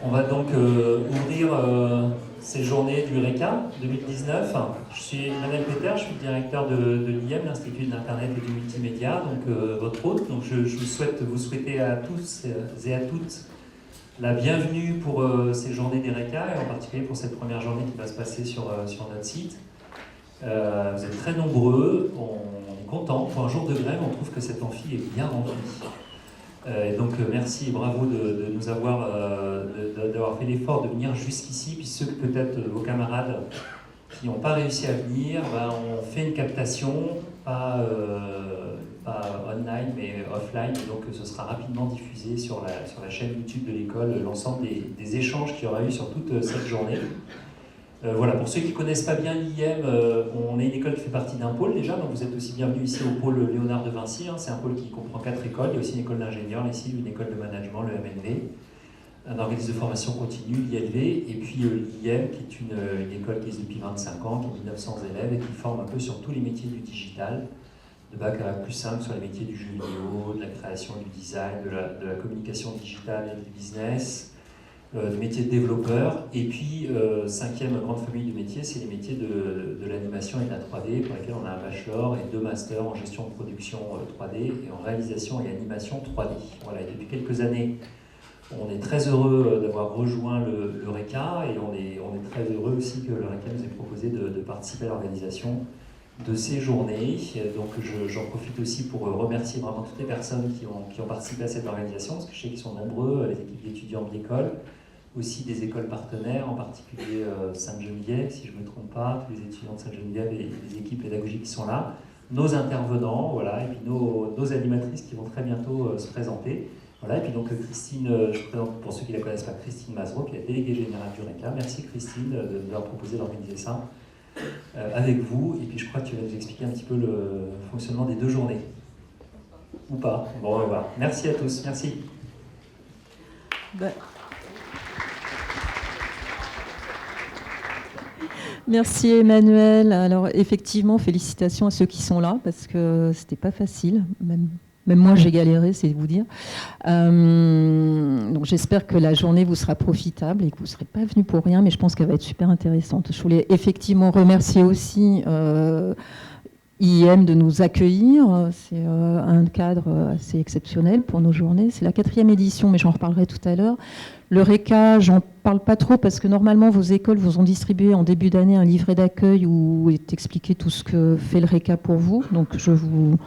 On va donc ouvrir ces journées du RECA 2019. Je suis Emmanuel Peter, je suis directeur de l'IM, l'Institut de l'Internet et du Multimédia, donc votre hôte. Donc je vous souhaiter à tous et à toutes la bienvenue pour ces journées des RECA, et en particulier pour cette première journée qui va se passer sur notre site. Vous êtes très nombreux, on est content. Pour un jour de grève, on trouve que cet amphi est bien rempli. Donc merci et bravo de nous d'avoir fait l'effort de venir jusqu'ici. Puis ceux que peut-être vos camarades qui n'ont pas réussi à venir, on fait une captation, pas online mais offline. Donc ce sera rapidement diffusé sur la chaîne YouTube de l'école, l'ensemble des échanges qu'il y aura eu sur toute cette journée. Voilà, pour ceux qui ne connaissent pas bien l'IM, on est une école qui fait partie d'un pôle déjà, donc vous êtes aussi bienvenus ici au pôle Léonard de Vinci. C'est un pôle qui comprend 4 écoles. Il y a aussi une école d'ingénieurs ici, une école de management, le MNV, un organisme de formation continue, l'ILV, et puis l'IM, qui est une école qui existe depuis 25 ans, qui a 1900 élèves et qui forme un peu sur tous les métiers du digital, de bac à plus simple sur les métiers du jeu vidéo, de la création, du design, de la communication digitale et du business, du métier de développeur. Et puis, cinquième grande famille de métiers, c'est les métiers de l'animation et de la 3D, pour lesquels on a un bachelor et 2 masters en gestion de production 3D et en réalisation et animation 3D. Voilà, et depuis quelques années, on est très heureux d'avoir rejoint le RECA, et on est très heureux aussi que le RECA nous ait proposé de participer à l'organisation de ces journées. Donc j'en profite aussi pour remercier vraiment toutes les personnes qui ont participé à cette organisation, parce que je sais qu'ils sont nombreux, les équipes d'étudiants de l'école, aussi des écoles partenaires, en particulier Sainte-Geneviève, si je ne me trompe pas, tous les étudiants de Sainte-Geneviève et les équipes pédagogiques qui sont là, nos intervenants, voilà, et puis nos animatrices qui vont très bientôt se présenter. Voilà, et puis donc Christine, je vous présente pour ceux qui ne la connaissent pas, Christine Mazreau, qui est la déléguée générale du RECA. Merci Christine de nous avoir proposé d'organiser ça avec vous. Et puis je crois que tu vas nous expliquer un petit peu le fonctionnement des 2 journées. Ou pas. Bon, on va voir. Merci à tous. Merci. Merci Emmanuel. Alors effectivement, félicitations à ceux qui sont là, parce que c'était pas facile. Même moi, j'ai galéré, c'est vous dire. Donc j'espère que la journée vous sera profitable et que vous ne serez pas venus pour rien, mais je pense qu'elle va être super intéressante. Je voulais effectivement remercier aussi IIM de nous accueillir. C'est un cadre assez exceptionnel pour nos journées. C'est la 4e édition, mais j'en reparlerai tout à l'heure. Le RECA, j'en parle pas trop parce que normalement vos écoles vous ont distribué en début d'année un livret d'accueil où est expliqué tout ce que fait le RECA pour vous. Donc je vous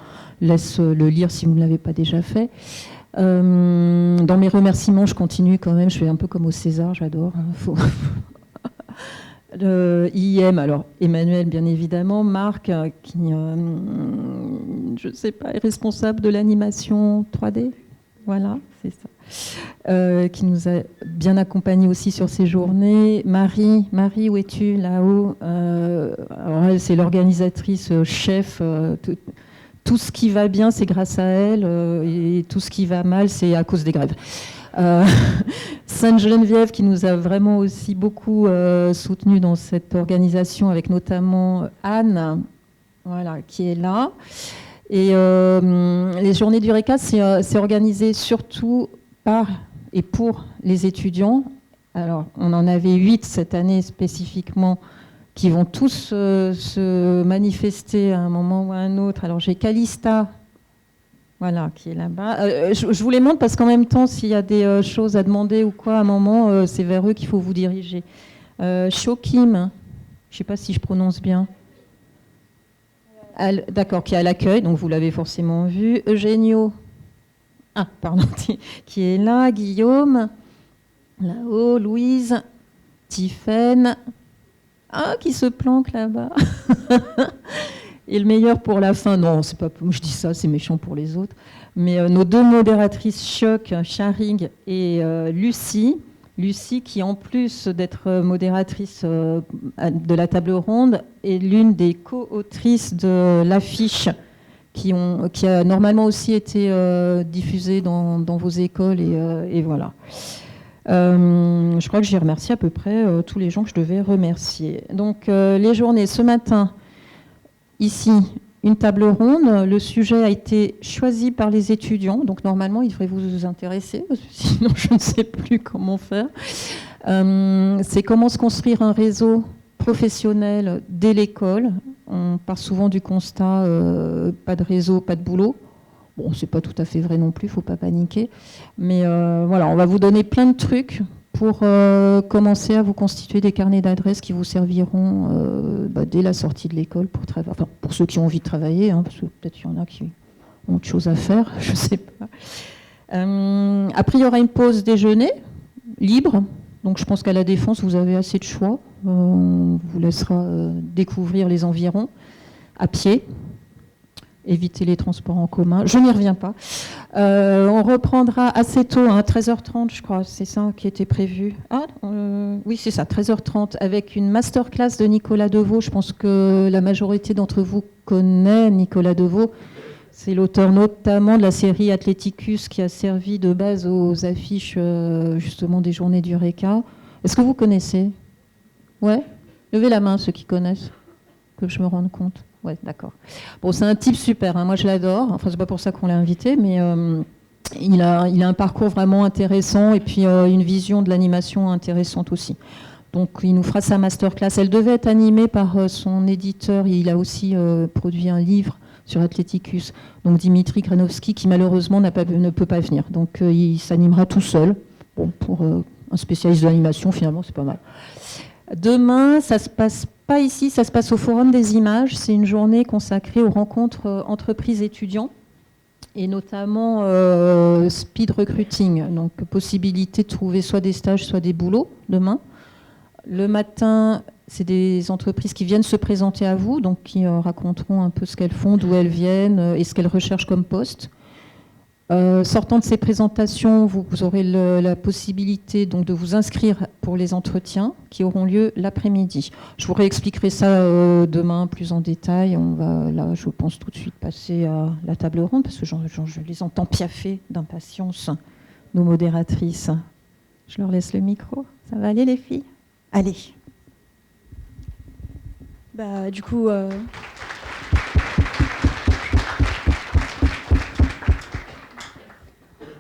laisse le lire si vous ne l'avez pas déjà fait. Dans mes remerciements, je continue quand même. Je fais un peu comme au César, j'adore. IIM, alors Emmanuel bien évidemment, Marc qui, je ne sais pas, est responsable de l'animation 3D, voilà, c'est ça, qui nous a bien accompagnés aussi sur ces journées. Marie, où es-tu là-haut? Alors elle, c'est l'organisatrice chef. Tout ce qui va bien, c'est grâce à elle, et tout ce qui va mal, c'est à cause des grèves. Sainte-Geneviève qui nous a vraiment aussi beaucoup soutenus dans cette organisation, avec notamment Anne, voilà, qui est là. Et les journées du RECA, c'est organisé surtout par et pour les étudiants. Alors, on en avait 8 cette année spécifiquement, qui vont tous se manifester à un moment ou à un autre. Alors j'ai Calista, voilà, qui est là-bas. Je vous les montre parce qu'en même temps, s'il y a des choses à demander ou quoi, à un moment, c'est vers eux qu'il faut vous diriger. Shokim, je ne sais pas si je prononce bien. D'accord, qui est à l'accueil, donc vous l'avez forcément vu. Eugenio, pardon, qui est là. Guillaume, là-haut. Louise, Tiffaine, qui se planque là-bas. Et le meilleur pour la fin, non, c'est pas, je dis ça, c'est méchant pour les autres. Mais nos 2 modératrices choc, Charing et Lucie, qui en plus d'être modératrice de la table ronde, est l'une des co-autrices de l'affiche qui a normalement aussi été diffusée dans vos écoles, et voilà. Je crois que j'ai remercié à peu près tous les gens que je devais remercier. Donc les journées ce matin, ici, une table ronde. Le sujet a été choisi par les étudiants, donc normalement, il devrait vous intéresser, parce que sinon, je ne sais plus comment faire. C'est comment se construire un réseau professionnel dès l'école. On part souvent du constat, pas de réseau, pas de boulot. Bon, c'est pas tout à fait vrai non plus, il ne faut pas paniquer. Mais voilà, on va vous donner plein de trucs pour commencer à vous constituer des carnets d'adresses qui vous serviront dès la sortie de l'école pour ceux qui ont envie de travailler, hein, parce que peut-être il y en a qui ont autre chose à faire, je ne sais pas. Après, il y aura une pause déjeuner libre. Donc je pense qu'à la Défense, vous avez assez de choix. On vous laissera découvrir les environs à pied. Éviter les transports en commun. Je n'y reviens pas. On reprendra assez tôt, hein, 13h30, je crois. C'est ça qui était prévu. Oui, c'est ça, 13h30, avec une masterclass de Nicolas Devaux. Je pense que la majorité d'entre vous connaît Nicolas Devaux. C'est l'auteur notamment de la série Athleticus qui a servi de base aux affiches justement des journées du RECA. Est-ce que vous connaissez? Ouais? Levez la main ceux qui connaissent, que je me rende compte. Ouais, d'accord. Bon, c'est un type super, hein. Moi je l'adore. Enfin, c'est pas pour ça qu'on l'a invité, mais il a un parcours vraiment intéressant et puis une vision de l'animation intéressante aussi. Donc il nous fera sa masterclass. Elle devait être animée par son éditeur. Il a aussi produit un livre sur Athleticus, donc Dimitri Granovski, qui malheureusement ne peut pas venir. Donc il s'animera tout seul. Bon, pour un spécialiste de l'animation, finalement, c'est pas mal. Demain, ça se passe pas ici, ça se passe au Forum des Images. C'est une journée consacrée aux rencontres entreprises étudiants et notamment speed recruiting, donc possibilité de trouver soit des stages, soit des boulots demain. Le matin, c'est des entreprises qui viennent se présenter à vous, donc qui raconteront un peu ce qu'elles font, d'où elles viennent et ce qu'elles recherchent comme poste. Sortant de ces présentations, vous aurez la possibilité donc, de vous inscrire pour les entretiens qui auront lieu l'après-midi. Je vous réexpliquerai ça demain plus en détail. On va là, je pense, tout de suite passer à la table ronde parce que je les entends piaffer d'impatience, nos modératrices. Je leur laisse le micro. Ça va aller les filles? Allez. Du coup...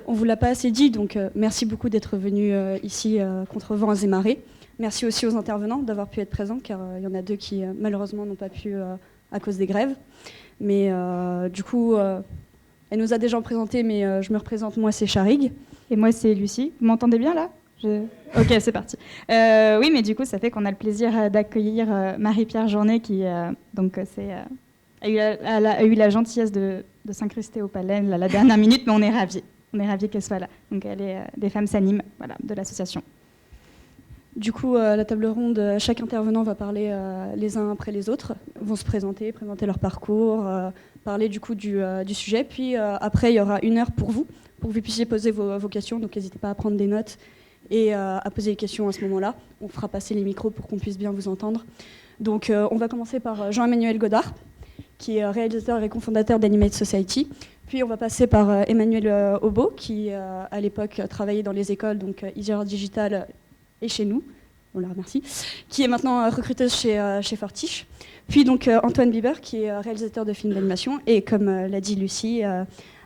On ne vous l'a pas assez dit, donc merci beaucoup d'être venus ici contre vents et marées. Merci aussi aux intervenants d'avoir pu être présents, car il y en a deux qui malheureusement n'ont pas pu à cause des grèves. Mais du coup, elle nous a déjà présenté, mais je me représente, moi c'est Charig. Et moi c'est Lucie. Vous m'entendez bien là? Ok, c'est parti. Oui, mais du coup, ça fait qu'on a le plaisir d'accueillir Marie-Pierre Journet, qui a eu la gentillesse de s'incruster au palais la dernière minute, mais on est ravis. On est ravis qu'elle soit là. Donc elle est des femmes s'animent, voilà, de l'association. Du coup, la table ronde, chaque intervenant va parler les uns après les autres, vont se présenter leur parcours, parler du coup du sujet. Puis après, il y aura 1 heure pour vous puissiez poser vos questions. Donc n'hésitez pas à prendre des notes et à poser des questions à ce moment-là. On fera passer les micros pour qu'on puisse bien vous entendre. Donc on va commencer par Jean-Emmanuel Godard, qui est réalisateur et cofondateur d'Animate Society. Puis on va passer par Emmanuel Aubeau, qui à l'époque travaillait dans les écoles, donc Isère Digital et chez nous, on la remercie, qui est maintenant recruteuse chez Fortiche. Puis donc Antoine Bieber, qui est réalisateur de films d'animation, et comme l'a dit Lucie,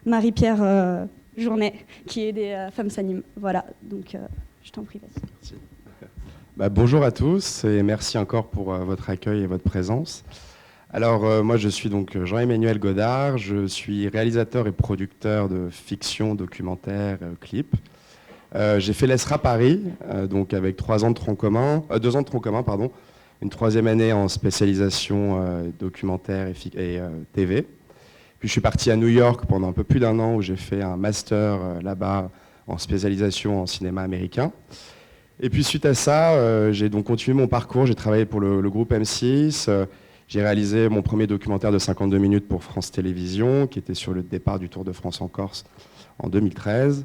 Marie-Pierre Journet, qui est des Femmes s'animent. Voilà, donc je t'en prie, vas-y. Merci. Bonjour à tous et merci encore pour votre accueil et votre présence. Alors, moi, je suis donc Jean-Emmanuel Godard, je suis réalisateur et producteur de fiction, documentaire, clips. J'ai fait l'ESRA Paris, donc avec 2 ans de tronc commun, une 3e année en spécialisation documentaire et TV. Puis je suis parti à New York pendant un peu plus d'1 an où j'ai fait un master là-bas en spécialisation en cinéma américain. Et puis suite à ça, j'ai donc continué mon parcours, j'ai travaillé pour le groupe M6. J'ai réalisé mon premier documentaire de 52 minutes pour France Télévisions, qui était sur le départ du Tour de France en Corse en 2013.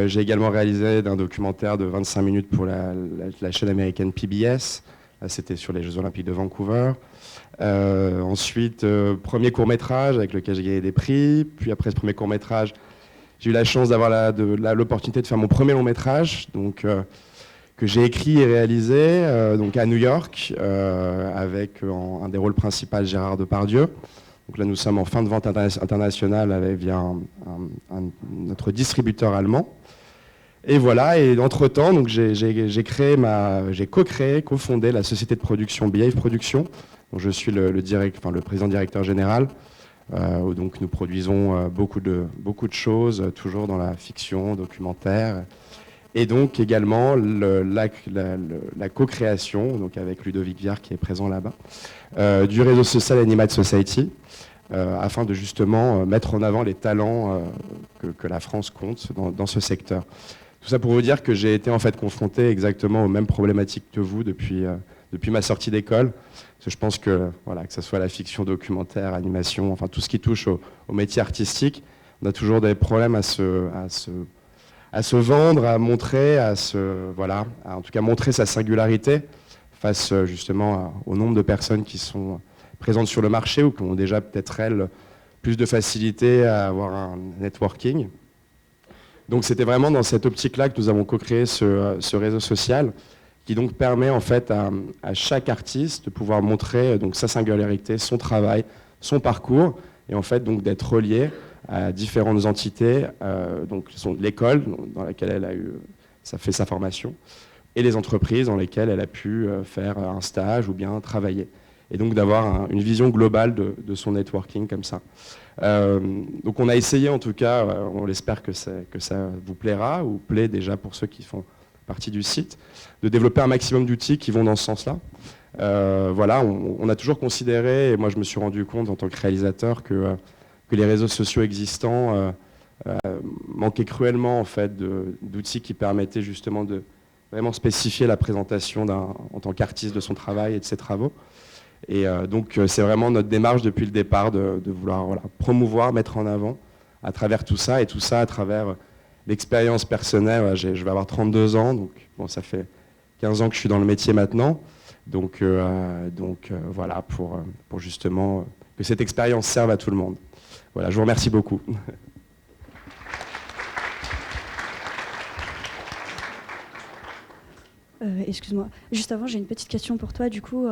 J'ai également réalisé un documentaire de 25 minutes pour la chaîne américaine PBS. Là, c'était sur les Jeux Olympiques de Vancouver. Ensuite, premier court-métrage avec lequel j'ai gagné des prix. Puis après ce premier court-métrage, j'ai eu la chance d'avoir l'opportunité de faire mon premier long-métrage, donc que j'ai écrit et réalisé donc à New York, avec un des rôles principaux Gérard Depardieu. Donc là, nous sommes en fin de vente internationale via notre distributeur allemand. Et voilà, et entre-temps, donc j'ai cofondé la société de production Behave Production, dont je suis le président directeur général. Où donc nous produisons beaucoup de choses, toujours dans la fiction, documentaire. Et donc également la co-création, donc avec Ludovic Viard qui est présent là-bas, du réseau social Animate Society, afin de justement mettre en avant les talents que la France compte dans ce secteur. Tout ça pour vous dire que j'ai été en fait confronté exactement aux mêmes problématiques que vous depuis ma sortie d'école. Parce que je pense que, voilà, que ce soit la fiction, documentaire, animation, enfin tout ce qui touche au métier artistique, on a toujours des problèmes à se vendre, à montrer, en tout cas montrer sa singularité face justement au nombre de personnes qui sont présentes sur le marché ou qui ont déjà peut-être elles plus de facilité à avoir un networking. Donc c'était vraiment dans cette optique-là que nous avons co-créé ce réseau social, qui donc permet en fait à chaque artiste de pouvoir montrer donc sa singularité, son travail, son parcours, et en fait donc d'être relié à différentes entités, donc l'école dans laquelle elle a fait sa formation, et les entreprises dans lesquelles elle a pu faire un stage ou bien travailler. Et donc d'avoir une vision globale de son networking comme ça. Donc on a essayé en tout cas, on espère que ça vous plaira, ou plaît déjà pour ceux qui font partie du site, de développer un maximum d'outils qui vont dans ce sens-là. Voilà, on a toujours considéré, et moi je me suis rendu compte en tant que réalisateur, que les réseaux sociaux existants manquaient cruellement en fait, d'outils qui permettaient justement de vraiment spécifier la présentation en tant qu'artiste de son travail et de ses travaux. Et donc c'est vraiment notre démarche depuis le départ de vouloir promouvoir, mettre en avant à travers tout ça, et tout ça à travers l'expérience personnelle. Je vais avoir 32 ans, donc bon, ça fait 15 ans que je suis dans le métier maintenant. Donc voilà, pour justement que cette expérience serve à tout le monde. Voilà, je vous remercie beaucoup. Excuse-moi, juste avant, j'ai une petite question pour toi. Du coup,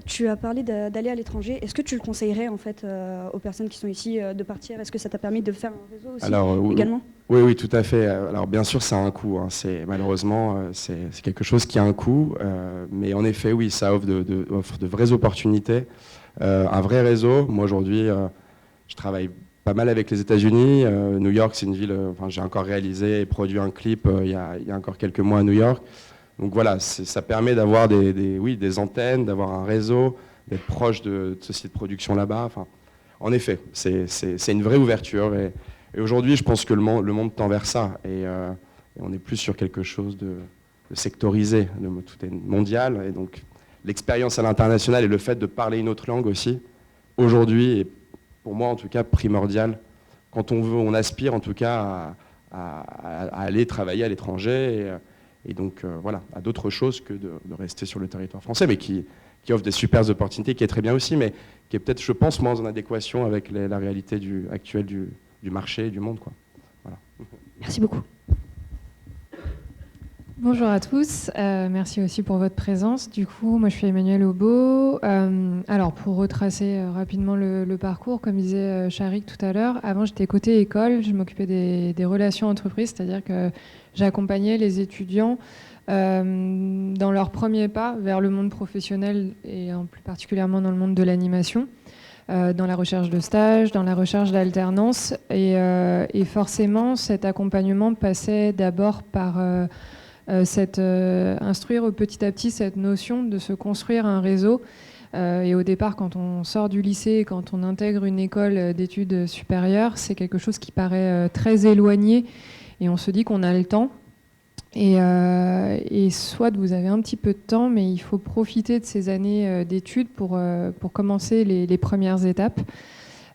tu as parlé d'aller à l'étranger. Est-ce que tu le conseillerais en fait aux personnes qui sont ici de partir? Est-ce que ça t'a permis de faire un réseau aussi également? Oui, tout à fait. Alors bien sûr, ça a un coût. Hein. Malheureusement, c'est quelque chose qui a un coût. Mais en effet, oui, ça offre de vraies opportunités. Un vrai réseau. Moi aujourd'hui, je travaille pas mal avec les États-Unis. New York, c'est une ville. J'ai encore réalisé et produit un clip il y a encore quelques mois à New York. Donc voilà, ça permet d'avoir des antennes, d'avoir un réseau, d'être proche de sociétés de production là-bas. Enfin, en effet, c'est une vraie ouverture. Et aujourd'hui, je pense que le monde tend vers ça. Et on est plus sur quelque chose de sectorisé. Tout est mondial. Et donc, l'expérience à l'international et le fait de parler une autre langue aussi, aujourd'hui, est pour moi en tout cas primordial. Quand on aspire en tout cas à aller travailler à l'étranger. Et donc, voilà, à d'autres choses que de rester sur le territoire français, mais qui offre des super opportunités, qui est très bien aussi, mais qui est peut-être, je pense, moins en adéquation avec la réalité actuelle du marché et du monde, quoi. Voilà. Merci beaucoup. Bonjour à tous, merci aussi pour votre présence. Du coup, moi je suis Emmanuelle Aubeau. Alors pour retracer rapidement le parcours, comme disait Charik tout à l'heure, avant j'étais côté école, je m'occupais des relations entreprises, c'est-à-dire que j'accompagnais les étudiants dans leur premier pas vers le monde professionnel et en plus particulièrement dans le monde de l'animation, dans la recherche de stage, dans la recherche d'alternance. Et forcément, cet accompagnement passait d'abord par instruire petit à petit cette notion de se construire un réseau. Et au départ, quand on sort du lycée et quand on intègre une école d'études supérieures, c'est quelque chose qui paraît très éloigné et on se dit qu'on a le temps. Et soit vous avez un petit peu de temps, mais il faut profiter de ces années d'études pour commencer les premières étapes.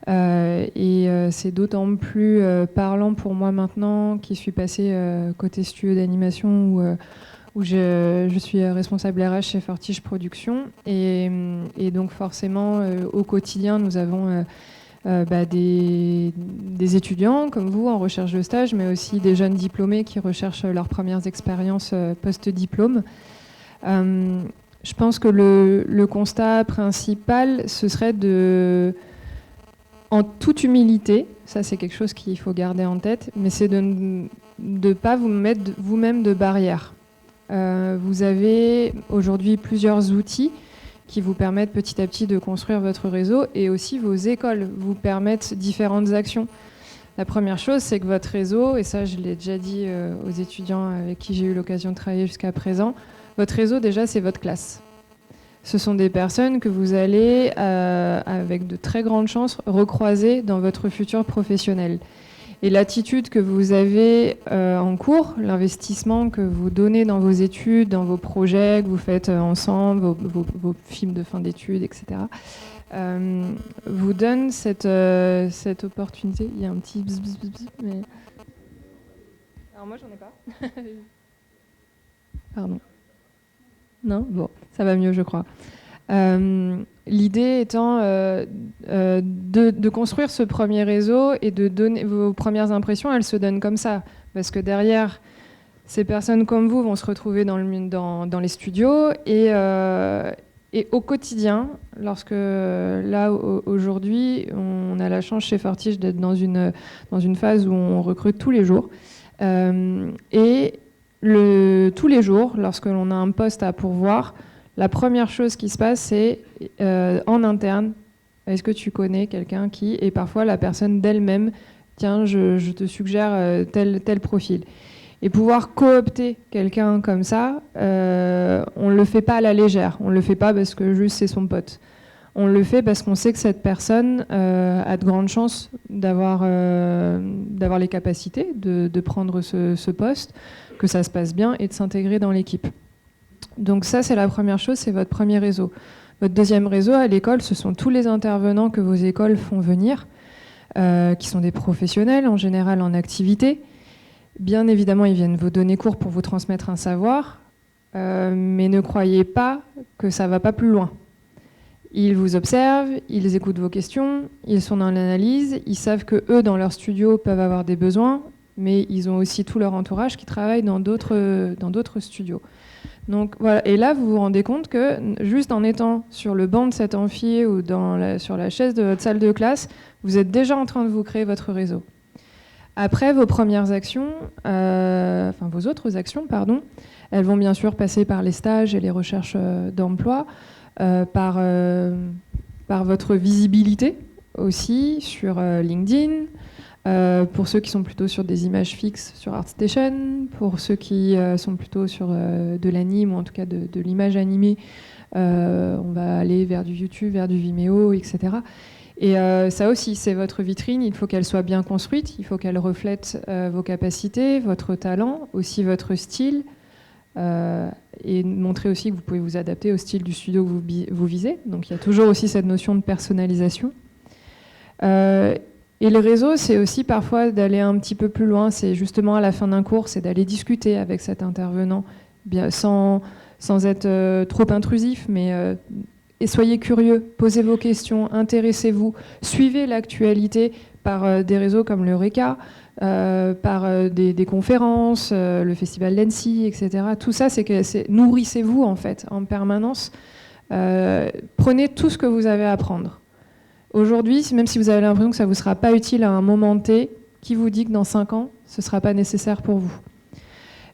C'est d'autant plus parlant pour moi maintenant qui suis passée côté studio d'animation où je suis responsable RH chez Fortige Productions. Et donc forcément, au quotidien, nous avons des étudiants comme vous en recherche de stage, mais aussi des jeunes diplômés qui recherchent leurs premières expériences post-diplôme. Je pense que le constat principal, ce serait en toute humilité, ça c'est quelque chose qu'il faut garder en tête, mais c'est de ne pas vous mettre vous-même de barrières. Vous avez aujourd'hui plusieurs outils qui vous permettent petit à petit de construire votre réseau, et aussi vos écoles vous permettent différentes actions. La première chose, c'est que votre réseau, et ça je l'ai déjà dit aux étudiants avec qui j'ai eu l'occasion de travailler jusqu'à présent, votre réseau déjà c'est votre classe. Ce sont des personnes que vous allez, avec de très grandes chances, recroiser dans votre futur professionnel. Et l'attitude que vous avez en cours, l'investissement que vous donnez dans vos études, dans vos projets que vous faites ensemble, vos films de fin d'études, etc., vous donne cette opportunité. Il y a un petit bzz, bzz, bzz, mais... Alors moi, j'en ai pas. Pardon. Non ? Bon, ça va mieux, je crois. L'idée étant de construire ce premier réseau et de donner vos premières impressions, elles se donnent comme ça. Parce que derrière, ces personnes comme vous vont se retrouver dans les studios et au quotidien, lorsque là, aujourd'hui, on a la chance chez Fortige d'être dans une phase où on recrute tous les jours. Et tous les jours, lorsque l'on a un poste à pourvoir, la première chose qui se passe, c'est en interne, est-ce que tu connais quelqu'un qui, et parfois la personne d'elle-même, tiens, je te suggère tel profil. Et pouvoir coopter quelqu'un comme ça, on ne le fait pas à la légère, on ne le fait pas parce que juste c'est son pote. On le fait parce qu'on sait que cette personne a de grandes chances d'avoir les capacités de prendre ce poste, que ça se passe bien et de s'intégrer dans l'équipe. Donc ça, c'est la première chose, c'est votre premier réseau. Votre deuxième réseau à l'école, ce sont tous les intervenants que vos écoles font venir, qui sont des professionnels, en général en activité. Bien évidemment, ils viennent vous donner cours pour vous transmettre un savoir, mais ne croyez pas que ça ne va pas plus loin. Ils vous observent, ils écoutent vos questions, ils sont dans l'analyse, ils savent que eux, dans leur studio, peuvent avoir des besoins, mais ils ont aussi tout leur entourage qui travaille dans d'autres studios. Donc voilà, et là vous vous rendez compte que juste en étant sur le banc de cet amphi ou sur la chaise de votre salle de classe, vous êtes déjà en train de vous créer votre réseau. Après, vos premières actions, vos autres actions, pardon, elles vont bien sûr passer par les stages et les recherches d'emploi, par votre visibilité aussi sur LinkedIn. Pour ceux qui sont plutôt sur des images fixes sur ArtStation, pour ceux qui sont plutôt sur de l'anime ou en tout cas de l'image animée, on va aller vers du YouTube, vers du Vimeo, etc. Et ça aussi, c'est votre vitrine, il faut qu'elle soit bien construite, il faut qu'elle reflète vos capacités, votre talent, aussi votre style, et montrer aussi que vous pouvez vous adapter au style du studio que vous visez. Donc il y a toujours aussi cette notion de personnalisation. Et le réseau, c'est aussi parfois d'aller un petit peu plus loin. C'est justement à la fin d'un cours, c'est d'aller discuter avec cet intervenant, bien, sans être trop intrusif, mais et soyez curieux, posez vos questions, intéressez-vous, suivez l'actualité par des réseaux comme l'Eureka, par des conférences, le festival d'Annecy, etc. Tout ça, nourrissez-vous en fait en permanence. Prenez tout ce que vous avez à apprendre. Aujourd'hui, même si vous avez l'impression que ça ne vous sera pas utile à un moment T, qui vous dit que dans 5 ans, ce ne sera pas nécessaire pour vous ?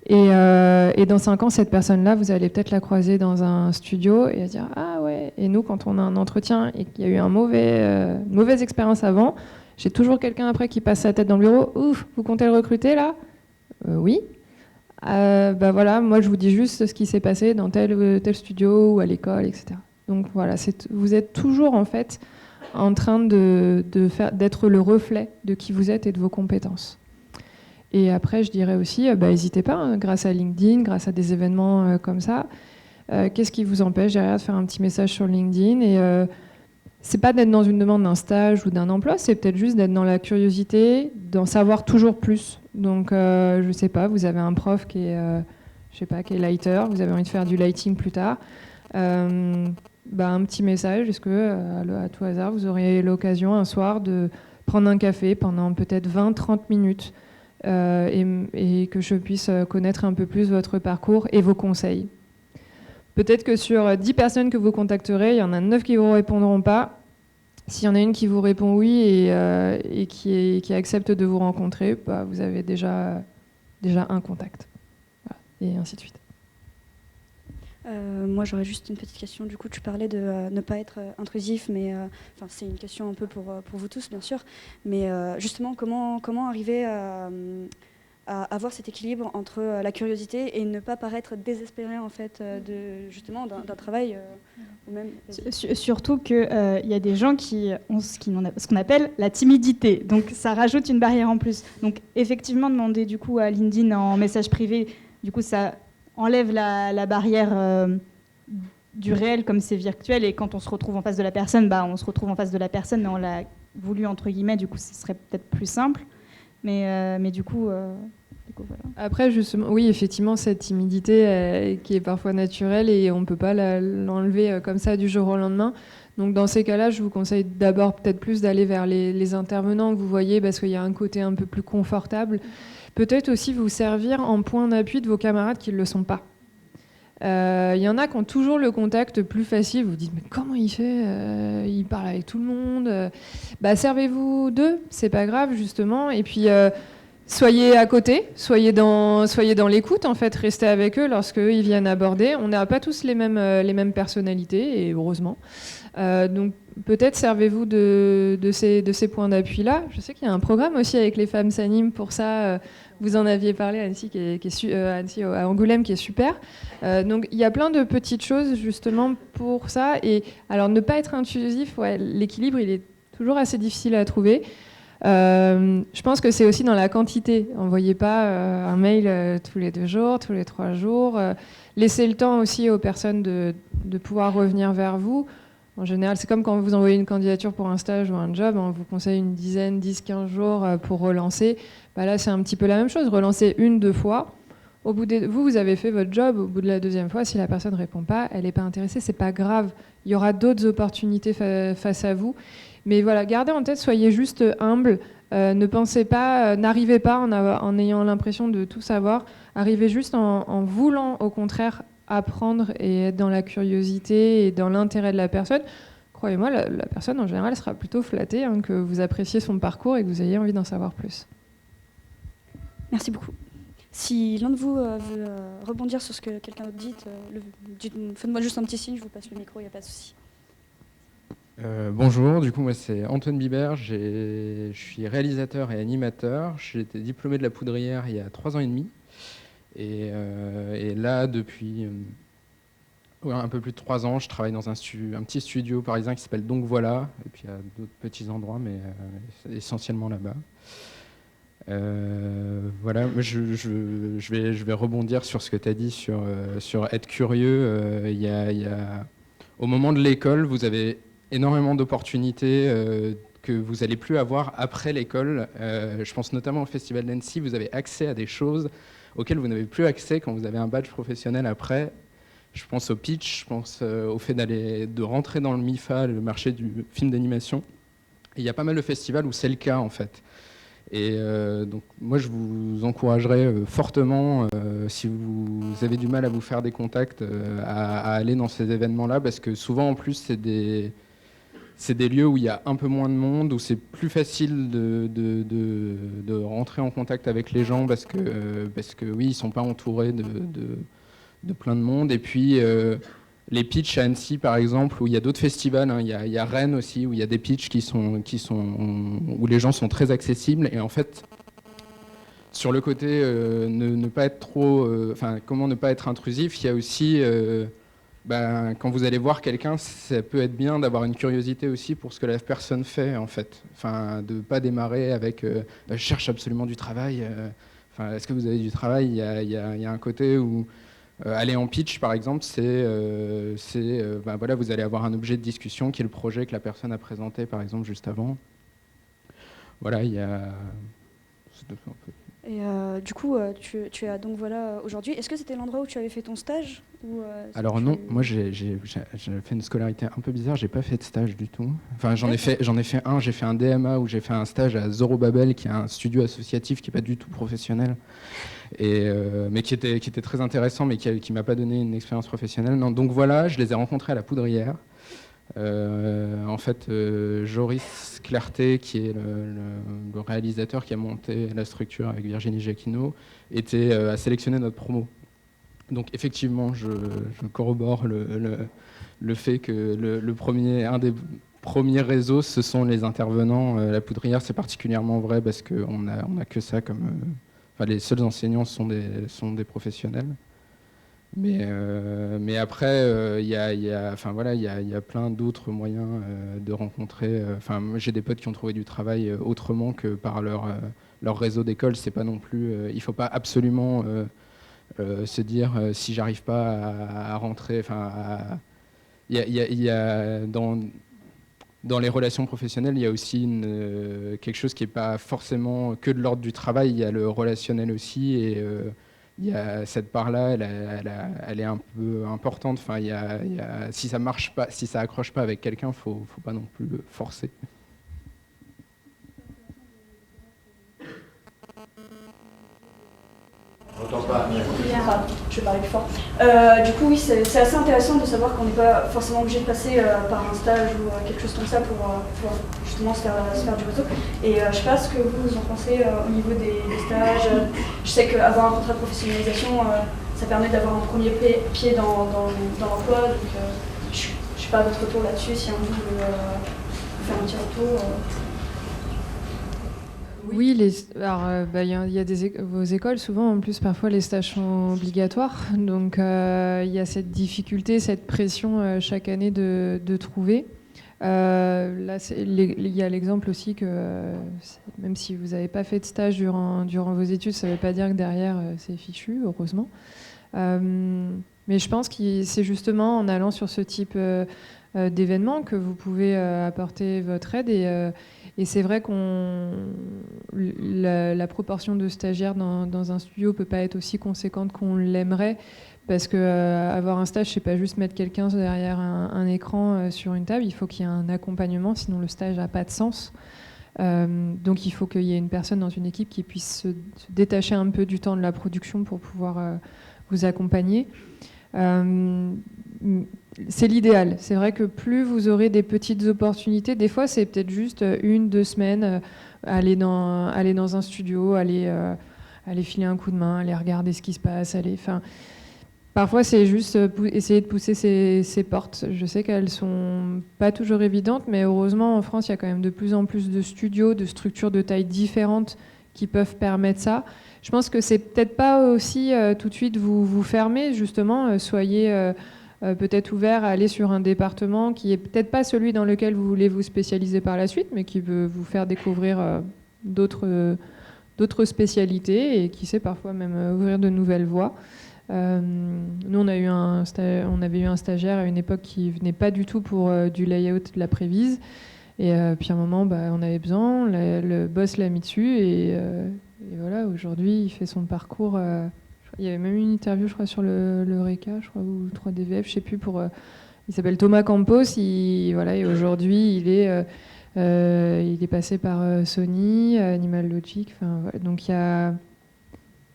Et dans 5 ans, cette personne-là, vous allez peut-être la croiser dans un studio et dire « Ah ouais !» Et nous, quand on a un entretien et qu'il y a eu une mauvaise expérience avant, j'ai toujours quelqu'un après qui passe sa tête dans le bureau. « Ouf, vous comptez le recruter là ?» Oui. Voilà, moi je vous dis juste ce qui s'est passé dans tel studio ou à l'école, etc. Donc voilà, vous êtes toujours en fait en train d'être le reflet de qui vous êtes et de vos compétences. Et après, je dirais aussi, n'hésitez pas, hein, grâce à LinkedIn, grâce à des événements comme ça, qu'est-ce qui vous empêche derrière de faire un petit message sur LinkedIn ? Et c'est pas d'être dans une demande d'un stage ou d'un emploi, c'est peut-être juste d'être dans la curiosité, d'en savoir toujours plus. Donc, je sais pas, vous avez un prof qui est lighter, vous avez envie de faire du lighting plus tard. Un petit message, est-ce que, à tout hasard, vous aurez l'occasion un soir de prendre un café pendant peut-être 20-30 minutes et que je puisse connaître un peu plus votre parcours et vos conseils. Peut-être que sur 10 personnes que vous contacterez, il y en a 9 qui ne vous répondront pas. S'il y en a une qui vous répond oui et qui accepte de vous rencontrer, bah, vous avez déjà un contact. Voilà, et ainsi de suite. Moi, j'aurais juste une petite question. Du coup, tu parlais de ne pas être intrusif, mais c'est une question un peu pour vous tous, bien sûr. Mais justement, comment arriver à avoir cet équilibre entre la curiosité et ne pas paraître désespéré en fait d'un travail ou même. Surtout qu'il y a des gens qui ont ce qu'on appelle la timidité. Donc ça rajoute une barrière en plus. Donc effectivement, demander du coup à LinkedIn en message privé, du coup ça enlève la barrière du réel comme c'est virtuel. Et quand on se retrouve en face de la personne, bah, on se retrouve en face de la personne, mais on l'a voulu entre guillemets. Du coup, ce serait peut-être plus simple. Mais du coup, voilà. Après, justement, oui, effectivement, cette timidité qui est parfois naturelle et on ne peut pas l'enlever comme ça du jour au lendemain. Donc dans ces cas-là, je vous conseille d'abord peut-être plus d'aller vers les intervenants que vous voyez parce qu'il y a un côté un peu plus confortable. Peut-être aussi vous servir en point d'appui de vos camarades qui ne le sont pas. Il y en a qui ont toujours le contact plus facile. Vous vous dites, mais comment il fait il parle avec tout le monde. Servez-vous d'eux, c'est pas grave, justement. Et puis, soyez à côté, soyez dans l'écoute, en fait. Restez avec eux lorsqu'ils viennent aborder. On n'a pas tous les mêmes personnalités, et heureusement. Donc, peut-être servez-vous de ces points d'appui-là. Je sais qu'il y a un programme aussi avec les femmes s'animent pour ça. Vous en aviez parlé, Annecy, Annecy à Angoulême, qui est super. Donc, il y a plein de petites choses, justement, pour ça. Et alors, ne pas être intrusif, ouais, l'équilibre, il est toujours assez difficile à trouver. Je pense que c'est aussi dans la quantité. Envoyez pas un mail tous les 2 jours, tous les 3 jours. Laissez le temps aussi aux personnes de pouvoir revenir vers vous. En général, c'est comme quand vous envoyez une candidature pour un stage ou un job, on vous conseille une dizaine, 10-15 jours pour relancer. Là, c'est un petit peu la même chose. Relancez 1-2 fois. Au bout vous avez fait votre job. Au bout de la 2e fois, si la personne ne répond pas, elle n'est pas intéressée, c'est pas grave. Il y aura d'autres opportunités face à vous. Mais voilà, gardez en tête, soyez juste humble. Ne pensez pas, n'arrivez pas en ayant l'impression de tout savoir. Arrivez juste en voulant, au contraire, apprendre et être dans la curiosité et dans l'intérêt de la personne. Croyez-moi, la personne, en général, sera plutôt flattée que vous appréciez son parcours et que vous ayez envie d'en savoir plus. Merci beaucoup. Si l'un de vous veut rebondir sur ce que quelqu'un d'autre dit, faites-moi juste un petit signe, je vous passe le micro, il n'y a pas de souci. Bonjour, du coup moi c'est Antoine Bibert, je suis réalisateur et animateur. J'ai été diplômé de la Poudrière il y a 3 ans et demi. Et là, depuis un peu plus de 3 ans, je travaille dans un petit studio parisien qui s'appelle Donc Voilà. Et puis il y a d'autres petits endroits, mais essentiellement là-bas. Voilà, je vais rebondir sur ce que tu as dit sur être curieux. Au moment de l'école, vous avez énormément d'opportunités que vous n'allez plus avoir après l'école. Je pense notamment au Festival d'Annecy, vous avez accès à des choses auxquelles vous n'avez plus accès quand vous avez un badge professionnel après. Je pense au pitch, je pense au fait de rentrer dans le MIFA, le marché du film d'animation. Et il y a pas mal de festivals où c'est le cas en fait. Et donc moi je vous encouragerais fortement, si vous avez du mal à vous faire des contacts, à aller dans ces événements-là, parce que souvent en plus c'est des lieux où il y a un peu moins de monde, où c'est plus facile de rentrer en contact avec les gens, parce que oui, ils ne sont pas entourés de plein de monde. Et puis les pitchs à Annecy, par exemple, où il y a d'autres festivals, il y a Rennes aussi, où il y a des pitchs où les gens sont très accessibles. Et en fait, sur le côté ne pas être comment ne pas être intrusif, il y a aussi... quand vous allez voir quelqu'un, ça peut être bien d'avoir une curiosité aussi pour ce que la personne fait, en fait. De ne pas démarrer avec je cherche absolument du travail. Est-ce que vous avez du travail ? Il y a un côté où aller en pitch, par exemple, vous allez avoir un objet de discussion qui est le projet que la personne a présenté, par exemple, juste avant. Voilà, il y a... Et du coup, tu es à Donc Voilà aujourd'hui. Est-ce que c'était l'endroit où tu avais fait ton stage ou, Alors non, moi j'ai fait une scolarité un peu bizarre, j'ai pas fait de stage du tout. Enfin j'en ai fait un, j'ai fait un DMA où j'ai fait un stage à Zorobabel, qui est un studio associatif qui est pas du tout professionnel, mais qui était très intéressant, mais qui m'a pas donné une expérience professionnelle. Non, Donc Voilà, je les ai rencontrés à la Poudrière. En fait, Joris Clarté, qui est le réalisateur qui a monté la structure avec Virginie Jacquinot, a sélectionné notre promo. Donc effectivement, je corrobore le fait que un des premiers réseaux, ce sont les intervenants. La Poudrière, c'est particulièrement vrai parce qu'on a que ça comme... les seuls enseignants sont des professionnels. Mais après, il y a plein d'autres moyens de rencontrer. Moi, j'ai des potes qui ont trouvé du travail autrement que par leur réseau d'école. C'est pas non plus. Il faut pas absolument se dire si j'arrive pas à rentrer. Il y a dans les relations professionnelles, il y a aussi quelque chose qui n'est pas forcément que de l'ordre du travail. Il y a le relationnel aussi et il y a cette part-là, elle est un peu importante. Si ça marche pas, si ça accroche pas avec quelqu'un, faut pas non plus forcer. On n'entend pas. Je vais parler plus fort. Du coup, oui, c'est assez intéressant de savoir qu'on n'est pas forcément obligé de passer par un stage ou quelque chose comme ça pour pouvoir justement se faire du réseau. Et je ne sais pas ce que vous en pensez au niveau des stages. Je sais qu'avoir un contrat de professionnalisation, ça permet d'avoir un premier pied dans l'emploi. Donc, je ne sais pas votre retour là-dessus, si un de vous veut faire un petit retour. Oui, il y a vos écoles, souvent, en plus, parfois, les stages sont obligatoires. Donc, il y a cette difficulté, cette pression chaque année de trouver. Là, il y a l'exemple aussi que même si vous n'avez pas fait de stage durant vos études, ça ne veut pas dire que derrière, c'est fichu, heureusement. Mais je pense que c'est justement en allant sur ce type d'événement que vous pouvez apporter votre aide. Et c'est vrai la proportion de stagiaires dans un studio peut pas être aussi conséquente qu'on l'aimerait, parce que avoir un stage, c'est pas juste mettre quelqu'un derrière un écran sur une table. Il faut qu'il y ait un accompagnement, sinon le stage n'a pas de sens. Donc il faut qu'il y ait une personne dans une équipe qui puisse se détacher un peu du temps de la production pour pouvoir vous accompagner. C'est l'idéal. C'est vrai que plus vous aurez des petites opportunités, des fois c'est peut-être juste 1-2 semaines, aller dans un studio, aller filer un coup de main, aller regarder ce qui se passe, parfois c'est juste essayer de pousser ces portes. Je sais qu'elles sont pas toujours évidentes, mais heureusement en France il y a quand même de plus en plus de studios, de structures de taille différentes qui peuvent permettre ça. Je pense que c'est peut-être pas aussi tout de suite vous fermer, justement, soyez peut-être ouvert à aller sur un département qui est peut-être pas celui dans lequel vous voulez vous spécialiser par la suite, mais qui veut vous faire découvrir d'autres spécialités et qui sait parfois même ouvrir de nouvelles voies. Nous, on avait eu un stagiaire à une époque qui venait pas du tout pour du layout de la prévise. Et puis à un moment, on avait besoin, le boss l'a mis dessus et voilà, aujourd'hui, il fait son parcours. Il y avait même une interview, je crois, sur le RECA, je crois, ou 3DVF, je sais plus. Il s'appelle Thomas Campos. Et aujourd'hui, il est passé par Sony, Animal Logic. Voilà. Donc il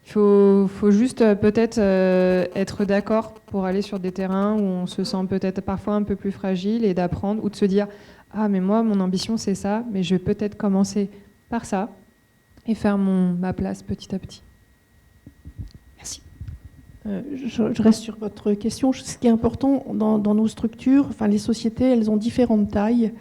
faut juste peut-être être d'accord pour aller sur des terrains où on se sent peut-être parfois un peu plus fragile et d'apprendre, ou de se dire ah mais moi mon ambition c'est ça, mais je vais peut-être commencer par ça et faire ma place petit à petit. Merci. Je reste sur votre question. Ce qui est important dans nos structures, les sociétés, elles ont différentes tailles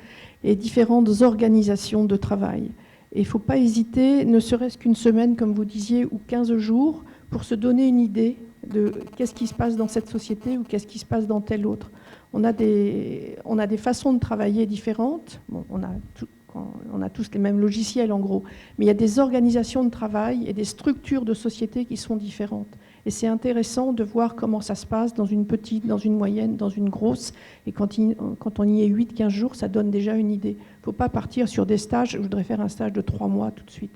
et différentes organisations de travail. Et il ne faut pas hésiter, ne serait-ce qu'une semaine, comme vous disiez, ou 15 jours, pour se donner une idée de qu'est-ce qui se passe dans cette société ou qu'est-ce qui se passe dans telle autre. On a des façons de travailler différentes. Bon, on a tous les mêmes logiciels, en gros. Mais il y a des organisations de travail et des structures de société qui sont différentes. Et c'est intéressant de voir comment ça se passe dans une petite, dans une moyenne, dans une grosse. Et quand on y est 8-15 jours, ça donne déjà une idée. Il ne faut pas partir sur des stages. Je voudrais faire un stage de 3 mois tout de suite.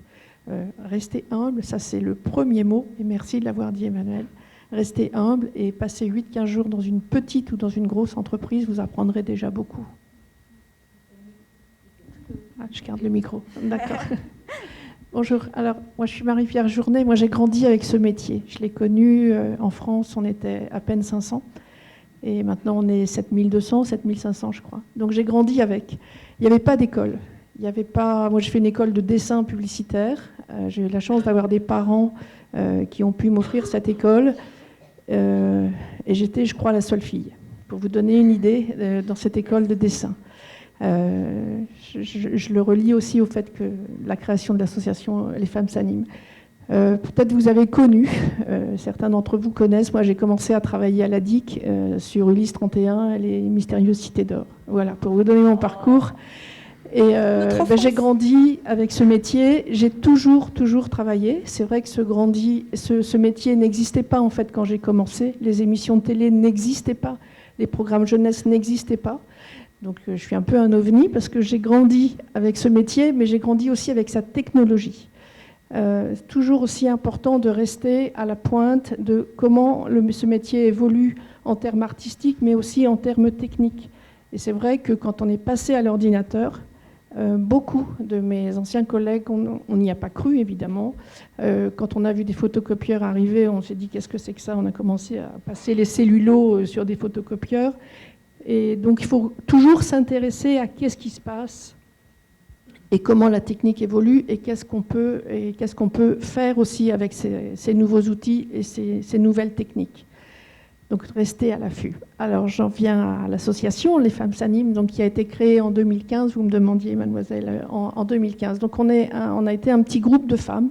Rester humble, ça c'est le premier mot. Et merci de l'avoir dit, Emmanuel. Rester humble et passer 8-15 jours dans une petite ou dans une grosse entreprise, vous apprendrez déjà beaucoup. Ah, je garde le micro. D'accord. Bonjour. Alors, moi, je suis Marie-Pierre Journet. Moi, j'ai grandi avec ce métier. Je l'ai connu en France. On était à peine 500. Et maintenant, on est 7200, 7500, je crois. Donc j'ai grandi avec. Il n'y avait pas d'école. Il y avait pas... Moi, j'ai fait une école de dessin publicitaire. J'ai eu la chance d'avoir des parents qui ont pu m'offrir cette école. Et j'étais, je crois, la seule fille. Pour vous donner une idée, dans cette école de dessin. Je le relie aussi au fait que la création de l'association Les Femmes s'animent. Peut-être vous avez connu, certains d'entre vous connaissent, moi j'ai commencé à travailler à la DIC sur Ulysse 31 et les mystérieuses cités d'or. Voilà, pour vous donner mon parcours. Et j'ai grandi avec ce métier, j'ai toujours travaillé. C'est vrai que ce métier n'existait pas en fait quand j'ai commencé. Les émissions de télé n'existaient pas, les programmes jeunesse n'existaient pas. Donc je suis un peu un ovni parce que j'ai grandi avec ce métier, mais j'ai grandi aussi avec sa technologie. C'est toujours aussi important de rester à la pointe de comment ce métier évolue en termes artistiques, mais aussi en termes techniques. Et c'est vrai que quand on est passé à l'ordinateur, beaucoup de mes anciens collègues, on n'y a pas cru évidemment. Quand on a vu des photocopieurs arriver, on s'est dit qu'est-ce que c'est que ça ? On a commencé à passer les cellulos sur des photocopieurs. Et donc il faut toujours s'intéresser à qu'est-ce qui se passe et comment la technique évolue et qu'est-ce qu'on peut faire aussi avec ces nouveaux outils et ces nouvelles techniques. Donc rester à l'affût. Alors j'en viens à l'association Les Femmes s'animent, donc qui a été créée en 2015. Vous me demandiez, mademoiselle, en 2015. Donc on a été un petit groupe de femmes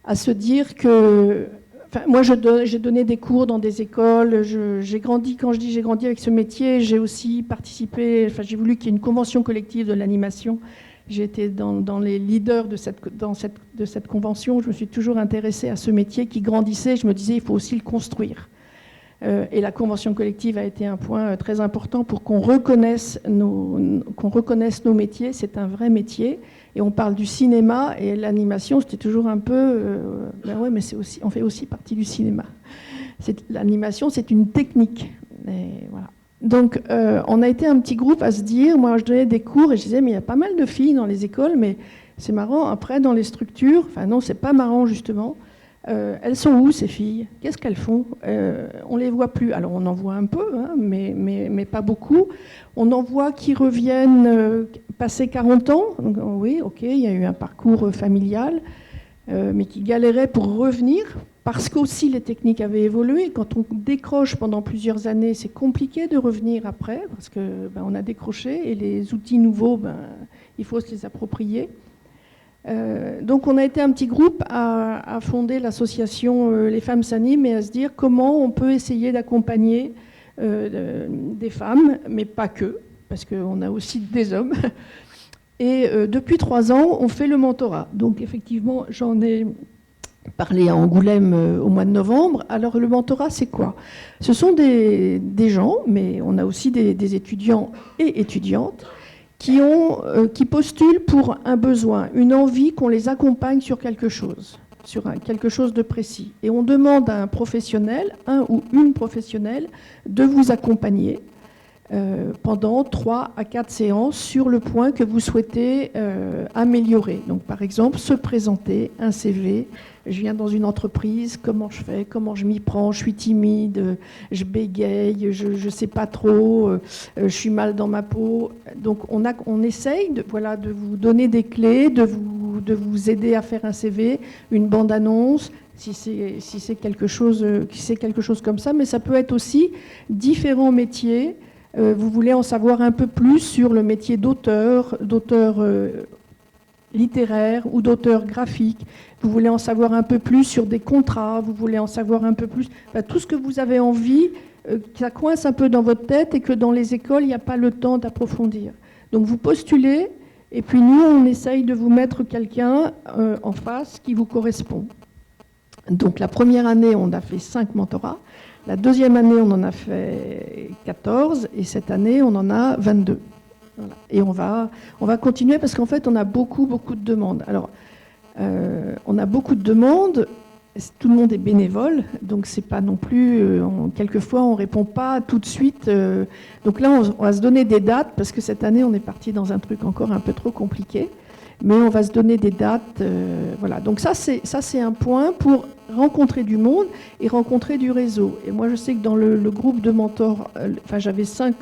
à se dire que... Moi, j'ai donné des cours dans des écoles. J'ai grandi, quand je dis j'ai grandi avec ce métier, j'ai aussi participé. J'ai voulu qu'il y ait une convention collective de l'animation. J'ai été dans les leaders de cette convention. Je me suis toujours intéressée à ce métier qui grandissait. Je me disais, il faut aussi le construire. Et la convention collective a été un point très important pour qu'on reconnaisse nos métiers. C'est un vrai métier. Et on parle du cinéma et l'animation, c'était toujours un peu... ouais, mais on fait aussi partie du cinéma. L'animation, c'est une technique. Et voilà. Donc, on a été un petit groupe à se dire, moi je donnais des cours et je disais, mais il y a pas mal de filles dans les écoles, mais c'est marrant, après dans les structures, enfin non, c'est pas marrant justement, elles sont où ces filles ? Qu'est-ce qu'elles font ? On les voit plus. Alors on en voit un peu, hein, mais pas beaucoup. On en voit qui reviennent passer 40 ans. Donc, oui, ok, il y a eu un parcours familial, mais qui galéraient pour revenir, parce qu'aussi les techniques avaient évolué. Quand on décroche pendant plusieurs années, c'est compliqué de revenir après, parce qu'on a décroché, et les outils nouveaux, il faut se les approprier. Donc on a été un petit groupe à fonder l'association Les Femmes s'animent et à se dire comment on peut essayer d'accompagner des femmes, mais pas que, parce qu'on a aussi des hommes. Et depuis 3 ans, on fait le mentorat. Donc effectivement, j'en ai parlé à Angoulême au mois de novembre. Alors le mentorat, c'est quoi ? Ce sont des gens, mais on a aussi des étudiants et étudiantes, qui postulent pour un besoin, une envie qu'on les accompagne sur quelque chose de précis. Et on demande à un professionnel, un ou une professionnelle, de vous accompagner pendant 3 à 4 séances sur le point que vous souhaitez améliorer. Donc par exemple, se présenter, un CV, je viens dans une entreprise, comment je fais, comment je m'y prends, je suis timide, je bégaye, je ne sais pas trop, je suis mal dans ma peau. Donc on essaye de vous donner des clés, de vous aider à faire un CV, une bande-annonce, si c'est quelque chose comme ça, mais ça peut être aussi différents métiers. Vous voulez en savoir un peu plus sur le métier d'auteur littéraire ou d'auteur graphique. Vous voulez en savoir un peu plus sur des contrats, vous voulez en savoir un peu plus... tout ce que vous avez envie, ça coince un peu dans votre tête et que dans les écoles, il n'y a pas le temps d'approfondir. Donc vous postulez, et puis nous, on essaye de vous mettre quelqu'un en face qui vous correspond. Donc la première année, on a fait 5 mentorats. La deuxième année, on en a fait 14, et cette année, on en a 22. Voilà. Et on va continuer parce qu'en fait, on a beaucoup de demandes. Alors, on a beaucoup de demandes, tout le monde est bénévole, donc c'est pas non plus... quelquefois, on répond pas tout de suite. Donc là, on va se donner des dates, parce que cette année, on est parti dans un truc encore un peu trop compliqué. Mais on va se donner des dates. Voilà. Donc ça, c'est un point pour rencontrer du monde et rencontrer du réseau. Et moi, je sais que dans le groupe de mentors, j'avais 5,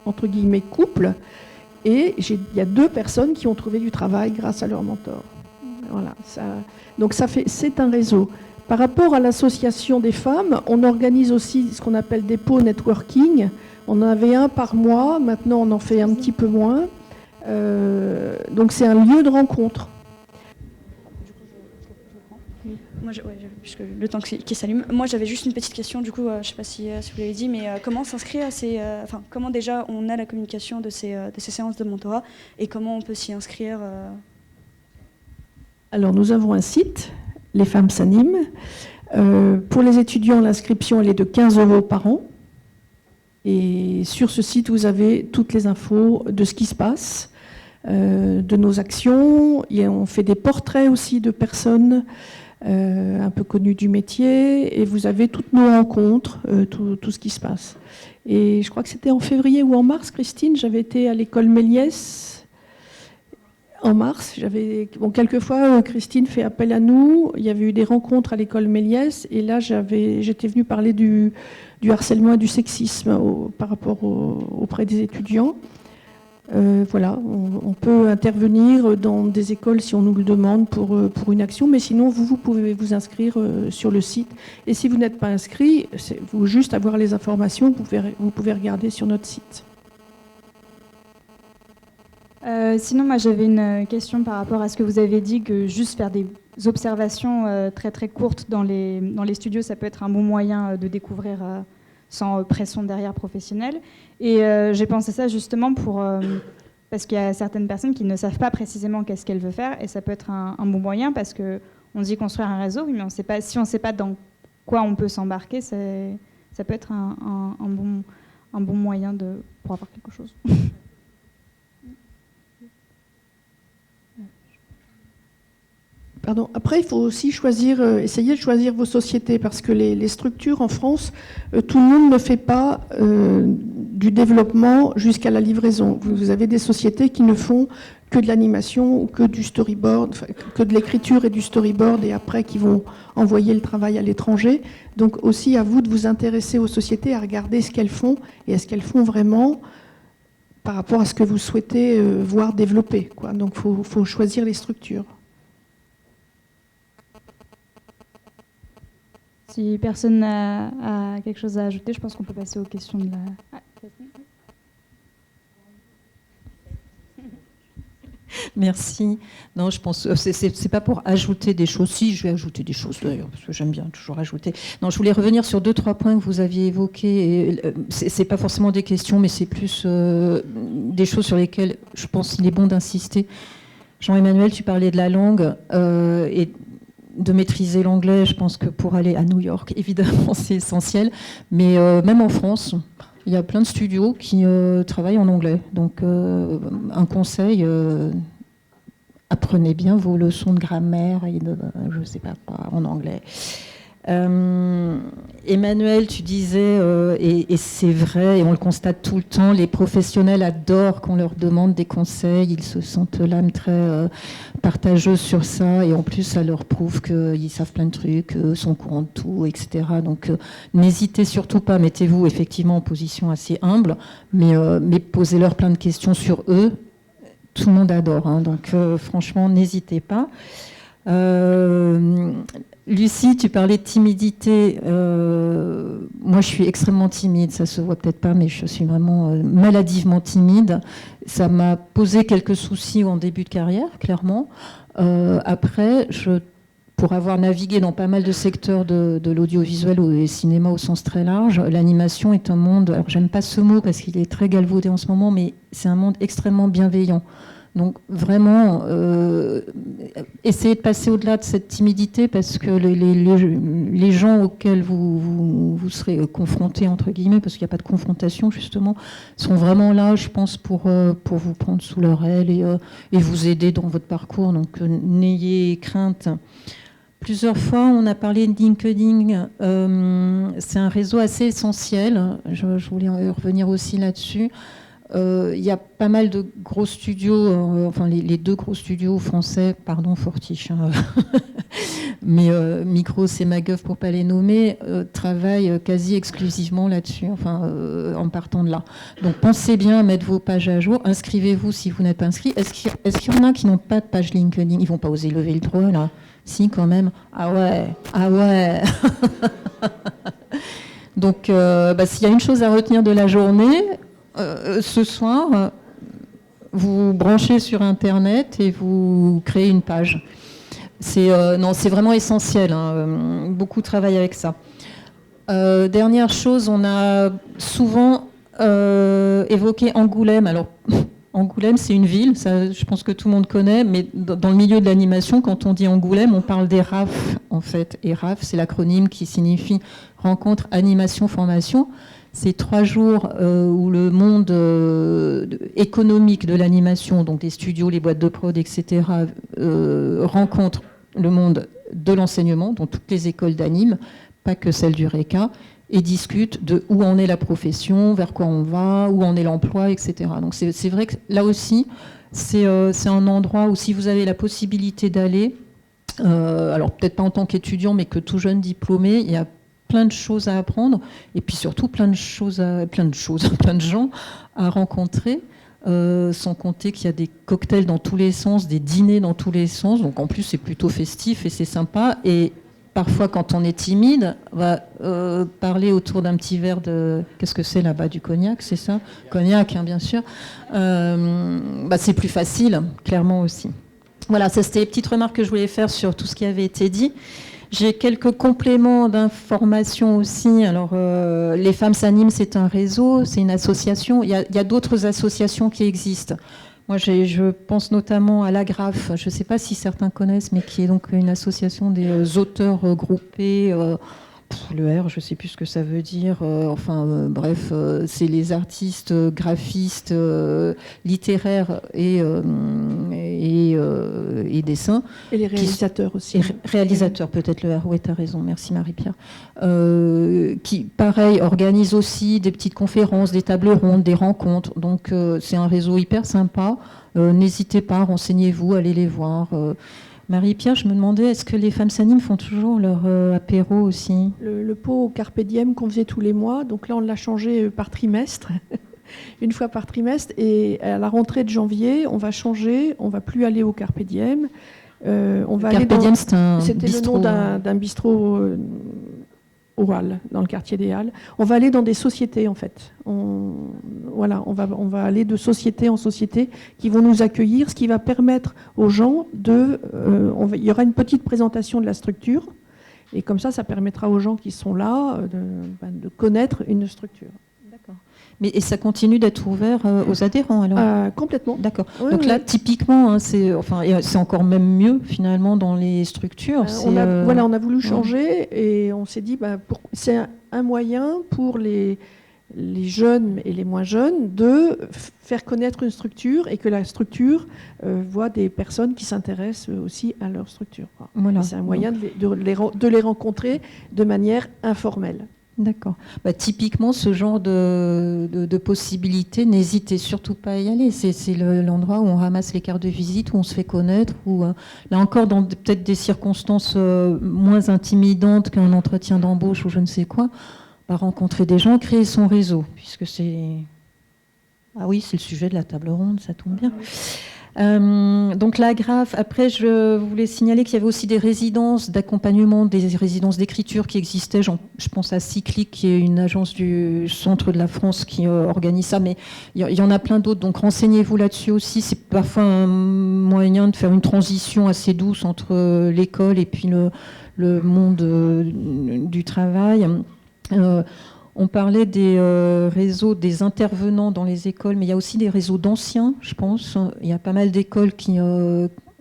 entre guillemets, couples, et il y a 2 personnes qui ont trouvé du travail grâce à leur mentor. Voilà, donc c'est un réseau. Par rapport à l'association des femmes, on organise aussi ce qu'on appelle des pots networking. On en avait un par mois, maintenant on en fait un petit peu moins. Donc c'est un lieu de rencontre. Moi, puisque le temps qui s'allume. Moi, j'avais juste une petite question. Du coup, je ne sais pas si vous l'avez dit, mais comment s'inscrire à ces, comment déjà on a la communication de ces séances de mentorat et comment on peut s'y inscrire Alors, nous avons un site, Les Femmes s'animent. Pour les étudiants, l'inscription elle est de 15 € par an. Et sur ce site, vous avez toutes les infos de ce qui se passe, de nos actions. On fait des portraits aussi de personnes un peu connues du métier. Et vous avez toutes nos rencontres, tout ce qui se passe. Et je crois que c'était en février ou en mars, Christine, j'avais été à l'école Méliès. En mars, quelquefois, Christine fait appel à nous. Il y avait eu des rencontres à l'école Méliès. Et là, j'étais venue parler du harcèlement et du sexisme par rapport auprès des étudiants. Voilà, on peut intervenir dans des écoles si on nous le demande pour une action, mais sinon vous pouvez vous inscrire sur le site. Et si vous n'êtes pas inscrit, vous juste avoir les informations, vous pouvez regarder sur notre site. Sinon, moi j'avais une question par rapport à ce que vous avez dit, que juste faire des observations très très courtes dans les studios, ça peut être un bon moyen de découvrir sans pression derrière professionnelle. Et j'ai pensé ça justement parce qu'il y a certaines personnes qui ne savent pas précisément qu'est-ce qu'elles veulent faire, et ça peut être un bon moyen, parce qu'on dit construire un réseau, mais si on ne sait pas dans quoi on peut s'embarquer, ça peut être un bon moyen pour avoir quelque chose. Pardon. Après, il faut aussi essayer de choisir vos sociétés, parce que les structures en France, tout le monde ne fait pas du développement jusqu'à la livraison. Vous avez des sociétés qui ne font que de l'animation ou que du storyboard, que de l'écriture et du storyboard, et après qui vont envoyer le travail à l'étranger. Donc aussi à vous de vous intéresser aux sociétés, à regarder ce qu'elles font, et est-ce qu'elles font vraiment par rapport à ce que vous souhaitez voir développer, quoi. Donc il faut choisir les structures. Si personne n'a quelque chose à ajouter, je pense qu'on peut passer aux questions de la... Merci. Non, je pense c'est pas pour ajouter des choses. Si, je vais ajouter des choses d'ailleurs, parce que j'aime bien toujours ajouter. Non, je voulais revenir sur 2-3 points que vous aviez évoqués. C'est pas forcément des questions, mais c'est plus des choses sur lesquelles je pense qu'il est bon d'insister. Jean-Emmanuel, tu parlais de la langue et de maîtriser l'anglais. Je pense que pour aller à New York, évidemment, c'est essentiel. Mais même en France, il y a plein de studios qui travaillent en anglais. Donc, un conseil, apprenez bien vos leçons de grammaire et de, je ne sais pas quoi, en anglais. Emmanuel, tu disais, et c'est vrai, et on le constate tout le temps, les professionnels adorent qu'on leur demande des conseils, ils se sentent l'âme très partageuse sur ça, et en plus ça leur prouve qu'ils savent plein de trucs, sont au courant de tout, etc. Donc n'hésitez surtout pas, mettez-vous effectivement en position assez humble, mais posez-leur plein de questions sur eux, tout le monde adore, hein, donc franchement n'hésitez pas. Lucie, tu parlais de timidité. Moi, je suis extrêmement timide. Ça se voit peut-être pas, mais je suis vraiment maladivement timide. Ça m'a posé quelques soucis en début de carrière, clairement. Après, pour avoir navigué dans pas mal de secteurs de l'audiovisuel ou des cinémas au sens très large, l'animation est un monde... Alors, j'aime pas ce mot parce qu'il est très galvaudé en ce moment, mais c'est un monde extrêmement bienveillant. Donc vraiment, essayez de passer au-delà de cette timidité, parce que les gens auxquels vous serez confrontés, entre guillemets, parce qu'il n'y a pas de confrontation justement, sont vraiment là, je pense, pour vous prendre sous leur aile et vous aider dans votre parcours. Donc n'ayez crainte. Plusieurs fois, on a parlé de LinkedIn. C'est un réseau assez essentiel. Je voulais revenir aussi là-dessus. Il y a pas mal de gros studios, enfin les 2 gros studios français, pardon Fortiche, mais Micros et MacGuff, pour ne pas les nommer, travaillent quasi exclusivement là-dessus, en partant de là. Donc pensez bien à mettre vos pages à jour, inscrivez-vous si vous n'êtes pas inscrit. Est-ce qu'il y en a qui n'ont pas de page LinkedIn? Ils ne vont pas oser lever le doigt, là? Si, quand même. Ah ouais. Donc, s'il y a une chose à retenir de la journée, ce soir, vous branchez sur Internet et vous créez une page. C'est vraiment essentiel. Beaucoup travaillent avec ça. Dernière chose, on a souvent évoqué Angoulême. Alors, Angoulême, c'est une ville, ça, je pense que tout le monde connaît, mais dans le milieu de l'animation, quand on dit Angoulême, on parle des RAF, en fait. Et RAF, c'est l'acronyme qui signifie Rencontre, Animation, Formation. C'est 3 jours où le monde économique de l'animation, donc les studios, les boîtes de prod, etc., rencontre le monde de l'enseignement, dans toutes les écoles d'anime, pas que celle du RECA, et discute de où en est la profession, vers quoi on va, où en est l'emploi, etc. Donc c'est vrai que là aussi, c'est un endroit où si vous avez la possibilité d'aller, alors peut-être pas en tant qu'étudiant, mais que tout jeune diplômé, il y a plein de choses à apprendre, et puis surtout plein de gens à rencontrer, sans compter qu'il y a des cocktails dans tous les sens, des dîners dans tous les sens, donc en plus c'est plutôt festif et c'est sympa, et parfois quand on est timide, on va parler autour d'un petit verre de... Qu'est-ce que c'est là-bas? Du cognac, c'est ça? Cognac, bien sûr. C'est plus facile, clairement aussi. Voilà, ça c'était les petites remarques que je voulais faire sur tout ce qui avait été dit. J'ai quelques compléments d'information aussi. Alors, les femmes s'animent, c'est un réseau, c'est une association. Il y a d'autres associations qui existent. Moi, je pense notamment à l'Agraphe. Je ne sais pas si certains connaissent, mais qui est donc une association des auteurs groupés. Le R, je ne sais plus ce que ça veut dire. Bref, c'est les artistes, graphistes, littéraires et dessins. Et les réalisateurs aussi. Et réalisateurs, peut-être le R, oui, tu as raison, merci Marie-Pierre. Qui, pareil, organisent aussi des petites conférences, des tables rondes, des rencontres. Donc, c'est un réseau hyper sympa. N'hésitez pas, renseignez-vous, allez les voir. Marie-Pierre, je me demandais, est-ce que les femmes s'animent font toujours leur apéro aussi? Le pot au Carpe Diem qu'on faisait tous les mois, donc là on l'a changé par trimestre, une fois par trimestre, et à la rentrée de janvier, on va changer, on ne va plus aller au Carpe Diem. Carpe Diem, c'était le nom d'un bistrot aux Halles, dans le quartier des Halles. On va aller dans des sociétés, en fait. On va aller de société en société qui vont nous accueillir, ce qui va permettre aux gens il y aura une petite présentation de la structure, et comme ça permettra aux gens qui sont là de connaître une structure. D'accord. Et ça continue d'être ouvert aux adhérents, alors? Complètement. D'accord. Oui, donc là, typiquement, c'est encore même mieux, finalement, dans les structures. On a voulu changer, et on s'est dit, c'est un moyen pour les jeunes et les moins jeunes de faire connaître une structure, et que la structure voit des personnes qui s'intéressent aussi à leur structure. Voilà. C'est un moyen de les rencontrer de manière informelle. D'accord. Typiquement, ce genre de possibilités, n'hésitez surtout pas à y aller. C'est l'endroit où on ramasse les cartes de visite, où on se fait connaître, où, là encore, dans peut-être des circonstances moins intimidantes qu'un entretien d'embauche ou je ne sais quoi, rencontrer des gens, créer son réseau, puisque c'est... Ah oui, c'est le sujet de la table ronde, ça tombe bien. Donc l'Agraphe, après je voulais signaler qu'il y avait aussi des résidences d'accompagnement, des résidences d'écriture qui existaient. Je pense à Cyclic, qui est une agence du centre de la France qui organise ça, mais il y en a plein d'autres, donc renseignez-vous là-dessus aussi. C'est parfois un moyen de faire une transition assez douce entre l'école et puis le monde du travail. On parlait des réseaux des intervenants dans les écoles, mais il y a aussi des réseaux d'anciens, je pense. Il y a pas mal d'écoles qui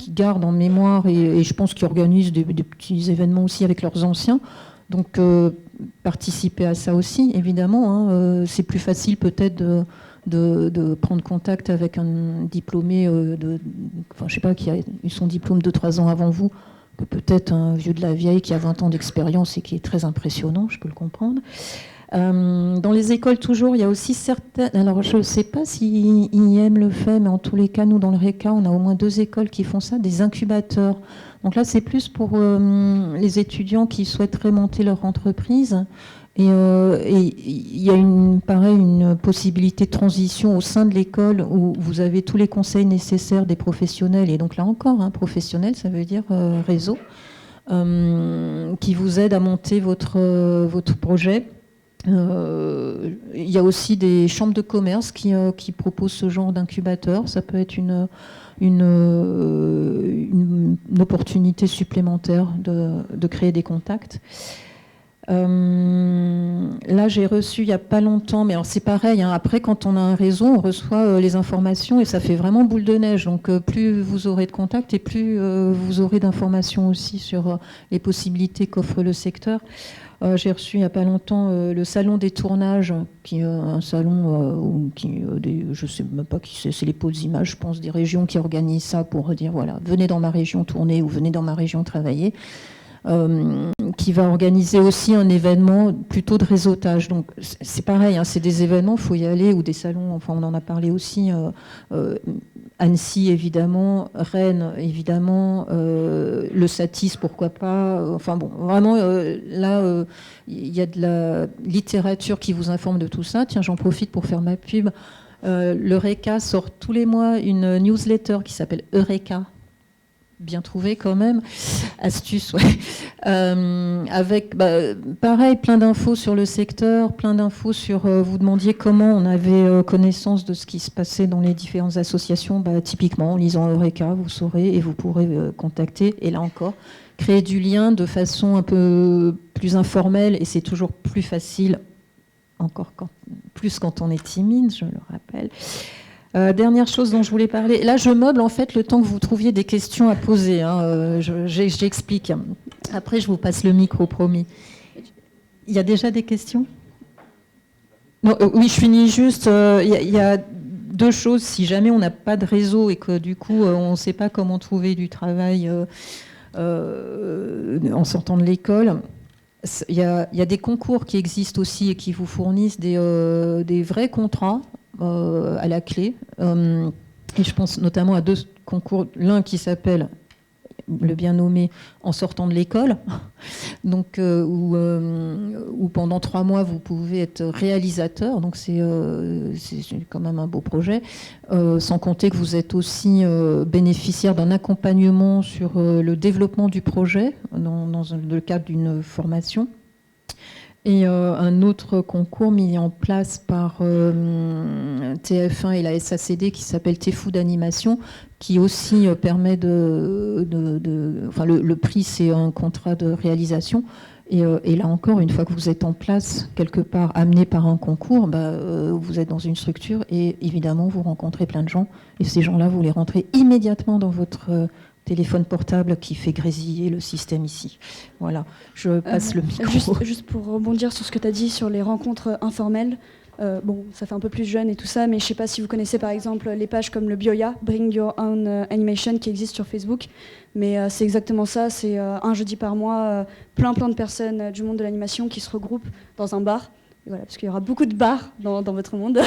gardent en mémoire et je pense qu'ils organisent des petits événements aussi avec leurs anciens. Donc, participer à ça aussi, évidemment. C'est plus facile peut-être de prendre contact avec un diplômé, je sais pas, qui a eu son diplôme 2-3 ans avant vous, que peut-être un vieux de la vieille qui a 20 ans d'expérience et qui est très impressionnant, je peux le comprendre. Dans les écoles, toujours, il y a aussi certaines... Alors, je ne sais pas si IEM le fait, mais en tous les cas, nous, dans le RECA, on a au moins 2 écoles qui font ça, des incubateurs. Donc là, c'est plus pour les étudiants qui souhaiteraient monter leur entreprise. Et il y a une possibilité de transition au sein de l'école où vous avez tous les conseils nécessaires des professionnels. Et donc là encore, professionnel, ça veut dire réseau, qui vous aide à monter votre projet. Il y a aussi des chambres de commerce qui proposent ce genre d'incubateur. Ça peut être une opportunité supplémentaire de créer des contacts. Là, j'ai reçu il n'y a pas longtemps, mais alors c'est pareil, après quand on a un réseau, on reçoit les informations et ça fait vraiment boule de neige. Donc plus vous aurez de contacts et plus vous aurez d'informations aussi sur les possibilités qu'offre le secteur. J'ai reçu il n'y a pas longtemps le salon des tournages, qui est un salon je ne sais même pas qui c'est les pôles images, je pense, des régions qui organisent ça pour dire voilà, venez dans ma région tourner ou venez dans ma région travailler. Qui va organiser aussi un événement plutôt de réseautage. Donc c'est pareil, c'est des événements, il faut y aller, ou des salons, enfin on en a parlé aussi, Annecy évidemment, Rennes évidemment, le Satis pourquoi pas, enfin bon, vraiment là il y a de la littérature qui vous informe de tout ça. Tiens, j'en profite pour faire ma pub. Le RECA sort tous les mois une newsletter qui s'appelle Eureka. Bien trouvé quand même, astuce, ouais. Avec, pareil, plein d'infos sur le secteur, plein d'infos sur, vous demandiez comment on avait connaissance de ce qui se passait dans les différentes associations, typiquement en lisant Eureka, vous saurez et vous pourrez contacter, et là encore, créer du lien de façon un peu plus informelle, et c'est toujours plus facile, encore plus quand on est timide, je le rappelle. Dernière chose dont je voulais parler. Là, je meuble en fait le temps que vous trouviez des questions à poser. J'explique. Après, je vous passe le micro, promis. Il y a déjà des questions ? Non, oui, je finis juste. Il y a 2 choses. Si jamais on n'a pas de réseau et que du coup, on ne sait pas comment trouver du travail en sortant de l'école, il y a des concours qui existent aussi et qui vous fournissent des vrais contrats à la clé. Et je pense notamment à 2 concours. L'un qui s'appelle, le bien nommé, En sortant de l'école, donc où pendant 3 mois vous pouvez être réalisateur. Donc c'est quand même un beau projet. Sans compter que vous êtes aussi bénéficiaire d'un accompagnement sur le développement du projet dans le cadre d'une formation. Et un autre concours mis en place par TF1 et la SACD qui s'appelle TFOO d'animation, qui aussi permet enfin le prix c'est un contrat de réalisation. Et là encore, une fois que vous êtes en place, quelque part amené par un concours, vous êtes dans une structure et évidemment vous rencontrez plein de gens. Et ces gens-là, vous les rentrez immédiatement dans votre téléphone portable qui fait grésiller le système ici. Voilà, je passe le micro. Juste pour rebondir sur ce que tu as dit sur les rencontres informelles, ça fait un peu plus jeune et tout ça, mais je ne sais pas si vous connaissez par exemple les pages comme le Bioya, Bring Your Own Animation, qui existe sur Facebook, mais c'est exactement ça, c'est un jeudi par mois, plein de personnes du monde de l'animation qui se regroupent dans un bar. Voilà, parce qu'il y aura beaucoup de bars dans votre monde.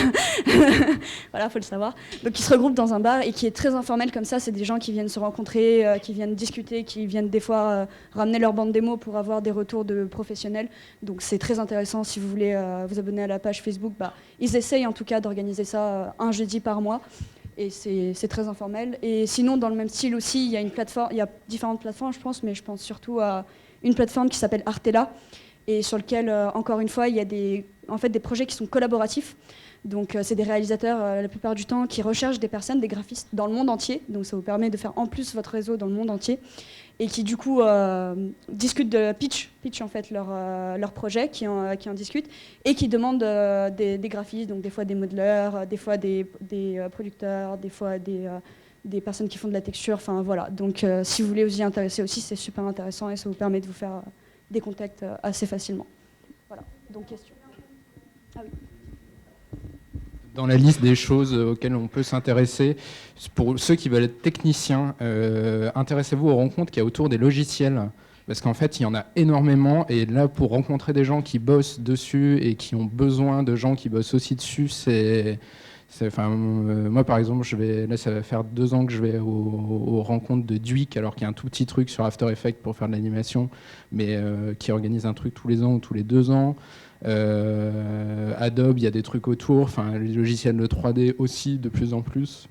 Voilà, faut le savoir. Donc, ils se regroupent dans un bar et qui est très informel comme ça. C'est des gens qui viennent se rencontrer, qui viennent discuter, qui viennent des fois ramener leur bande démo pour avoir des retours de professionnels. Donc, c'est très intéressant. Si vous voulez vous abonner à la page Facebook, ils essayent en tout cas d'organiser ça un jeudi par mois. Et c'est très informel. Et sinon, dans le même style aussi, il y a différentes plateformes, je pense, mais je pense surtout à une plateforme qui s'appelle Artella, et sur lequel, encore une fois, il y a des projets qui sont collaboratifs. Donc, c'est des réalisateurs, la plupart du temps, qui recherchent des personnes, des graphistes dans le monde entier. Donc, ça vous permet de faire en plus votre réseau dans le monde entier. Et qui, du coup, discutent de pitch en fait, leur projet, qui en discutent, et qui demandent des graphistes, donc des fois des modeleurs, des fois des producteurs, des fois des personnes qui font de la texture. Enfin, voilà. Donc, si vous voulez vous y intéresser aussi, c'est super intéressant et ça vous permet de vous faire des contacts assez facilement. Voilà, donc question. Ah oui. Dans la liste des choses auxquelles on peut s'intéresser, pour ceux qui veulent être techniciens, intéressez-vous aux rencontres qu'il y a autour des logiciels. Parce qu'en fait, il y en a énormément. Et là, pour rencontrer des gens qui bossent dessus et qui ont besoin de gens qui bossent aussi dessus, moi, par exemple, là, ça va faire 2 ans que je vais aux rencontres de Duik, alors qu'il y a un tout petit truc sur After Effects pour faire de l'animation, mais qui organise un truc tous les ans ou tous les 2 ans. Adobe, il y a des trucs autour. Les logiciels de 3D aussi, de plus en plus.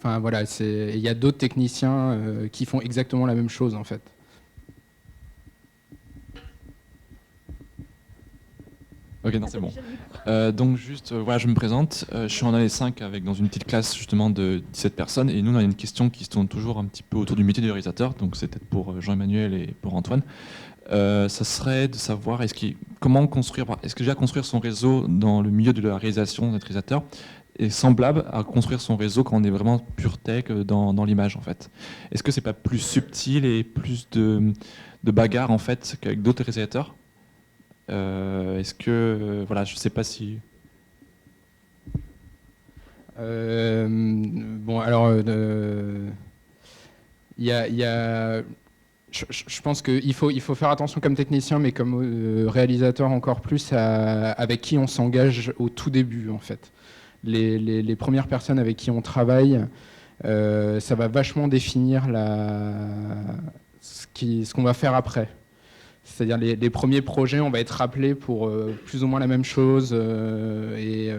Voilà, il y a d'autres techniciens qui font exactement la même chose, en fait. Ok, non, c'est bon. Donc juste, voilà, je me présente. Je suis en année 5 dans une petite classe justement de 17 personnes. Et nous, on a une question qui se tourne toujours un petit peu autour du métier de réalisateur. Donc c'est peut-être pour Jean-Emmanuel et pour Antoine. Ça serait de savoir comment construire, est-ce que déjà construire son réseau dans le milieu de la réalisation d'être réalisateur est semblable à construire son réseau quand on est vraiment pure tech dans l'image en fait. Est-ce que c'est pas plus subtil et plus de bagarre en fait qu'avec d'autres réalisateurs? Est-ce que voilà, je sais pas si. Bon, alors, il y a je pense qu'il faut faire attention comme technicien, mais comme réalisateur encore plus avec qui on s'engage au tout début en fait. Les premières personnes avec qui on travaille, ça va vachement définir ce qu'on va faire après. C'est-à-dire les premiers projets, on va être rappelé pour plus ou moins la même chose. Je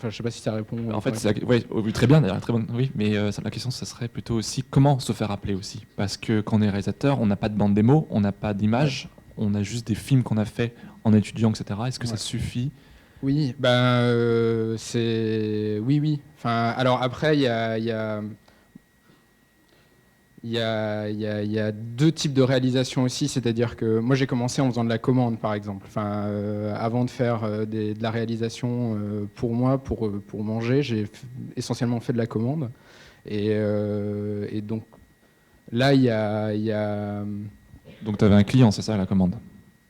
ne sais pas si ça répond. En fait, oui, très bien, très bonne, oui, mais la question, ça serait plutôt aussi comment se faire rappeler aussi. Parce que quand on est réalisateur, on n'a pas de bande démo, on n'a pas d'image, on a juste des films qu'on a fait en étudiant, etc. Est-ce que ça suffit? Oui, c'est... Oui. Alors après, il y a 2 types de réalisation aussi, c'est-à-dire que moi j'ai commencé en faisant de la commande par exemple. Avant de faire de la réalisation pour moi, pour manger, j'ai essentiellement fait de la commande. Et donc là il y a... Donc tu avais un client, c'est ça, la commande?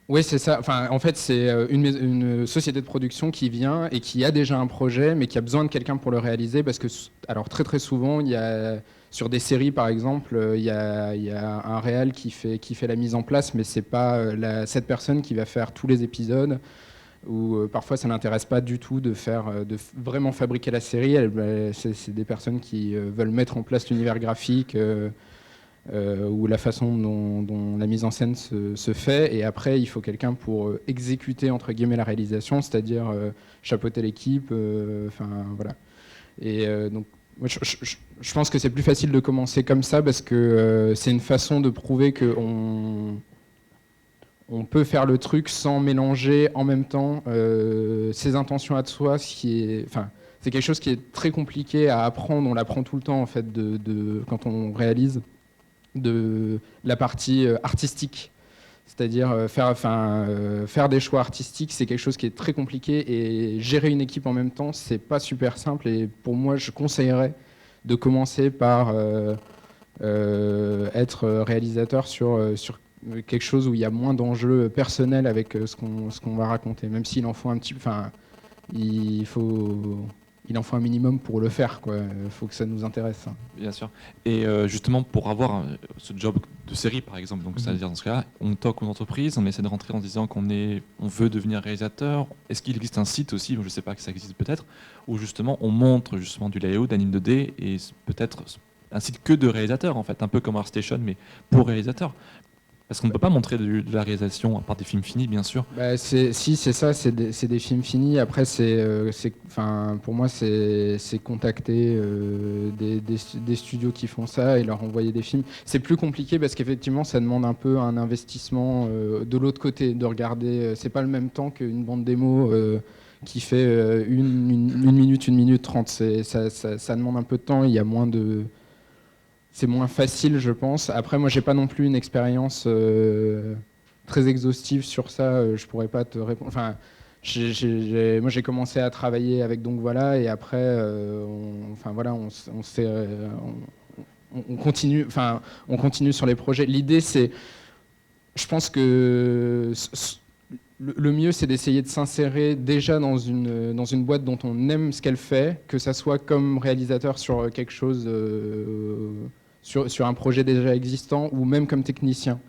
Oui, c'est ça. En fait, c'est une société de production qui vient et qui a déjà un projet, mais qui a besoin de quelqu'un pour le réaliser, parce que, alors très très souvent, il y a sur des séries, par exemple, il y a un réal qui fait la mise en place, mais c'est pas cette personne qui va faire tous les épisodes. Ou parfois, ça n'intéresse pas du tout de vraiment fabriquer la série. C'est des personnes qui veulent mettre en place l'univers graphique. Ou la façon dont la mise en scène se fait, et après il faut quelqu'un pour exécuter entre guillemets la réalisation, c'est-à-dire chapeauter l'équipe, voilà. Et donc moi, je pense que c'est plus facile de commencer comme ça, parce que c'est une façon de prouver qu'on peut faire le truc sans mélanger en même temps ses intentions à soi, c'est quelque chose qui est très compliqué à apprendre. On l'apprend tout le temps en fait quand on réalise, de la partie artistique, c'est-à-dire faire des choix artistiques, c'est quelque chose qui est très compliqué, et gérer une équipe en même temps, c'est pas super simple. Et pour moi, je conseillerais de commencer par être réalisateur sur quelque chose où il y a moins d'enjeux personnels avec ce qu'on va raconter, même s'il en faut un petit peu. Il en faut un minimum pour le faire, quoi. Il faut que ça nous intéresse. Bien sûr. Et justement, pour avoir ce job de série, par exemple, donc c'est-à-dire dans ce cas-là, on toque aux entreprises, on essaie de rentrer en disant qu'on veut devenir réalisateur. Est-ce qu'il existe un site aussi, je ne sais pas, que ça existe peut-être, où justement on montre justement du layout, d'anime 2D, et peut-être un site que de réalisateurs, en fait, un peu comme ArtStation, mais pour réalisateurs. Parce qu'on ne peut pas montrer de la réalisation, à part des films finis, bien sûr. C'est ça, c'est des films finis. Après, pour moi, c'est contacter des studios qui font ça et leur envoyer des films. C'est plus compliqué parce qu'effectivement, ça demande un peu un investissement de l'autre côté, de regarder. C'est pas le même temps qu'une bande démo qui fait 1 minute, 1 minute 30. Ça demande un peu de temps, il y a moins de... C'est moins facile, je pense. Après, moi, j'ai pas non plus une expérience très exhaustive sur ça. Je pourrais pas te répondre. Moi, j'ai commencé à travailler avec Donc Voilà, et après, on continue. On continue sur les projets. L'idée, c'est, je pense que le mieux, c'est d'essayer de s'insérer déjà dans une boîte dont on aime ce qu'elle fait, que ça soit comme réalisateur sur quelque chose. Sur un projet déjà existant, ou même comme technicien.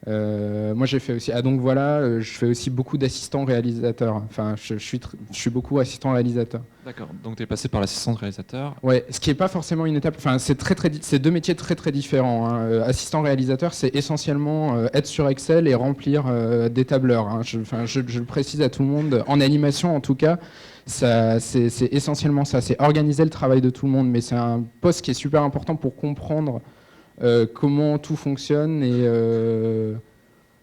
Moi, j'ai fait aussi. Ah, donc voilà, je fais aussi beaucoup d'assistants réalisateurs. Enfin, je suis beaucoup assistant réalisateur. D'accord, donc tu es passé par l'assistant réalisateur. Ouais, ce qui n'est pas forcément une étape. Enfin, c'est deux métiers très très différents, hein. Assistant réalisateur, c'est essentiellement être sur Excel et remplir des tableurs, hein. Je le précise à tout le monde. En animation, en tout cas, c'est essentiellement ça. C'est organiser le travail de tout le monde, mais c'est un poste qui est super important pour comprendre comment tout fonctionne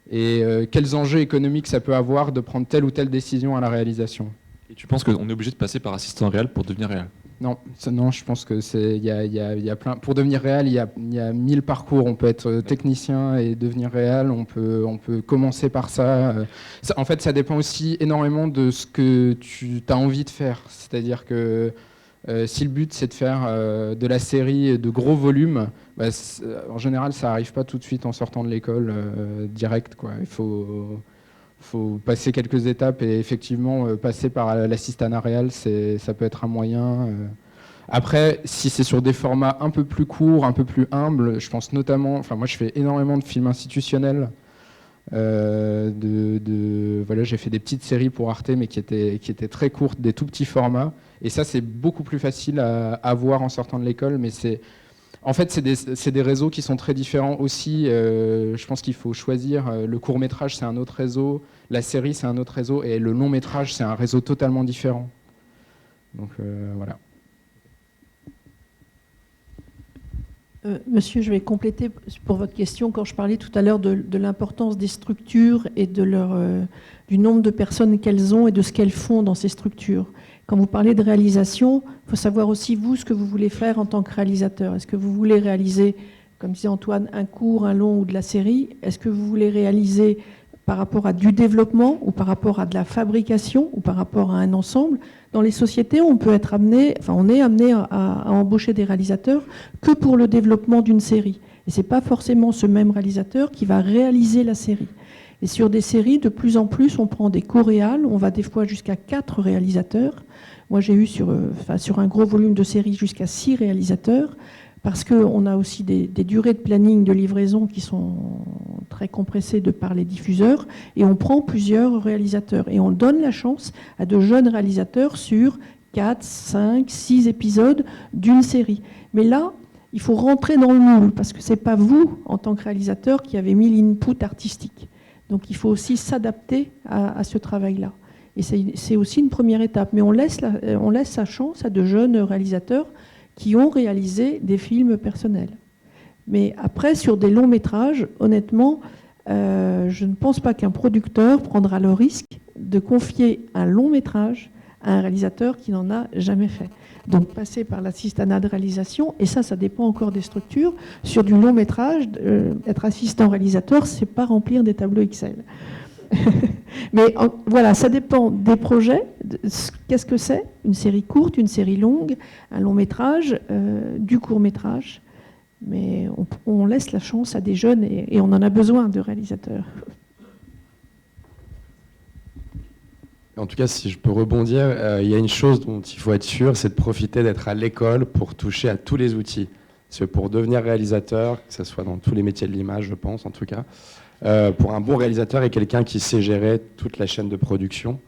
et quels enjeux économiques ça peut avoir de prendre telle ou telle décision à la réalisation. Et tu penses qu'on est obligé de passer par assistant réel pour devenir réel? Non, je pense que il y a plein. Pour devenir réel, il y a 1000 parcours. On peut être technicien et devenir réel. On peut commencer par ça. En fait, ça dépend aussi énormément de ce que tu as envie de faire. C'est-à-dire que si le but c'est de faire de la série de gros volumes, bah, en général, ça arrive pas tout de suite en sortant de l'école direct, quoi. Il faut passer quelques étapes et effectivement passer par l'assistanat réel, ça peut être un moyen. Après, si c'est sur des formats un peu plus courts, un peu plus humbles, je pense notamment, enfin moi je fais énormément de films institutionnels. Voilà, j'ai fait des petites séries pour Arte, mais qui étaient très courtes, des tout petits formats. Et ça, c'est beaucoup plus facile à voir en sortant de l'école, mais en fait, c'est des réseaux qui sont très différents aussi. Je pense qu'il faut choisir. Le court-métrage, c'est un autre réseau. La série, c'est un autre réseau. Et le long-métrage, c'est un réseau totalement différent. Donc, voilà. Monsieur, je vais compléter pour votre question. Quand je parlais tout à l'heure de l'importance des structures et du nombre de personnes qu'elles ont et de ce qu'elles font dans ces structures. Quand vous parlez de réalisation, il faut savoir aussi, vous, ce que vous voulez faire en tant que réalisateur. Est-ce que vous voulez réaliser, comme disait Antoine, un court, un long ou de la série? Est-ce que vous voulez réaliser par rapport à du développement ou par rapport à de la fabrication ou par rapport à un ensemble? Dans les sociétés, on est amené à embaucher des réalisateurs que pour le développement d'une série. Et ce n'est pas forcément ce même réalisateur qui va réaliser la série. Et sur des séries, de plus en plus, on prend des co-réals, on va des fois jusqu'à 4 réalisateurs. Moi, j'ai eu sur un gros volume de séries jusqu'à 6 réalisateurs, parce qu'on a aussi des durées de planning de livraison qui sont très compressées de par les diffuseurs, et on prend plusieurs réalisateurs. Et on donne la chance à de jeunes réalisateurs sur 4, 5, 6 épisodes d'une série. Mais là, il faut rentrer dans le moule, parce que ce n'est pas vous, en tant que réalisateur, qui avez mis l'input artistique. Donc il faut aussi s'adapter à ce travail-là. Et c'est aussi une première étape. Mais on laisse sa chance à de jeunes réalisateurs qui ont réalisé des films personnels. Mais après, sur des longs métrages, honnêtement, je ne pense pas qu'un producteur prendra le risque de confier un long métrage à un réalisateur qui n'en a jamais fait. Donc passer par l'assistanat de réalisation, et ça dépend encore des structures. Sur du long métrage, être assistant réalisateur, c'est pas remplir des tableaux Excel. Mais voilà, ça dépend des projets. Qu'est-ce que c'est? Une série courte, une série longue, un long métrage, du court métrage. Mais on laisse la chance à des jeunes et on en a besoin de réalisateurs. En tout cas, si je peux rebondir, il y a une chose dont il faut être sûr, c'est de profiter d'être à l'école pour toucher à tous les outils. Parce que pour devenir réalisateur, que ce soit dans tous les métiers de l'image, je pense en tout cas, pour un bon réalisateur est quelqu'un qui sait gérer toute la chaîne de production,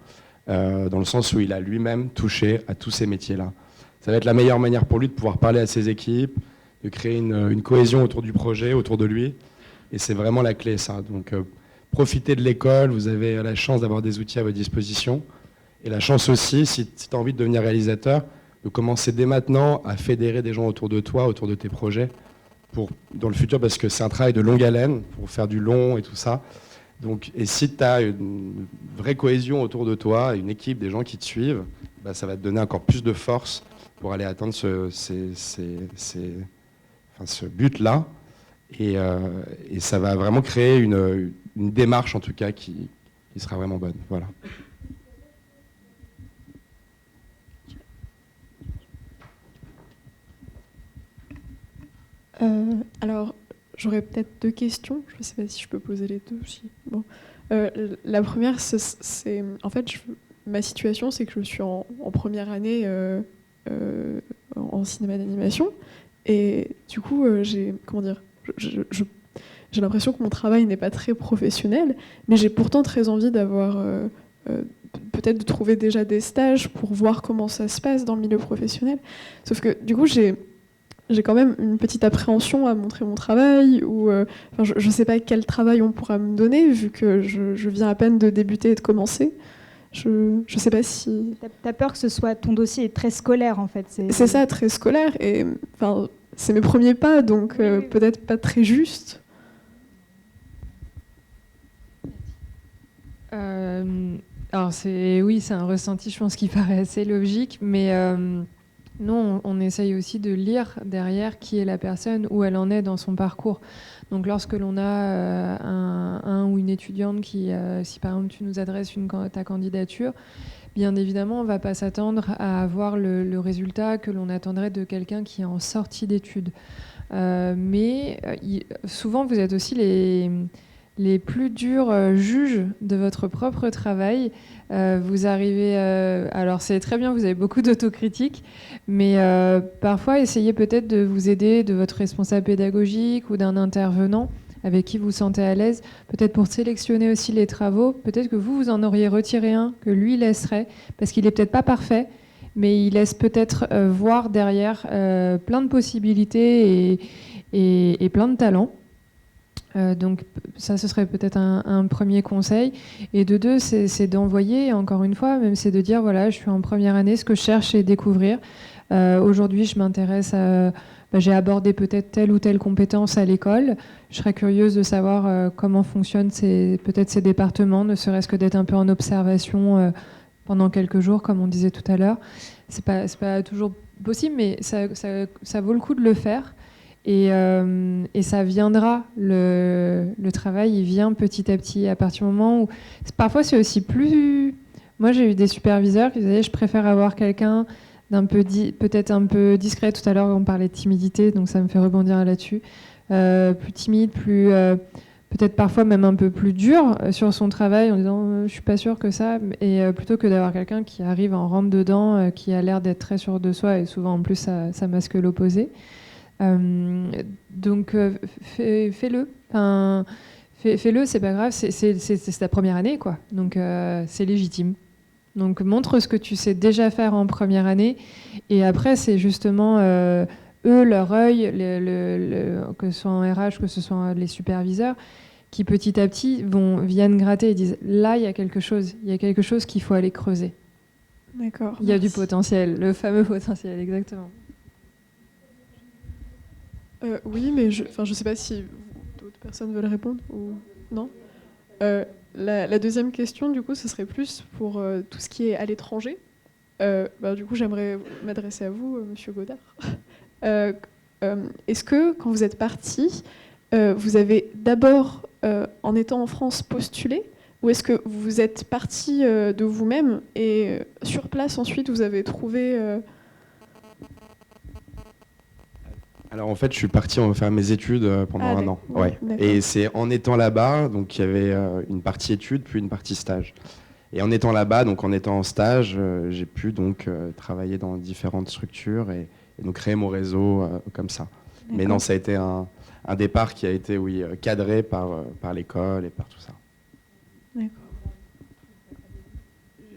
dans le sens où il a lui-même touché à tous ces métiers-là. Ça va être la meilleure manière pour lui de pouvoir parler à ses équipes, de créer une cohésion autour du projet, autour de lui. Et c'est vraiment la clé, ça. Donc, profitez de l'école, vous avez la chance d'avoir des outils à votre disposition. Et la chance aussi, si tu as envie de devenir réalisateur, de commencer dès maintenant à fédérer des gens autour de toi, autour de tes projets, dans le futur, parce que c'est un travail de longue haleine, pour faire du long et tout ça. Donc, et si tu as une vraie cohésion autour de toi, une équipe, des gens qui te suivent, bah, ça va te donner encore plus de force pour aller atteindre ce but-là. Et ça va vraiment créer une démarche, en tout cas, qui sera vraiment bonne. Voilà. Alors, j'aurais peut-être 2 questions. Je ne sais pas si je peux poser les deux aussi. Bon. La première, c'est en fait, ma situation, c'est que je suis en première année en cinéma d'animation. Et du coup, j'ai l'impression que mon travail n'est pas très professionnel, mais j'ai pourtant très envie d'avoir, peut-être de trouver déjà des stages pour voir comment ça se passe dans le milieu professionnel. Sauf que du coup, j'ai quand même une petite appréhension à montrer mon travail, ou je ne sais pas quel travail on pourra me donner, vu que je viens à peine de débuter et de commencer. Je ne sais pas si... T'as peur que ce soit ton dossier est très scolaire, en fait. C'est ça, très scolaire, et c'est mes premiers pas, donc oui. Peut-être pas très juste. Alors c'est un ressenti, je pense, qui paraît assez logique, mais nous, on essaye aussi de lire derrière qui est la personne, où elle en est dans son parcours. Donc lorsque l'on a un ou une étudiante qui, si par exemple tu nous adresses ta candidature, bien évidemment, on ne va pas s'attendre à avoir le résultat que l'on attendrait de quelqu'un qui est en sortie d'études. Mais souvent, vous êtes aussi les plus durs juges de votre propre travail. Vous arrivez... alors c'est très bien, vous avez beaucoup d'autocritique, mais parfois essayez peut-être de vous aider de votre responsable pédagogique ou d'un intervenant avec qui vous vous sentez à l'aise, peut-être pour sélectionner aussi les travaux. Peut-être que vous en auriez retiré un que lui laisserait, parce qu'il n'est peut-être pas parfait, mais il laisse peut-être voir derrière plein de possibilités et plein de talents. Donc ça, ce serait peut-être un premier conseil. Et de deux, c'est d'envoyer, encore une fois, même c'est de dire, voilà, je suis en première année, ce que je cherche, c'est découvrir. Aujourd'hui, je m'intéresse à... j'ai abordé peut-être telle ou telle compétence à l'école. Je serais curieuse de savoir comment fonctionnent peut-être ces départements, ne serait-ce que d'être un peu en observation pendant quelques jours, comme on disait tout à l'heure. C'est pas toujours possible, mais ça vaut le coup de le faire. Et ça viendra, le travail, il vient petit à petit, à partir du moment où... Parfois, c'est aussi plus... Moi, j'ai eu des superviseurs qui disaient, je préfère avoir quelqu'un peut-être un peu discret. Tout à l'heure, on parlait de timidité, donc ça me fait rebondir là-dessus. Plus timide, plus... peut-être parfois même un peu plus dur sur son travail, en disant, je suis pas sûre que ça, et plutôt que d'avoir quelqu'un qui arrive en rentre dedans, qui a l'air d'être très sûr de soi, et souvent, en plus, ça masque l'opposé. Donc fais-le. Fais-le, c'est pas grave, c'est ta première année, quoi. Donc c'est légitime. Donc montre ce que tu sais déjà faire en première année, et après c'est justement eux, leur œil, que ce soit en RH, que ce soit les superviseurs, qui petit à petit viennent gratter et disent là il y a quelque chose qu'il faut aller creuser. D'accord. Il y a du potentiel, le fameux potentiel, exactement. Oui, mais je sais pas si d'autres personnes veulent répondre ou non. La deuxième question, du coup, ce serait plus pour tout ce qui est à l'étranger. Du coup, j'aimerais m'adresser à vous, Monsieur Godard. Est-ce que, quand vous êtes parti, vous avez d'abord, en étant en France, postulé, ou est-ce que vous êtes parti de vous-même et sur place, ensuite, vous avez trouvé... Alors en fait, je suis parti faire mes études pendant un an. Ouais. Et c'est en étant là-bas, donc il y avait une partie études puis une partie stage. Et en étant là-bas, donc en étant en stage, j'ai pu donc travailler dans différentes structures et donc créer mon réseau comme ça. Mais non, ça a été un départ qui a été cadré par l'école et par tout ça. D'accord.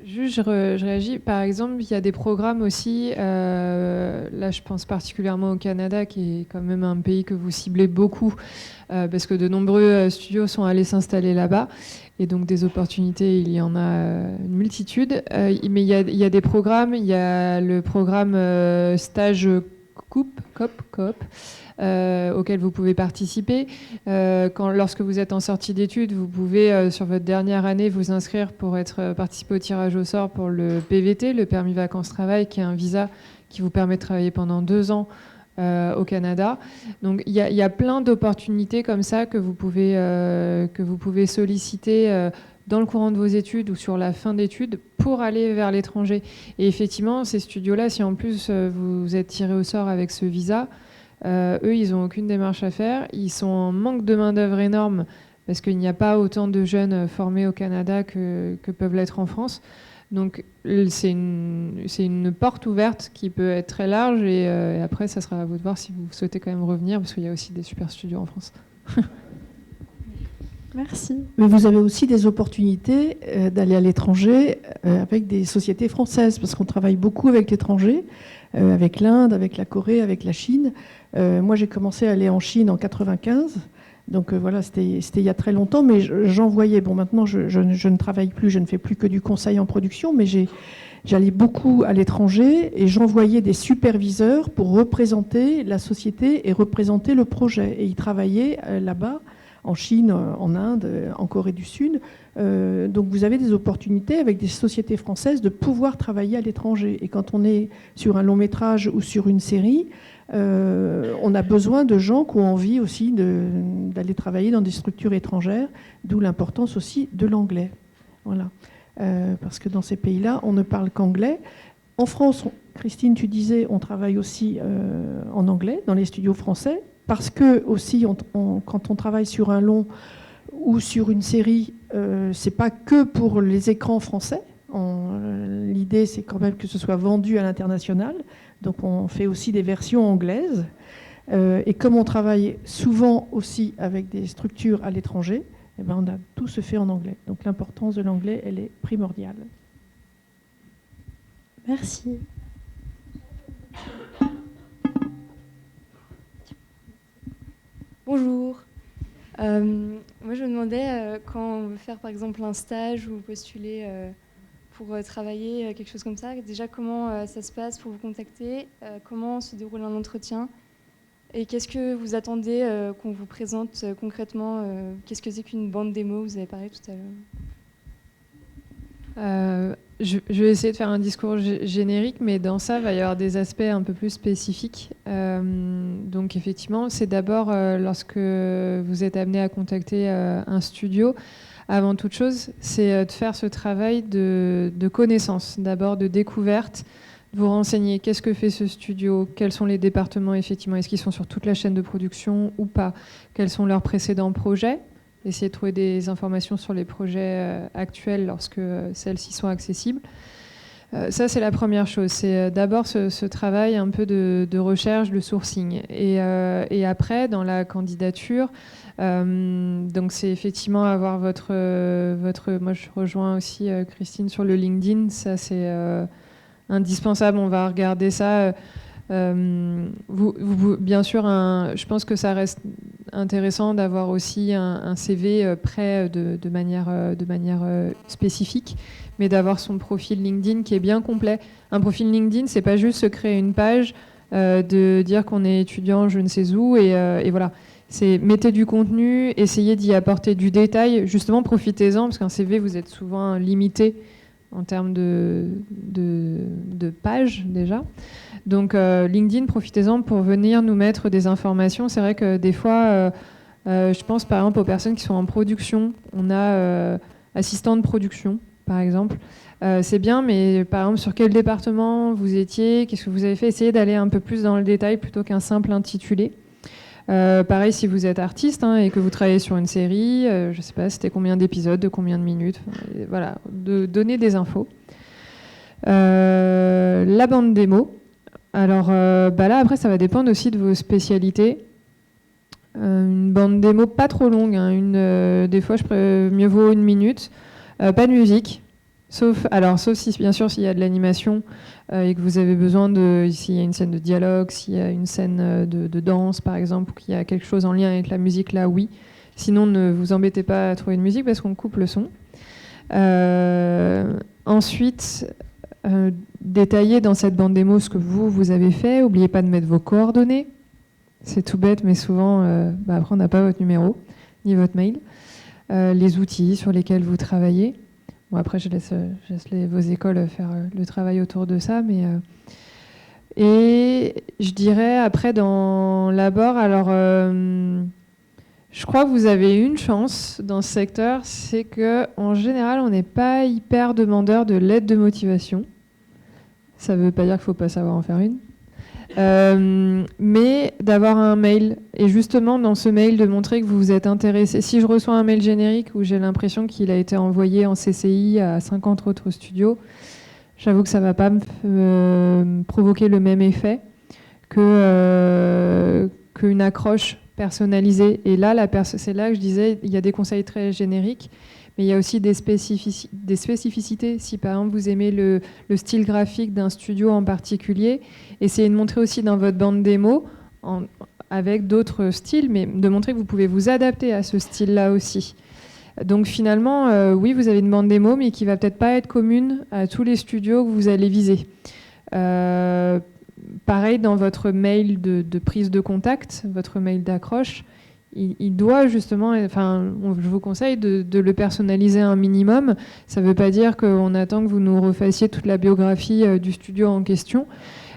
Juste, je réagis. Par exemple, il y a des programmes aussi, là je pense particulièrement au Canada, qui est quand même un pays que vous ciblez beaucoup, parce que de nombreux studios sont allés s'installer là-bas, et donc des opportunités, il y en a une multitude. Mais il y a des programmes, il y a le programme stage COOP, auquel vous pouvez participer. Lorsque vous êtes en sortie d'études, vous pouvez, sur votre dernière année, vous inscrire pour participer au tirage au sort pour le PVT, le permis vacances-travail, qui est un visa qui vous permet de travailler pendant 2 ans au Canada. Donc il y a plein d'opportunités comme ça que vous pouvez solliciter dans le courant de vos études ou sur la fin d'études pour aller vers l'étranger. Et effectivement, ces studios-là, si en plus vous êtes tiré au sort avec ce visa, eux, ils n'ont aucune démarche à faire. Ils sont en manque de main-d'œuvre énorme parce qu'il n'y a pas autant de jeunes formés au Canada que peuvent l'être en France. Donc, c'est une porte ouverte qui peut être très large. Et après, ça sera à vous de voir si vous souhaitez quand même revenir, parce qu'il y a aussi des super studios en France. Merci. Mais vous avez aussi des opportunités d'aller à l'étranger avec des sociétés françaises, parce qu'on travaille beaucoup avec l'étranger, avec l'Inde, avec la Corée, avec la Chine. Moi, j'ai commencé à aller en Chine en 95. Donc voilà, c'était il y a très longtemps, mais j'en voyais. Bon, maintenant, je ne travaille plus, je ne fais plus que du conseil en production, mais j'allais beaucoup à l'étranger et j'envoyais des superviseurs pour représenter la société et représenter le projet. Et ils travaillaient là-bas, en Chine, en Inde, en Corée du Sud. Donc vous avez des opportunités avec des sociétés françaises de pouvoir travailler à l'étranger. Et quand on est sur un long métrage ou sur une série, on a besoin de gens qui ont envie aussi d'aller travailler dans des structures étrangères, d'où l'importance aussi de l'anglais. Voilà. Parce que dans ces pays-là, on ne parle qu'anglais. En France, Christine, tu disais, on travaille aussi en anglais dans les studios français, parce que aussi, quand on travaille sur un long ou sur une série, c'est pas que pour les écrans français. L'idée, c'est quand même que ce soit vendu à l'international. Donc, on fait aussi des versions anglaises. Et comme on travaille souvent aussi avec des structures à l'étranger, eh ben, tout se fait en anglais. Donc, l'importance de l'anglais, elle est primordiale. Merci. Bonjour. Moi, je me demandais, quand on veut faire par exemple un stage ou postuler pour travailler, quelque chose comme ça, déjà comment ça se passe pour vous contacter, comment se déroule un entretien et qu'est-ce que vous attendez qu'on vous présente concrètement, qu'est-ce que c'est qu'une bande démo, vous avez parlé tout à l'heure. Je vais essayer de faire un discours générique, mais dans ça, il va y avoir des aspects un peu plus spécifiques. Donc effectivement, c'est d'abord lorsque vous êtes amené à contacter un studio, avant toute chose, c'est de faire ce travail de connaissance, d'abord de découverte, de vous renseigner qu'est-ce que fait ce studio, quels sont les départements effectivement, est-ce qu'ils sont sur toute la chaîne de production ou pas, quels sont leurs précédents projets. Essayer de trouver des informations sur les projets actuels lorsque celles-ci sont accessibles. Ça, c'est la première chose. C'est d'abord ce travail un peu de recherche, de sourcing. Et après, dans la candidature, donc c'est effectivement avoir votre... Moi, je rejoins aussi Christine sur le LinkedIn. Ça, c'est indispensable. On va regarder ça. Bien sûr, je pense que ça reste intéressant d'avoir aussi un CV prêt de manière spécifique, mais d'avoir son profil LinkedIn qui est bien complet. Un profil LinkedIn, c'est pas juste se créer une page, de dire qu'on est étudiant je ne sais où, et voilà. C'est mettez du contenu, essayez d'y apporter du détail. Justement, profitez-en, parce qu'un CV, vous êtes souvent limité en termes de pages déjà. Donc LinkedIn, profitez-en pour venir nous mettre des informations. C'est vrai que des fois, je pense par exemple aux personnes qui sont en production. On a assistant de production, par exemple. C'est bien, mais par exemple, sur quel département vous étiez, qu'est-ce que vous avez fait? Essayez d'aller un peu plus dans le détail plutôt qu'un simple intitulé. Pareil, si vous êtes artiste et que vous travaillez sur une série, je ne sais pas, c'était combien d'épisodes, de combien de minutes. Voilà, de donner des infos. La bande démo. Alors là, après, ça va dépendre aussi de vos spécialités. Une bande démo pas trop longue. Des fois, mieux vaut 1 minute. Pas de musique. Sauf si, bien sûr, s'il y a de l'animation et que vous avez besoin s'il y a une scène de dialogue, s'il y a une scène de danse, par exemple, ou qu'il y a quelque chose en lien avec la musique, là, oui. Sinon, ne vous embêtez pas à trouver une musique parce qu'on coupe le son. Ensuite... détailler dans cette bande démo ce que vous avez fait. N'oubliez pas de mettre vos coordonnées. C'est tout bête, mais souvent, après, on n'a pas votre numéro, ni votre mail. Les outils sur lesquels vous travaillez. Bon, après, je laisse vos écoles faire le travail autour de ça. Et je dirais, après, dans l'abord, alors, je crois que vous avez une chance dans ce secteur, c'est qu'en général, on n'est pas hyper demandeur de lettre de motivation. Ça ne veut pas dire qu'il ne faut pas savoir en faire une. Mais d'avoir un mail, et justement dans ce mail, de montrer que vous vous êtes intéressé. Si je reçois un mail générique où j'ai l'impression qu'il a été envoyé en CCI à 50 autres studios, j'avoue que ça ne va pas me provoquer le même effet qu'une accroche personnalisé. Et là, c'est là que je disais, il y a des conseils très génériques, mais il y a aussi des spécificités. Si par exemple vous aimez le style graphique d'un studio en particulier, essayez de montrer aussi dans votre bande démo, avec d'autres styles, mais de montrer que vous pouvez vous adapter à ce style-là aussi. Donc finalement, oui, vous avez une bande démo, mais qui va peut-être pas être commune à tous les studios que vous allez viser. Pareil, dans votre mail de prise de contact, votre mail d'accroche, il doit justement, je vous conseille de le personnaliser un minimum. Ça ne veut pas dire qu'on attend que vous nous refassiez toute la biographie du studio en question,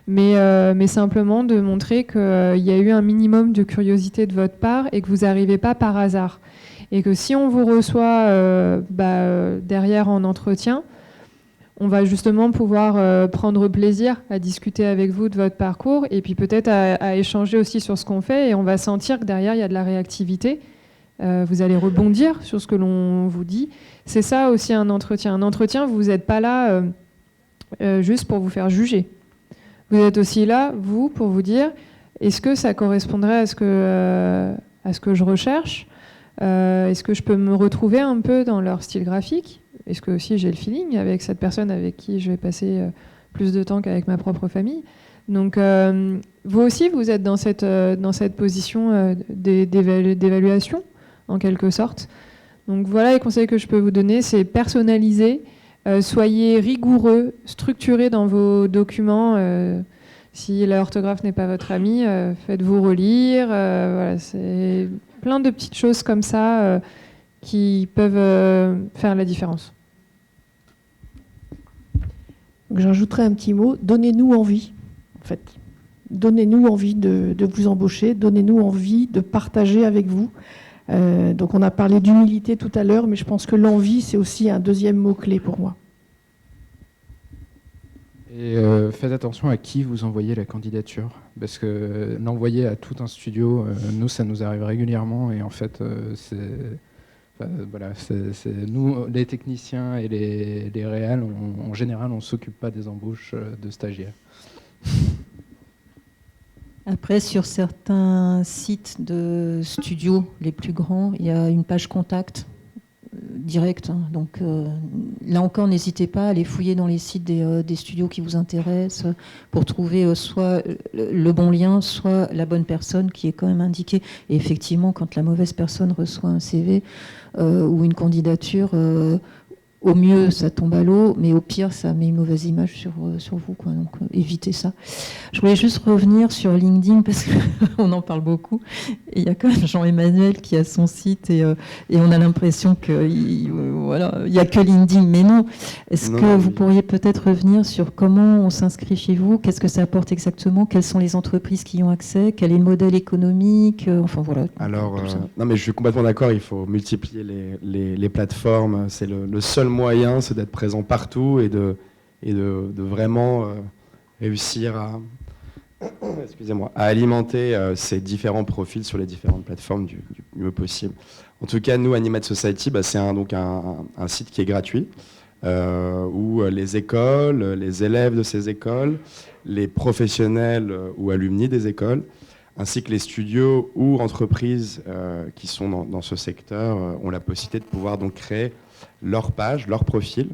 mais simplement de montrer qu'il y a eu un minimum de curiosité de votre part et que vous n'arrivez pas par hasard. Et que si on vous reçoit derrière en entretien, on va justement pouvoir prendre plaisir à discuter avec vous de votre parcours et puis peut-être à échanger aussi sur ce qu'on fait, et on va sentir que derrière il y a de la réactivité. Vous allez rebondir sur ce que l'on vous dit. C'est ça aussi un entretien. Un entretien, vous n'êtes pas là juste pour vous faire juger. Vous êtes aussi là, vous, pour vous dire est-ce que ça correspondrait à ce que je recherche, est-ce que je peux me retrouver un peu dans leur style graphique. Est-ce que aussi j'ai le feeling avec cette personne avec qui je vais passer plus de temps qu'avec ma propre famille. Donc vous aussi, vous êtes dans cette position d'évaluation, en quelque sorte. Donc voilà les conseils que je peux vous donner, c'est personnaliser, soyez rigoureux, structurés dans vos documents. Si l'orthographe n'est pas votre ami, faites-vous relire. Voilà, c'est plein de petites choses comme ça qui peuvent faire la différence. J'ajouterais un petit mot, donnez-nous envie, en fait. Donnez-nous envie de vous embaucher, donnez-nous envie de partager avec vous. Donc on a parlé d'humilité tout à l'heure, mais je pense que l'envie, c'est aussi un deuxième mot-clé pour moi. Et faites attention à qui vous envoyez la candidature, parce que l'envoyer à tout un studio, nous, ça nous arrive régulièrement, et en fait, nous, les techniciens et les réals, en général, on ne s'occupe pas des embauches de stagiaires. Après, sur certains sites de studios les plus grands, il y a une page contact directe. Donc là encore, n'hésitez pas à aller fouiller dans les sites des studios qui vous intéressent pour trouver soit le bon lien, soit la bonne personne qui est quand même indiquée. Et effectivement, quand la mauvaise personne reçoit un CV ou une candidature, au mieux, ça tombe à l'eau, mais au pire, ça met une mauvaise image sur vous, quoi. Donc, évitez ça. Je voulais juste revenir sur LinkedIn, parce qu'on en parle beaucoup. Et il y a quand même Jean-Emmanuel qui a son site, et on a l'impression qu'il n'y a que LinkedIn. Mais non. Est-ce que vous pourriez peut-être revenir sur comment on s'inscrit chez vous? Qu'est-ce que ça apporte exactement? Quelles sont les entreprises qui y ont accès? Quel est le modèle économique? Enfin, voilà. Alors, non, mais je suis complètement d'accord. Il faut multiplier les plateformes. C'est le seul moyen, c'est d'être présent partout et de vraiment réussir à alimenter ces différents profils sur les différentes plateformes du mieux possible. En tout cas, nous, Animate Society, c'est un site qui est gratuit, où les écoles, les élèves de ces écoles, les professionnels ou alumni des écoles, ainsi que les studios ou entreprises qui sont dans ce secteur, ont la possibilité de pouvoir donc créer leur page, leur profil,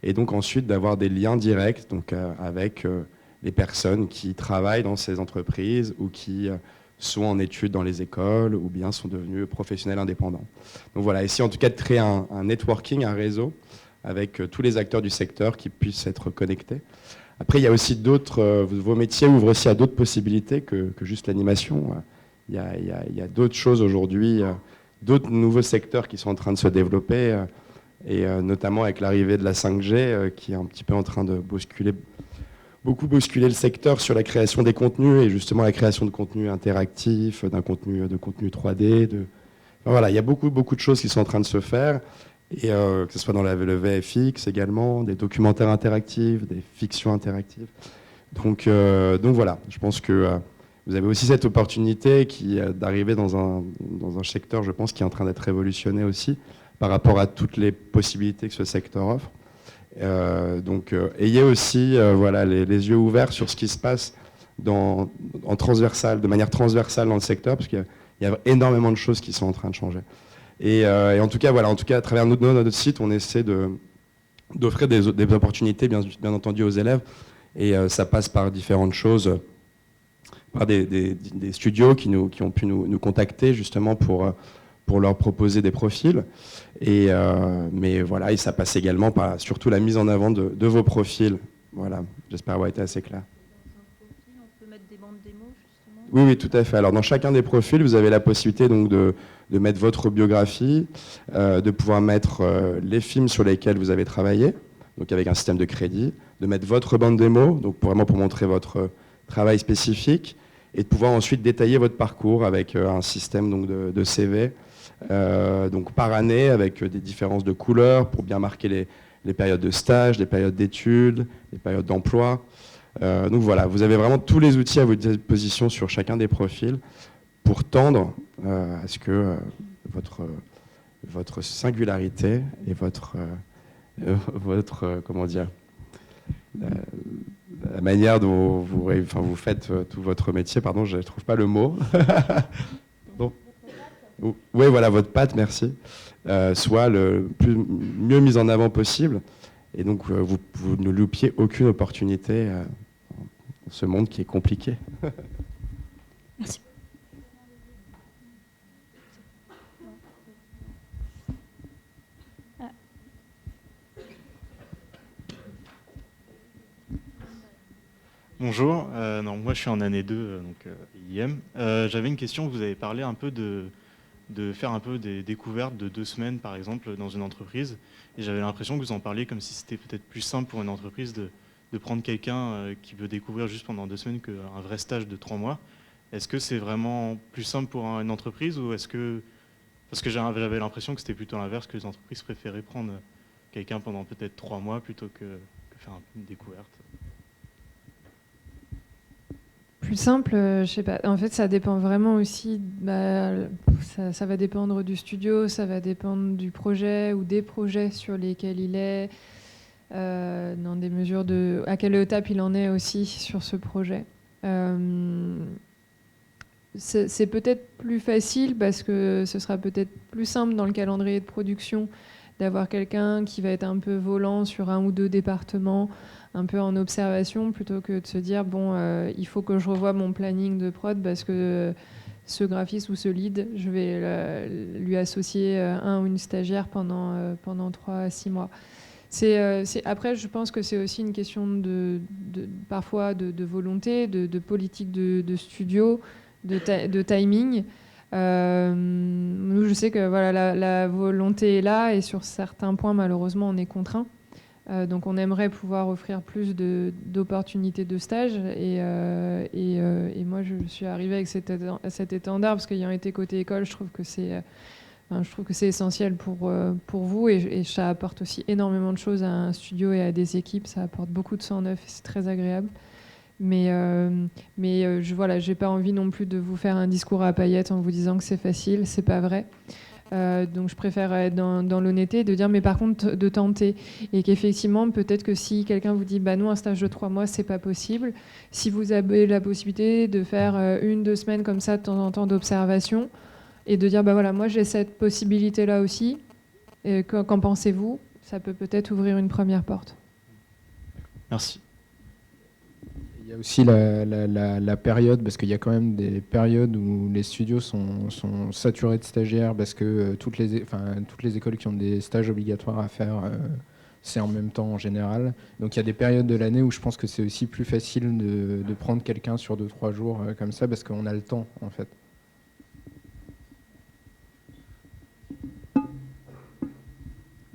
et donc ensuite d'avoir des liens directs donc, avec les personnes qui travaillent dans ces entreprises ou qui sont en études dans les écoles ou bien sont devenus professionnels indépendants. Donc voilà, ici en tout cas de créer un networking, un réseau avec tous les acteurs du secteur qui puissent être connectés. Après, il y a aussi vos métiers ouvrent aussi à d'autres possibilités que juste l'animation. Il y a d'autres choses aujourd'hui, d'autres nouveaux secteurs qui sont en train de se développer, et notamment avec l'arrivée de la 5G qui est un petit peu en train de beaucoup bousculer le secteur sur la création des contenus et justement la création de contenus interactifs, de contenu 3D. Enfin, voilà, il y a beaucoup de choses qui sont en train de se faire, et que ce soit dans le VFX également, des documentaires interactifs, des fictions interactives. Donc voilà, je pense que vous avez aussi cette opportunité d'arriver dans un secteur, je pense, qui est en train d'être révolutionné aussi par rapport à toutes les possibilités que ce secteur offre. Donc ayez aussi les yeux ouverts sur ce qui se passe de manière transversale dans le secteur, parce qu'il il y a énormément de choses qui sont en train de changer. Et en tout cas, voilà, à travers notre site, on essaie d'offrir des opportunités, bien entendu, aux élèves. Et ça passe par différentes choses, par des studios qui ont pu nous contacter justement pour leur proposer des profils. Mais voilà, et ça passe également par surtout la mise en avant de vos profils. Voilà, j'espère avoir été assez clair. On peut mettre des bandes démos, justement. Oui, tout à fait. Alors dans chacun des profils, vous avez la possibilité donc de mettre votre biographie, de pouvoir mettre les films sur lesquels vous avez travaillé, donc avec un système de crédit, de mettre votre bande démo, donc vraiment pour montrer votre travail spécifique, et de pouvoir ensuite détailler votre parcours avec un système donc de CV, donc par année avec des différences de couleurs pour bien marquer les périodes de stage, les périodes d'études, les périodes d'emploi. Donc voilà, vous avez vraiment tous les outils à votre disposition sur chacun des profils pour tendre à ce que votre singularité et votre comment dire, la manière dont vous faites tout votre métier, pardon, je ne trouve pas le mot. Oui, voilà, votre patte, merci, soit le mieux mise en avant possible. Et donc, vous ne loupiez aucune opportunité dans ce monde qui est compliqué. Merci. Bonjour, moi je suis en année 2, donc IM. J'avais une question, vous avez parlé un peu de faire un peu des découvertes de 2 semaines par exemple dans une entreprise, et j'avais l'impression que vous en parliez comme si c'était peut-être plus simple pour une entreprise de prendre quelqu'un qui veut découvrir juste pendant 2 semaines qu'un vrai stage de 3 mois. Est-ce que c'est vraiment plus simple pour une entreprise, ou est-ce que... Parce que j'avais l'impression que c'était plutôt l'inverse, que les entreprises préféraient prendre quelqu'un pendant peut-être 3 mois plutôt que faire une découverte. Plus simple, je sais pas. En fait, ça dépend vraiment aussi. Ça va dépendre du studio, ça va dépendre du projet ou des projets sur lesquels il est, dans des mesures de à quelle étape il en est aussi sur ce projet. C'est peut-être plus facile parce que ce sera peut-être plus simple dans le calendrier de production d'avoir quelqu'un qui va être un peu volant sur 1 ou 2 départements, un peu en observation, plutôt que de se dire bon, il faut que je revoie mon planning de prod parce que ce graphiste ou ce lead, je vais lui associer un ou une stagiaire pendant 3 à 6 mois. Après, je pense que c'est aussi une question parfois de volonté, de politique de studio, de timing. Nous, je sais que voilà, la volonté est là, et sur certains points, malheureusement, on est contraint. Donc on aimerait pouvoir offrir plus d'opportunités de stage, et moi je suis arrivée avec cet étendard parce qu'ayant été côté école, je trouve que c'est essentiel pour vous, et ça apporte aussi énormément de choses à un studio et à des équipes. Ça apporte beaucoup de sang neuf et c'est très agréable. Mais j'ai pas envie non plus de vous faire un discours à paillettes en vous disant que c'est facile, c'est pas vrai. Donc je préfère être dans l'honnêteté, de dire mais par contre de tenter, et qu'effectivement peut-être que si quelqu'un vous dit bah non, un stage de 3 mois c'est pas possible, si vous avez la possibilité de faire 1-2 semaines comme ça de temps en temps d'observation, et de dire bah voilà, moi j'ai cette possibilité là aussi, qu'en pensez-vous, ça peut peut-être ouvrir une première porte. Merci. Il y a aussi la période, parce qu'il y a quand même des périodes où les studios sont saturés de stagiaires, parce que toutes les écoles qui ont des stages obligatoires à faire, c'est en même temps en général. Donc il y a des périodes de l'année où je pense que c'est aussi plus facile de prendre quelqu'un sur 2-3 jours comme ça, parce qu'on a le temps en fait.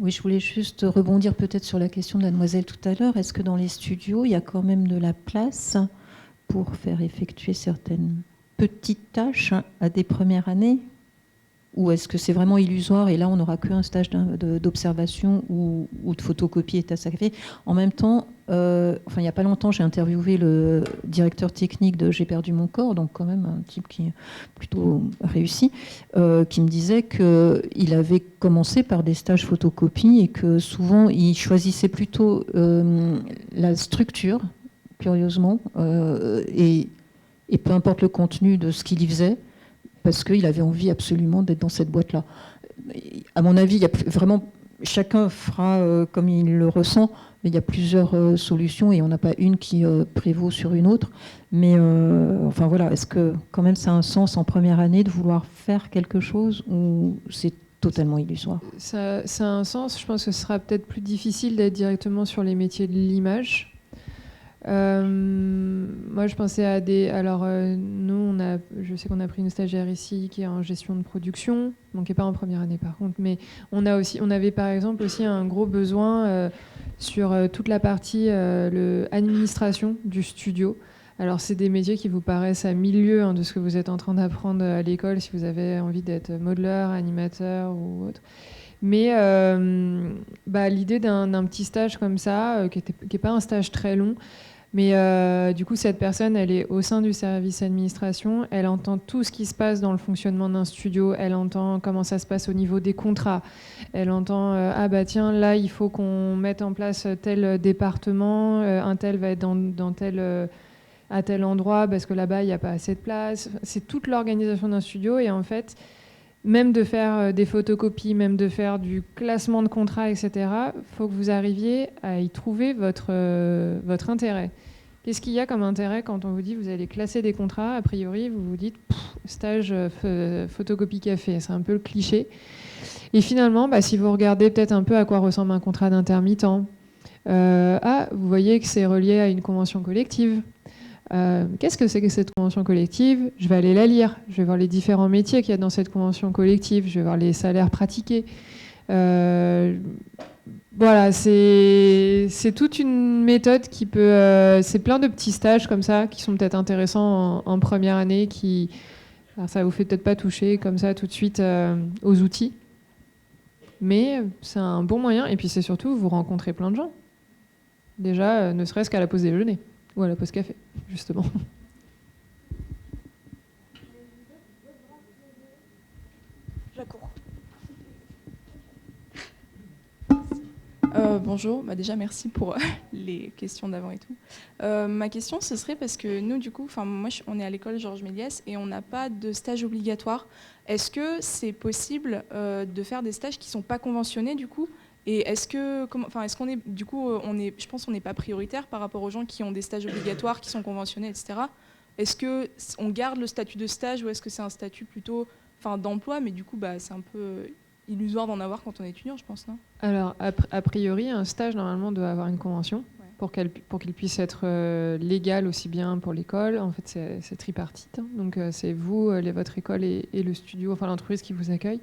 Oui, je voulais juste rebondir peut-être sur la question de la demoiselle tout à l'heure. Est-ce que dans les studios, il y a quand même de la place pour faire effectuer certaines petites tâches à des premières années ? Ou est-ce que c'est vraiment illusoire et là, on n'aura qu'un stage d'observation ou de photocopie est à sacrifier ? En même temps, il n'y a pas longtemps, j'ai interviewé le directeur technique de J'ai perdu mon corps, donc quand même un type qui est plutôt réussi, qui me disait qu'il avait commencé par des stages photocopie et que souvent, il choisissait plutôt la structure, curieusement, et peu importe le contenu de ce qu'il y faisait, parce qu'il avait envie absolument d'être dans cette boîte-là. À mon avis, il y a vraiment, chacun fera comme il le ressent, mais il y a plusieurs solutions et on n'a pas une qui prévaut sur une autre. Mais enfin voilà, est-ce que quand même ça a un sens en première année de vouloir faire quelque chose ou c'est totalement illusoire? Ça a un sens. Je pense que ce sera peut-être plus difficile d'être directement sur les métiers de l'image. Moi, je pensais à des... Alors, nous, je sais qu'on a pris une stagiaire ici qui est en gestion de production, donc qui n'est pas en première année par contre, mais on avait par exemple aussi un gros besoin sur toute la partie administration du studio. Alors, c'est des métiers qui vous paraissent à milieu de ce que vous êtes en train d'apprendre à l'école si vous avez envie d'être modeleur, animateur ou autre. Mais l'idée d'un petit stage comme ça, qui n'est pas un stage très long, mais du coup, cette personne, elle est au sein du service administration, elle entend tout ce qui se passe dans le fonctionnement d'un studio, elle entend comment ça se passe au niveau des contrats, elle entend ah bah tiens, là, il faut qu'on mette en place tel département, un tel va être dans tel... à tel endroit parce que là-bas, il n'y a pas assez de place. C'est toute l'organisation d'un studio et en fait, même de faire des photocopies, même de faire du classement de contrats, etc., il faut que vous arriviez à y trouver votre intérêt. Qu'est-ce qu'il y a comme intérêt quand on vous dit vous allez classer des contrats? A priori, vous vous dites stage photocopie café, c'est un peu le cliché. Et finalement, si vous regardez peut-être un peu à quoi ressemble un contrat d'intermittent, vous voyez que c'est relié à une convention collective. Qu'est-ce que c'est que cette convention collective? Je vais aller la lire, je vais voir les différents métiers qu'il y a dans cette convention collective, je vais voir les salaires pratiqués. Voilà, c'est toute une méthode qui peut... c'est plein de petits stages comme ça qui sont peut-être intéressants en première année, alors ça vous fait peut-être pas toucher comme ça tout de suite aux outils, mais c'est un bon moyen et puis c'est surtout vous rencontrez plein de gens. Déjà, ne serait-ce qu'à la pause déjeuner. Ou à la pause café, justement. J'accours. Bonjour, déjà merci pour les questions d'avant et tout. Ma question ce serait parce que nous du coup, on est à l'école Georges Méliès et on n'a pas de stage obligatoire. Est-ce que c'est possible de faire des stages qui ne sont pas conventionnés du coup? Et est-ce qu'on est, du coup, je pense qu'on n'est pas prioritaire par rapport aux gens qui ont des stages obligatoires, qui sont conventionnés, etc. Est-ce qu'on garde le statut de stage ou est-ce que c'est un statut plutôt d'emploi, mais du coup, c'est un peu illusoire d'en avoir quand on est étudiant, je pense, non? Alors, a priori, un stage, normalement, doit avoir une convention pour qu'il puisse être légal aussi bien pour l'école. En fait, c'est tripartite. Donc, c'est vous, votre école et le studio, l'entreprise qui vous accueille.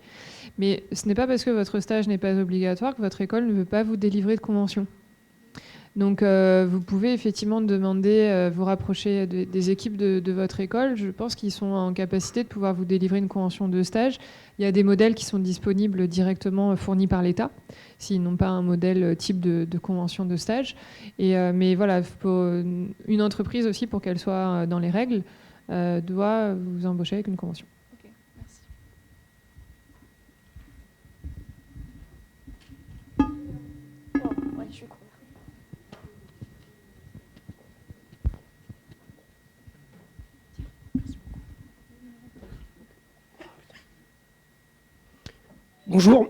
Mais ce n'est pas parce que votre stage n'est pas obligatoire que votre école ne veut pas vous délivrer de convention. Donc, vous pouvez effectivement demander, vous rapprocher des équipes de votre école. Je pense qu'ils sont en capacité de pouvoir vous délivrer une convention de stage. Il y a des modèles qui sont disponibles directement fournis par l'État, s'ils n'ont pas un modèle type de convention de stage. Mais voilà, une entreprise aussi, pour qu'elle soit dans les règles, doit vous embaucher avec une convention. Ok, merci. Je vais courir. Bonjour,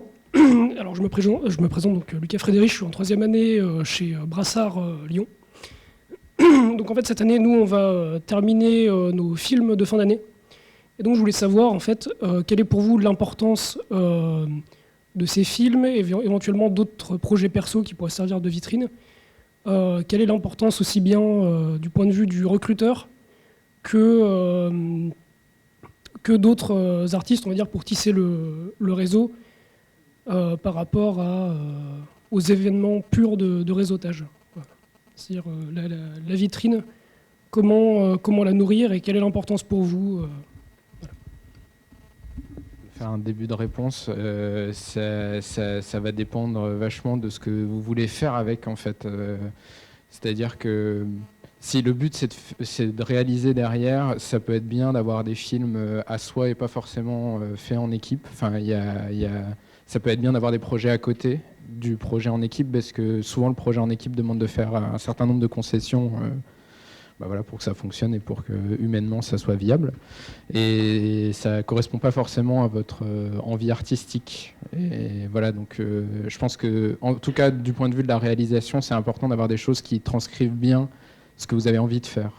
alors je me présente donc Lucas Frédéric, je suis en 3e année chez Brassard Lyon. Donc en fait cette année nous on va terminer nos films de fin d'année. Et donc je voulais savoir en fait quelle est pour vous l'importance de ces films et éventuellement d'autres projets perso qui pourraient servir de vitrine. Quelle est l'importance aussi bien du point de vue du recruteur que d'autres artistes, on va dire, pour tisser le réseau par rapport aux événements purs de réseautage. Voilà. C'est-à-dire la vitrine, comment la nourrir et quelle est l'importance pour vous voilà. Faire un début de réponse, ça va dépendre vachement de ce que vous voulez faire avec, en fait. C'est-à-dire que si le but c'est de réaliser derrière, ça peut être bien d'avoir des films à soi et pas forcément faits en équipe. Ça peut être bien d'avoir des projets à côté du projet en équipe parce que souvent le projet en équipe demande de faire un certain nombre de concessions voilà, pour que ça fonctionne et pour que humainement ça soit viable. Et ça ne correspond pas forcément à votre envie artistique. Et voilà, donc je pense que, en tout cas, du point de vue de la réalisation, c'est important d'avoir des choses qui transcrivent bien ce que vous avez envie de faire.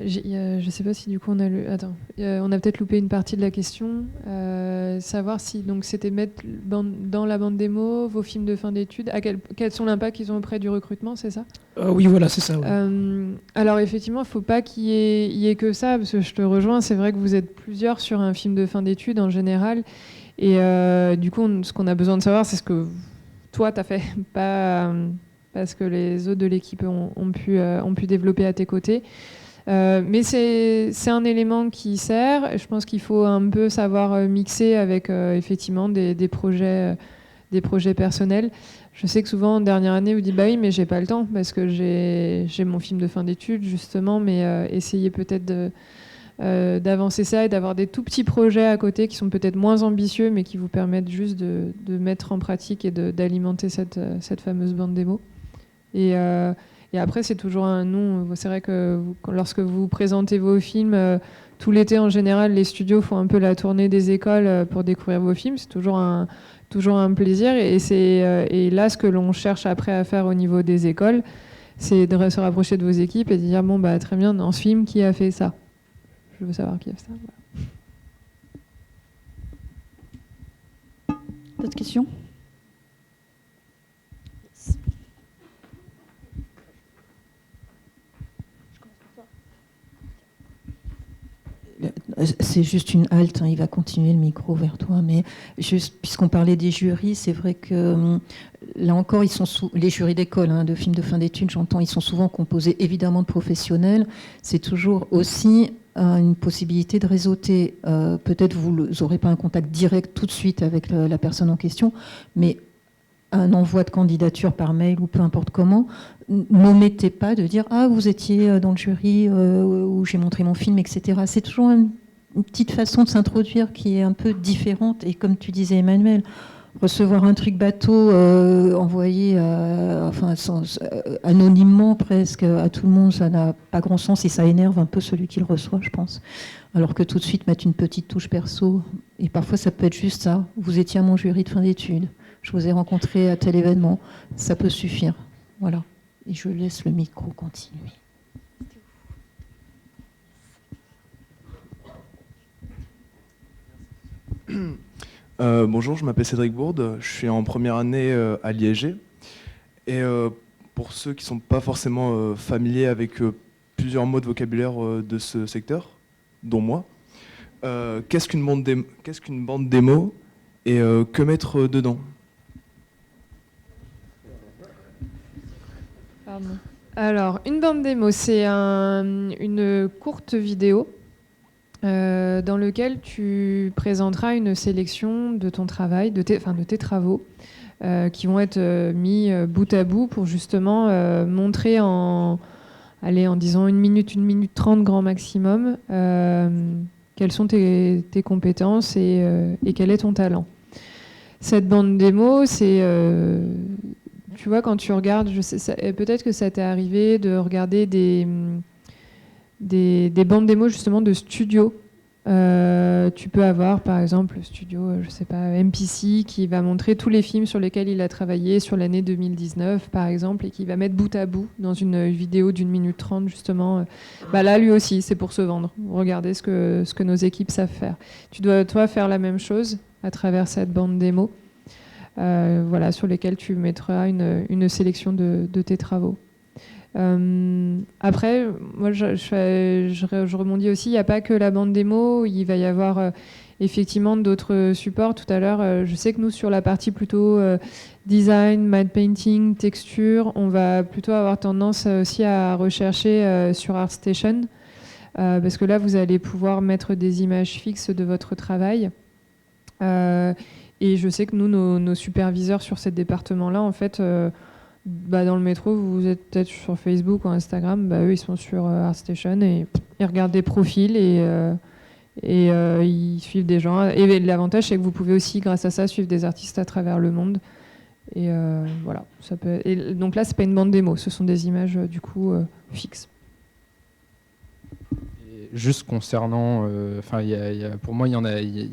Je ne sais pas si du coup on a on a peut-être loupé une partie de la question. Savoir si donc c'était mettre dans la bande démo vos films de fin d'études, quels sont l'impact qu'ils ont auprès du recrutement, c'est ça? Oui, voilà, c'est ça. Oui. Alors effectivement, il ne faut pas qu'il y ait que ça, parce que je te rejoins, c'est vrai que vous êtes plusieurs sur un film de fin d'études en général. Et du coup, ce qu'on a besoin de savoir, c'est ce que toi, tu as fait, pas parce que les autres de l'équipe ont pu développer à tes côtés. Mais c'est un élément qui sert. Je pense qu'il faut un peu savoir mixer avec effectivement des projets personnels. Je sais que souvent, en dernière année, vous dites bah oui, mais j'ai pas le temps parce que j'ai mon film de fin d'études, justement, mais essayez peut-être d'avancer ça et d'avoir des tout petits projets à côté qui sont peut-être moins ambitieux, mais qui vous permettent juste de mettre en pratique et d'alimenter cette fameuse bande démo. Et après, c'est toujours c'est vrai que lorsque vous présentez vos films, tout l'été en général, les studios font un peu la tournée des écoles pour découvrir vos films. C'est toujours un plaisir. Et là, ce que l'on cherche après à faire au niveau des écoles, c'est de se rapprocher de vos équipes et de dire bon, bah, très bien, dans ce film, qui a fait ça? Je veux savoir qui a fait ça. Voilà. D'autres questions? C'est juste une halte, hein, il va continuer le micro vers toi, mais juste puisqu'on parlait des jurys, c'est vrai que là encore, les jurys d'école, hein, de films de fin d'études, j'entends, ils sont souvent composés évidemment de professionnels. C'est toujours aussi une possibilité de réseauter. Peut-être vous n'aurez pas un contact direct tout de suite avec la personne en question, mais un envoi de candidature par mail ou peu importe comment, n'omettez pas de dire « Ah, vous étiez dans le jury où j'ai montré mon film, etc. » C'est toujours une petite façon de s'introduire qui est un peu différente. Et comme tu disais, Emmanuel, recevoir un truc bateau envoyé anonymement presque à tout le monde, ça n'a pas grand sens et ça énerve un peu celui qui le reçoit, je pense. Alors que tout de suite mettre une petite touche perso, et parfois ça peut être juste ça, vous étiez à mon jury de fin d'études, je vous ai rencontré à tel événement, ça peut suffire. Voilà. Et je laisse le micro continuer. Bonjour, je m'appelle Cédric Bourde, je suis en première année à l'IEG. Et pour ceux qui ne sont pas forcément familiers avec plusieurs mots de vocabulaire de ce secteur, dont moi, qu'est-ce qu'une bande démo et que mettre dedans? Pardon. Alors, une bande démo, c'est une courte vidéo dans laquelle tu présenteras une sélection de ton travail, de tes travaux, qui vont être mis bout à bout pour justement montrer en disant 1 minute 30 grand maximum, quelles sont tes compétences et quel est ton talent. Cette bande démo, c'est... tu vois, quand tu regardes, peut-être que ça t'est arrivé de regarder des bandes démos justement de studios. Tu peux avoir par exemple le studio, je sais pas, MPC qui va montrer tous les films sur lesquels il a travaillé sur l'année 2019 par exemple et qui va mettre bout à bout dans une vidéo d'1 minute 30 justement. Bah là lui aussi c'est pour se vendre. Regardez ce que nos équipes savent faire. Tu dois toi faire la même chose à travers cette bande démo. Voilà, sur lesquels tu mettras une sélection de tes travaux. Après, moi, je rebondis aussi, il n'y a pas que la bande démo, il va y avoir effectivement d'autres supports. Tout à l'heure, je sais que nous, sur la partie plutôt design, matte painting, texture, on va plutôt avoir tendance aussi à rechercher sur ArtStation, parce que là, vous allez pouvoir mettre des images fixes de votre travail. Et je sais que nous, nos superviseurs sur ce département-là, en fait, dans le métro, vous êtes peut-être sur Facebook ou Instagram, eux, ils sont sur ArtStation et ils regardent des profils et ils suivent des gens. Et l'avantage, c'est que vous pouvez aussi, grâce à ça, suivre des artistes à travers le monde. Voilà, et donc là, c'est pas une bande démo, ce sont des images du coup fixes. Et juste concernant, pour moi, il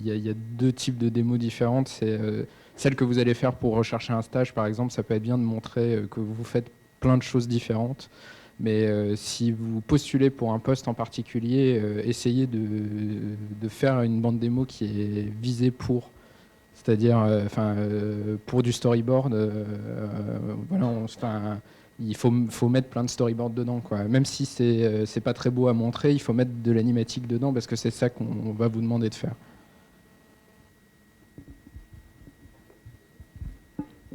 y a deux types de démos différentes. C'est celle que vous allez faire pour rechercher un stage, par exemple. Ça peut être bien de montrer que vous faites plein de choses différentes. Mais si vous postulez pour un poste en particulier, essayez de faire une bande démo qui est visée pour, c'est-à-dire pour du storyboard. Il faut mettre plein de storyboard dedans, quoi. Même si c'est pas très beau à montrer, il faut mettre de l'animatique dedans parce que c'est ça qu'on va vous demander de faire.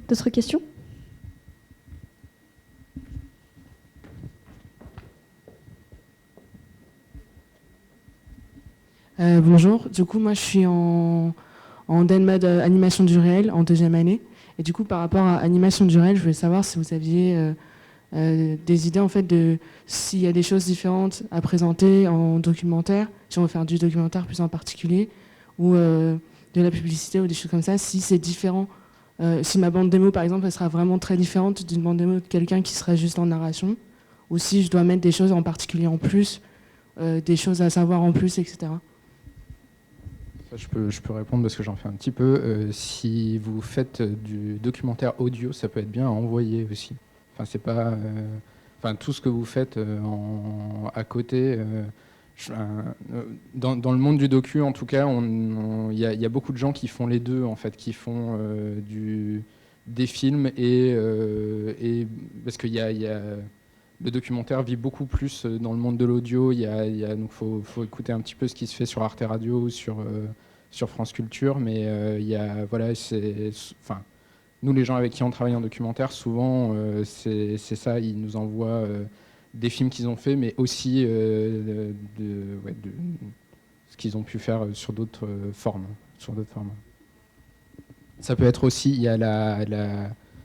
D'autres questions ? Bonjour, du coup moi je suis en DENMAD animation du réel en 2e année et du coup par rapport à animation du réel je voulais savoir si vous aviez des idées en fait de s'il y a des choses différentes à présenter en documentaire, si on veut faire du documentaire plus en particulier ou de la publicité ou des choses comme ça, si c'est différent, si ma bande démo par exemple elle sera vraiment très différente d'une bande démo de quelqu'un qui sera juste en narration ou si je dois mettre des choses en particulier en plus, des choses à savoir en plus, etc. Je peux répondre parce que j'en fais un petit peu. Si vous faites du documentaire audio, ça peut être bien à envoyer aussi. Enfin, c'est pas, tout ce que vous faites à côté. Dans le monde du docu, en tout cas, il y a beaucoup de gens qui font les deux, en fait, qui font des films et parce qu'il y a le documentaire vit beaucoup plus dans le monde de l'audio. Donc faut écouter un petit peu ce qui se fait sur Arte Radio ou sur France Culture, mais nous les gens avec qui on travaille en documentaire, souvent c'est ça, ils nous envoient des films qu'ils ont fait, mais aussi ce qu'ils ont pu faire sur d'autres formes. Ça peut être aussi, ça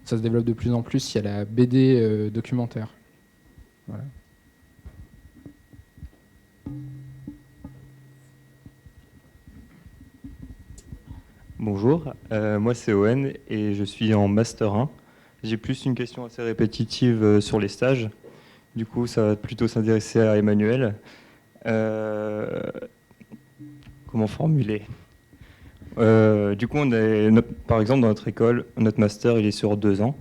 se développe de plus en plus, il y a la BD documentaire. Voilà. Bonjour, moi c'est Owen et je suis en Master 1. J'ai plus une question assez répétitive sur les stages. Du coup, ça va plutôt s'intéresser à Emmanuel. Comment formuler ? Du coup, par exemple, dans notre école, notre Master, il est sur 2 ans.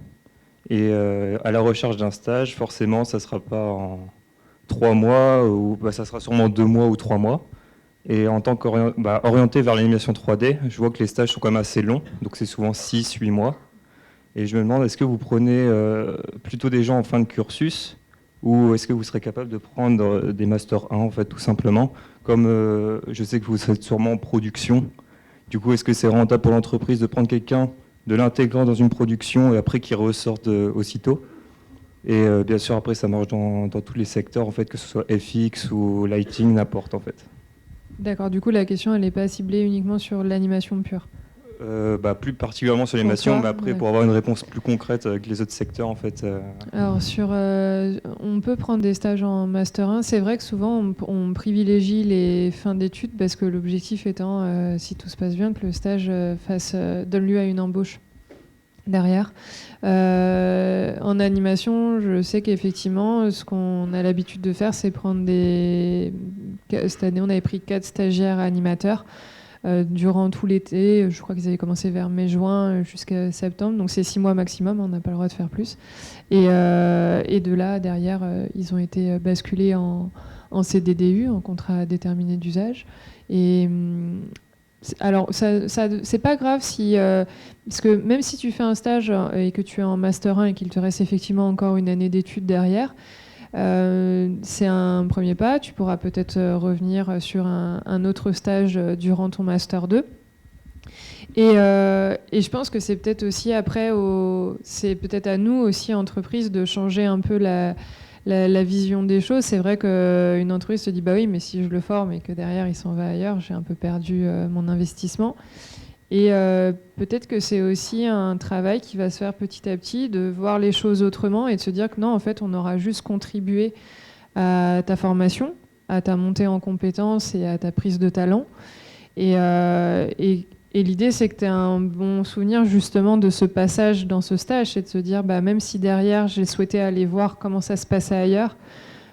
Et à la recherche d'un stage, forcément, ça ne sera pas en 3 mois, ou ça sera sûrement 2 mois ou 3 mois. Et en tant qu'orienté vers l'animation 3D, je vois que les stages sont quand même assez longs, donc c'est souvent 6-8 mois. Et je me demande, est-ce que vous prenez plutôt des gens en fin de cursus, ou est-ce que vous serez capable de prendre des Master 1, en fait, tout simplement, comme je sais que vous êtes sûrement en production. Du coup, est-ce que c'est rentable pour l'entreprise de prendre quelqu'un, de l'intégrer dans une production et après qu'il ressorte aussitôt. Et bien sûr, après, ça marche dans tous les secteurs, en fait, que ce soit FX ou lighting, n'importe, en fait. D'accord, du coup, la question, elle n'est pas ciblée uniquement sur l'animation pure. Plus particulièrement sur l'animation, mais après, pour avoir une réponse plus concrète avec les autres secteurs, en fait. Alors, on peut prendre des stages en Master 1. C'est vrai que souvent, on privilégie les fins d'études parce que l'objectif étant, si tout se passe bien, que le stage donne lieu à une embauche derrière. En animation, je sais qu'effectivement, ce qu'on a l'habitude de faire, c'est prendre cette année, on avait pris 4 stagiaires animateurs durant tout l'été. Je crois qu'ils avaient commencé vers mai-juin jusqu'à septembre. Donc c'est 6 mois maximum, on n'a pas le droit de faire plus. Et de là, derrière, ils ont été basculés en CDDU, en contrat déterminé d'usage. Et alors, c'est pas grave parce que même si tu fais un stage et que tu es en Master 1 et qu'il te reste effectivement encore une année d'études derrière, c'est un premier pas. Tu pourras peut-être revenir sur un autre stage durant ton Master 2. Et je pense que c'est peut-être aussi après, c'est peut-être à nous aussi, entreprises, de changer un peu la vision des choses. C'est vrai qu'une entreprise se dit bah oui, mais si je le forme et que derrière il s'en va ailleurs, j'ai un peu perdu mon investissement. Et peut-être que c'est aussi un travail qui va se faire petit à petit, de voir les choses autrement et de se dire que non, en fait, on aura juste contribué à ta formation, à ta montée en compétences et à ta prise de talent. Et Et l'idée, c'est que tu aies un bon souvenir justement de ce passage dans ce stage, c'est de se dire, même si derrière, j'ai souhaité aller voir comment ça se passait ailleurs,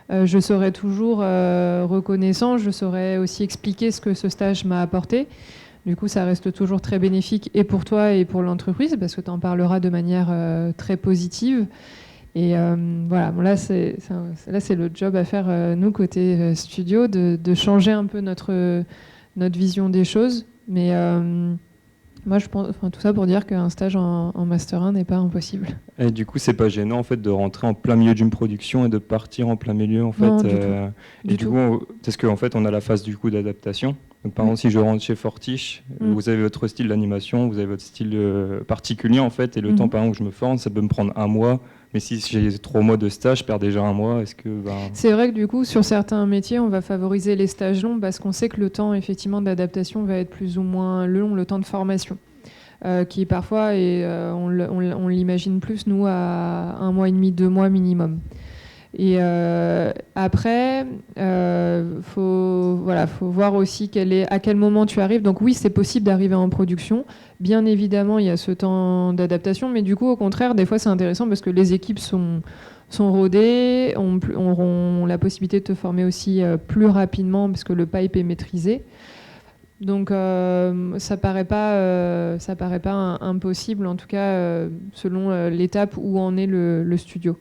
je serai toujours reconnaissant, je saurais aussi expliquer ce que ce stage m'a apporté. Du coup, ça reste toujours très bénéfique et pour toi et pour l'entreprise, parce que tu en parleras de manière très positive. Et voilà, bon, là, c'est le job à faire, nous, côté studio, de changer un peu notre vision des choses. Mais moi, je pense, tout ça pour dire qu'un stage en Master 1 n'est pas impossible. Et du coup, c'est pas gênant en fait de rentrer en plein milieu d'une production et de partir en plein milieu en fait. Non, du coup, parce qu'en fait, on a la phase du coup d'adaptation. Donc, par exemple, si je rentre chez Fortiche, vous avez votre style d'animation, vous avez votre style particulier en fait, et le temps par exemple que je me forme, ça peut me prendre 1 mois. Mais si j'ai 3 mois de stage, je perds déjà 1 mois. Est-ce que C'est vrai que du coup, sur certains métiers, on va favoriser les stages longs parce qu'on sait que le temps effectivement d'adaptation va être plus ou moins long, le temps de formation, qui parfois est, on l'imagine plus nous à 1 mois et demi, 2 mois minimum. Et après, faut voir aussi à quel moment tu arrives. Donc oui, c'est possible d'arriver en production. Bien évidemment, il y a ce temps d'adaptation, mais du coup, au contraire, des fois, c'est intéressant parce que les équipes sont rodées, auront la possibilité de te former aussi plus rapidement parce que le pipe est maîtrisé. Donc ça paraît pas impossible, en tout cas selon l'étape où en est le studio.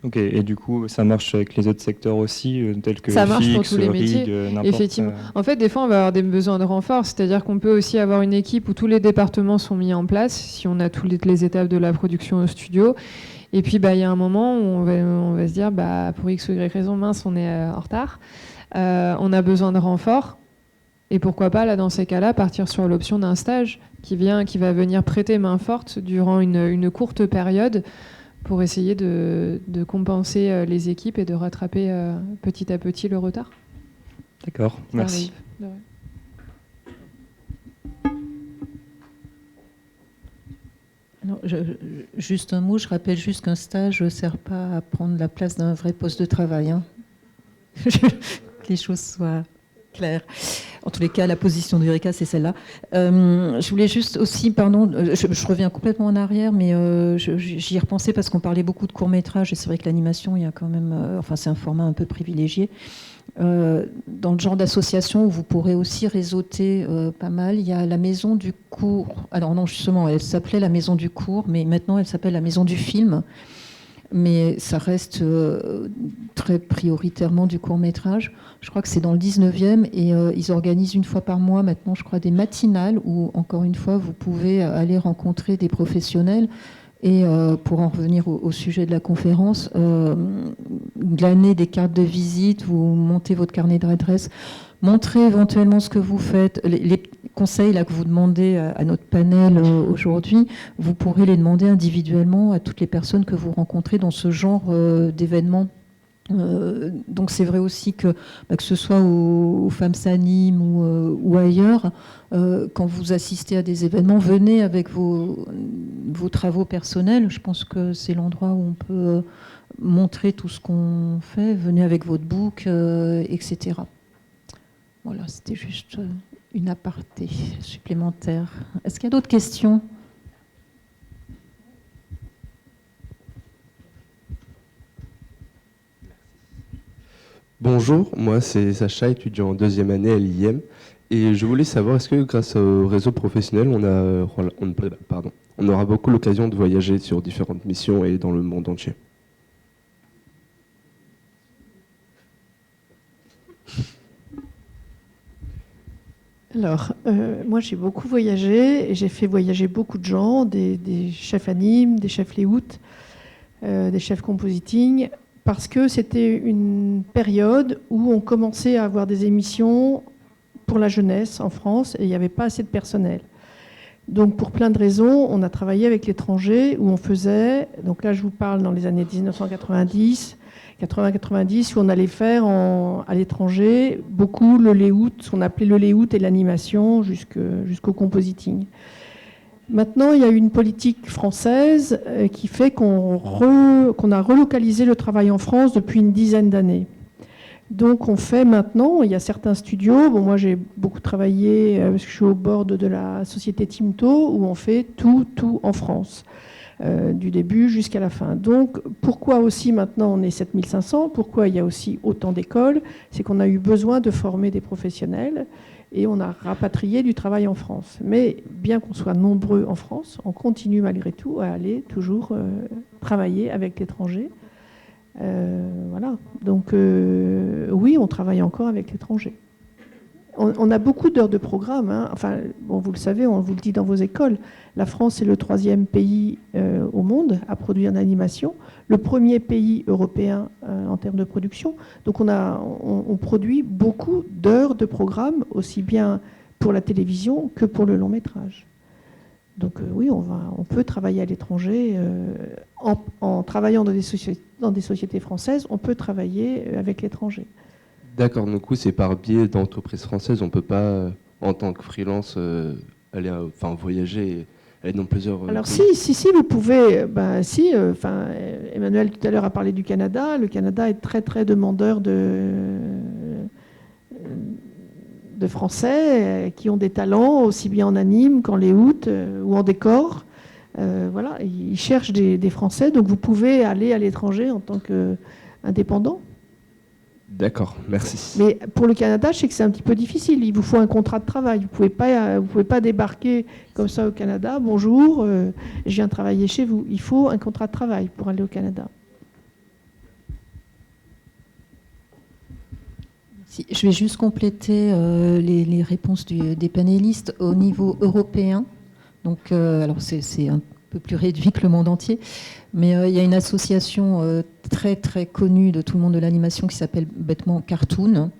Ok, et du coup, ça marche avec les autres secteurs aussi, tels que ça marche FX, pour tous les métiers, n'importe. effectivement. En fait, des fois, on va avoir des besoins de renfort, c'est-à-dire qu'on peut aussi avoir une équipe où tous les départements sont mis en place, si on a toutes les étapes de la production au studio. Et puis, il y a un moment où on va se dire, pour X ou Y raison, mince, on est en retard. On a besoin de renfort. Et pourquoi pas, là, dans ces cas-là, partir sur l'option d'un stage qui va venir prêter main forte durant une courte période pour essayer de compenser les équipes et de rattraper petit à petit le retard. D'accord, merci. Non, juste un mot, je rappelle juste qu'un stage ne sert pas à prendre la place d'un vrai poste de travail. Que les choses soient claires. En tous les cas, la position d'Eureka, c'est celle-là. Je voulais juste aussi, pardon, je reviens complètement en arrière, mais j'y ai repensé parce qu'on parlait beaucoup de courts-métrages, et c'est vrai que l'animation, il y a quand même, c'est un format un peu privilégié. Dans le genre d'association où vous pourrez aussi réseauter pas mal, il y a la Maison du Cours. Alors non, justement, elle s'appelait la Maison du Cours, mais maintenant elle s'appelle la Maison du Film. Mais ça reste très prioritairement du court-métrage. Je crois que c'est dans le 19e et ils organisent 1 fois par mois maintenant, je crois, des matinales où, encore une fois, vous pouvez aller rencontrer des professionnels. Et pour en revenir au sujet de la conférence, glaner des cartes de visite, vous montez votre carnet d'adresse, montrez éventuellement ce que vous faites. Les conseils là, que vous demandez à notre panel aujourd'hui, vous pourrez les demander individuellement à toutes les personnes que vous rencontrez dans ce genre d'événements. Donc c'est vrai aussi que ce soit aux femmes s'animent ou ailleurs, quand vous assistez à des événements, venez avec vos travaux personnels. Je pense que c'est l'endroit où on peut montrer tout ce qu'on fait. Venez avec votre book, etc. Voilà, c'était juste une aparté supplémentaire. Est-ce qu'il y a d'autres questions ? Bonjour, moi c'est Sacha, étudiant en 2e année à l'IEM, et je voulais savoir, est-ce que grâce au réseau professionnel, on aura beaucoup l'occasion de voyager sur différentes missions et dans le monde entier ? Alors, moi j'ai beaucoup voyagé, et j'ai fait voyager beaucoup de gens, des chefs anime, des chefs layout, des chefs compositing, parce que c'était une période où on commençait à avoir des émissions pour la jeunesse en France et il n'y avait pas assez de personnel. Donc pour plein de raisons, on a travaillé avec l'étranger où on faisait, donc là je vous parle dans les années 1990, 80-90, où on allait faire à l'étranger beaucoup le layout, ce qu'on appelait le layout et l'animation jusqu'au compositing. Maintenant, il y a une politique française qui fait qu'on a relocalisé le travail en France depuis une dizaine d'années. Donc on fait maintenant, il y a certains studios, bon, moi j'ai beaucoup travaillé, parce que je suis au bord de la société Timto, où on fait tout en France, du début jusqu'à la fin. Donc pourquoi aussi maintenant on est 7500, pourquoi il y a aussi autant d'écoles, c'est qu'on a eu besoin de former des professionnels, et on a rapatrié du travail en France. Mais bien qu'on soit nombreux en France, on continue malgré tout à aller toujours travailler avec l'étranger. Voilà. Donc oui, on travaille encore avec l'étranger. On a beaucoup d'heures de programme. Hein. Enfin, bon, vous le savez, on vous le dit dans vos écoles. La France est le 3e pays au monde à produire l'animation, le 1er pays européen en termes de production. Donc on produit beaucoup d'heures de programme, aussi bien pour la télévision que pour le long métrage. Donc oui, on peut travailler à l'étranger. En travaillant dans des sociétés françaises, on peut travailler avec l'étranger. D'accord, du coup, c'est par biais d'entreprises françaises. On ne peut pas, en tant que freelance, aller voyager et aller dans plusieurs Alors pays. si, vous pouvez. Emmanuel tout à l'heure a parlé du Canada. Le Canada est très très demandeur de Français qui ont des talents, aussi bien en anime qu'en layout ou en décor. Voilà, ils cherchent des Français. Donc vous pouvez aller à l'étranger en tant qu'indépendant. D'accord, merci. Mais pour le Canada, je sais que c'est un petit peu difficile. Il vous faut un contrat de travail. Vous pouvez pas débarquer comme ça au Canada. Bonjour, je viens travailler chez vous. Il faut un contrat de travail pour aller au Canada. Si, je vais juste compléter les réponses des panélistes au niveau européen. Donc, alors c'est un peu plus réduit que le monde entier, mais il y a une association très très connue de tout le monde de l'animation qui s'appelle bêtement Cartoon.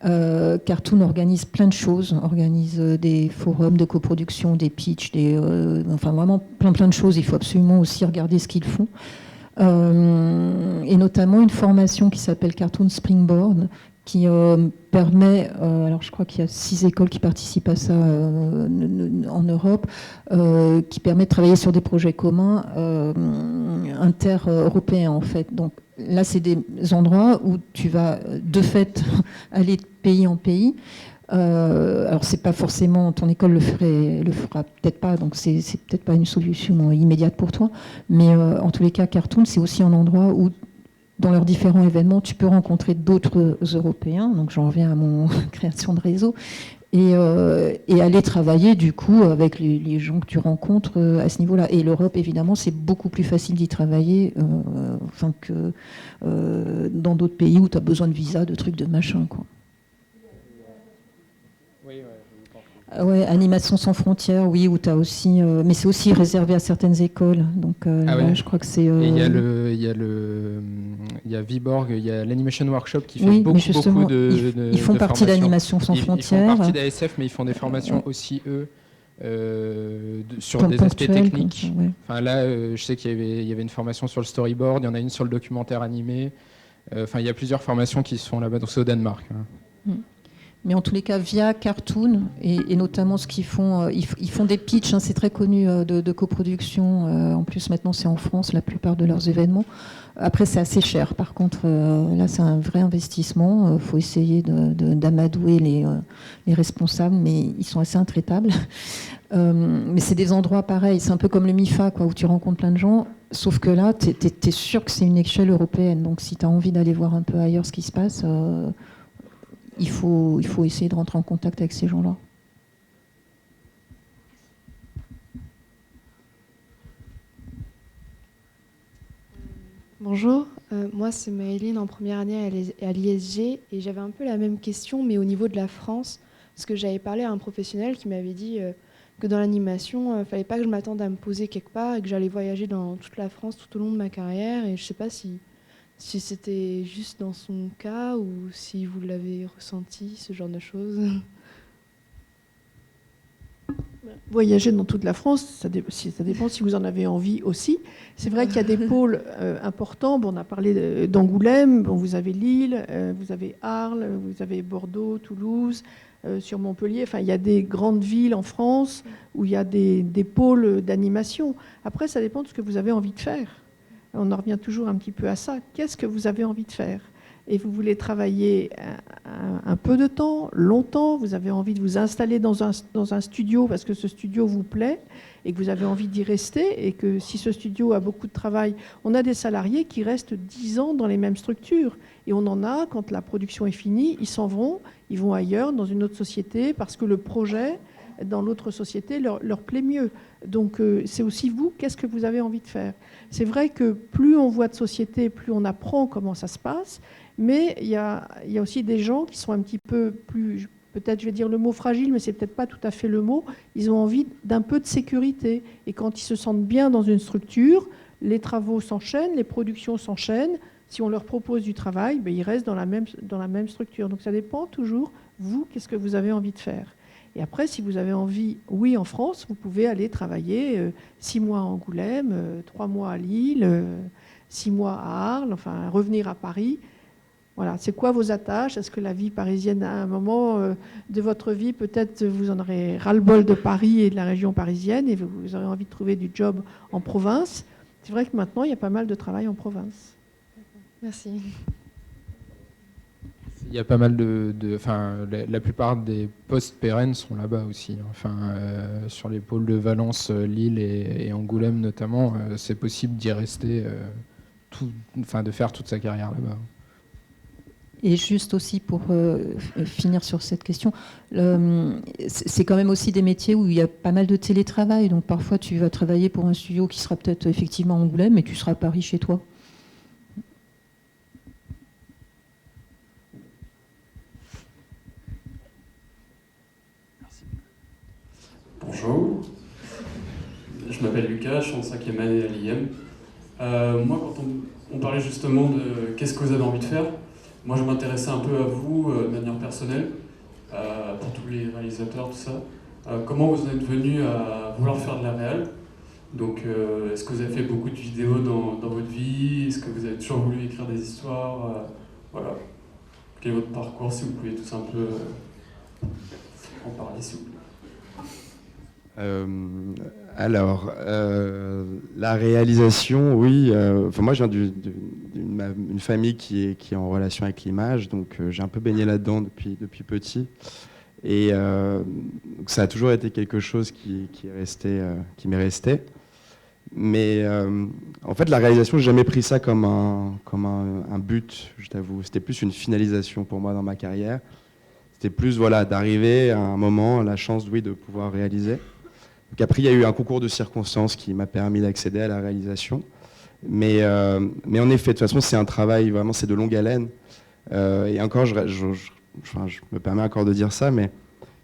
Cartoon organise plein de choses, organise des forums de coproduction, des pitchs, enfin vraiment plein de choses. Il faut absolument aussi regarder ce qu'ils font. Et notamment une formation qui s'appelle Cartoon Springboard, qui permet, alors je crois qu'il y a 6 écoles qui participent à ça en Europe, qui permet de travailler sur des projets communs inter-européens en fait. Donc là, c'est des endroits où tu vas de fait aller de pays en pays. Alors c'est pas forcément, ton école le fera peut-être pas, donc c'est peut-être pas une solution immédiate pour toi, mais en tous les cas, Cartoon, c'est aussi un endroit où dans leurs différents événements, tu peux rencontrer d'autres Européens, donc j'en reviens à mon création de réseau, et aller travailler du coup avec les gens que tu rencontres à ce niveau-là. Et l'Europe, évidemment, c'est beaucoup plus facile d'y travailler que dans d'autres pays où tu as besoin de visa, de trucs, de machin, quoi. Ouais, Animation sans frontières, oui, où tu as aussi, mais c'est aussi réservé à certaines écoles. Donc je crois que c'est. Et il y a Viborg, il y a l'Animation Workshop qui fait beaucoup de. Ils font partie d'Animation sans frontières. Ils font partie d'ASF, mais ils font des formations aussi eux. Sur des aspects techniques. Ouais. Enfin, là, je sais qu'il y avait une formation sur le storyboard, il y en a une sur le documentaire animé. Enfin, il y a plusieurs formations qui se font là-bas, donc c'est au Danemark. Hein. Mais en tous les cas, via Cartoon, et notamment ce qu'ils font, ils font des pitchs, hein, c'est très connu de coproduction. En plus, maintenant, c'est en France, la plupart de leurs événements. Après, c'est assez cher. Par contre, là, c'est un vrai investissement. Il faut essayer d'amadouer les responsables, mais ils sont assez intraitables. Mais c'est des endroits pareils. C'est un peu comme le MIFA, quoi, où tu rencontres plein de gens. Sauf que là, tu es sûr que c'est une échelle européenne. Donc, si tu as envie d'aller voir un peu ailleurs ce qui se passe... Il faut essayer de rentrer en contact avec ces gens-là. Bonjour, moi c'est Maëline en première année à l'ISG et j'avais un peu la même question mais au niveau de la France, parce que j'avais parlé à un professionnel qui m'avait dit que dans l'animation, il ne fallait pas que je m'attende à me poser quelque part et que j'allais voyager dans toute la France tout au long de ma carrière et je ne sais pas si c'était juste dans son cas ou si vous l'avez ressenti, ce genre de choses. Voyager dans toute la France, ça dépend si vous en avez envie aussi. C'est vrai qu'il y a des pôles importants. Bon, on a parlé d'Angoulême, bon, vous avez Lille, vous avez Arles, vous avez Bordeaux, Toulouse, sur Montpellier. Enfin, il y a des grandes villes en France où il y a des pôles d'animation. Après, ça dépend de ce que vous avez envie de faire. On en revient toujours un petit peu à ça. Qu'est-ce que vous avez envie de faire ? et vous voulez travailler un peu de temps, longtemps, vous avez envie de vous installer dans un studio parce que ce studio vous plaît et que vous avez envie d'y rester, et que si ce studio a beaucoup de travail, on a des salariés qui restent 10 ans dans les mêmes structures, et on en a, quand la production est finie, ils s'en vont, ils vont ailleurs, dans une autre société, parce que le projet dans l'autre société leur plaît mieux. Donc c'est aussi vous, qu'est-ce que vous avez envie de faire. C'est vrai que plus on voit de sociétés, plus on apprend comment ça se passe, mais il y a aussi des gens qui sont un petit peu plus, peut-être je vais dire le mot fragile, mais c'est peut-être pas tout à fait le mot, ils ont envie d'un peu de sécurité. Et quand ils se sentent bien dans une structure, les travaux s'enchaînent, les productions s'enchaînent. Si on leur propose du travail, ben, ils restent dans la même structure. Donc ça dépend toujours, vous, qu'est-ce que vous avez envie de faire. Et après, si vous avez envie, oui, en France, vous pouvez aller travailler 6 mois à Angoulême, 3 mois à Lille, 6 mois à Arles, enfin revenir à Paris. Voilà, c'est quoi vos attaches? Est-ce que la vie parisienne, à un moment de votre vie, peut-être vous en aurez ras-le-bol de Paris et de la région parisienne et vous aurez envie de trouver du job en province? C'est vrai que maintenant, il y a pas mal de travail en province. Merci. Il y a pas mal la plupart des postes pérennes sont là-bas aussi. Enfin, sur les pôles de Valence, Lille et Angoulême notamment, c'est possible d'y rester, de faire toute sa carrière là-bas. Et juste aussi pour finir sur cette question, c'est quand même aussi des métiers où il y a pas mal de télétravail. Donc parfois tu vas travailler pour un studio qui sera peut-être effectivement à Angoulême, mais tu seras à Paris chez toi. Bonjour, je m'appelle Lucas, je suis en 5e année à l'IM. Moi, quand on parlait justement de qu'est-ce que vous avez envie de faire, moi je m'intéressais un peu à vous de manière personnelle, pour tous les réalisateurs, tout ça. Comment vous êtes venu à vouloir faire de la réal? Donc, est-ce que vous avez fait beaucoup de vidéos dans votre vie? Est-ce que vous avez toujours voulu écrire des histoires? Voilà. Quel est votre parcours, si vous pouvez tous un peu en parler, s'il vous plaît. La réalisation, oui. Moi, je viens d'une famille qui est en relation avec l'image, donc j'ai un peu baigné là-dedans depuis petit. Et donc ça a toujours été quelque chose qui m'est resté. Mais en fait, la réalisation, j'ai jamais pris ça comme un but, je t'avoue. C'était plus une finalisation pour moi dans ma carrière. C'était plus d'arriver à un moment, la chance, oui, de pouvoir réaliser. Donc après, il y a eu un concours de circonstances qui m'a permis d'accéder à la réalisation. Mais en effet, de toute façon, c'est un travail, vraiment, c'est de longue haleine. Et encore, je me permets encore de dire ça, mais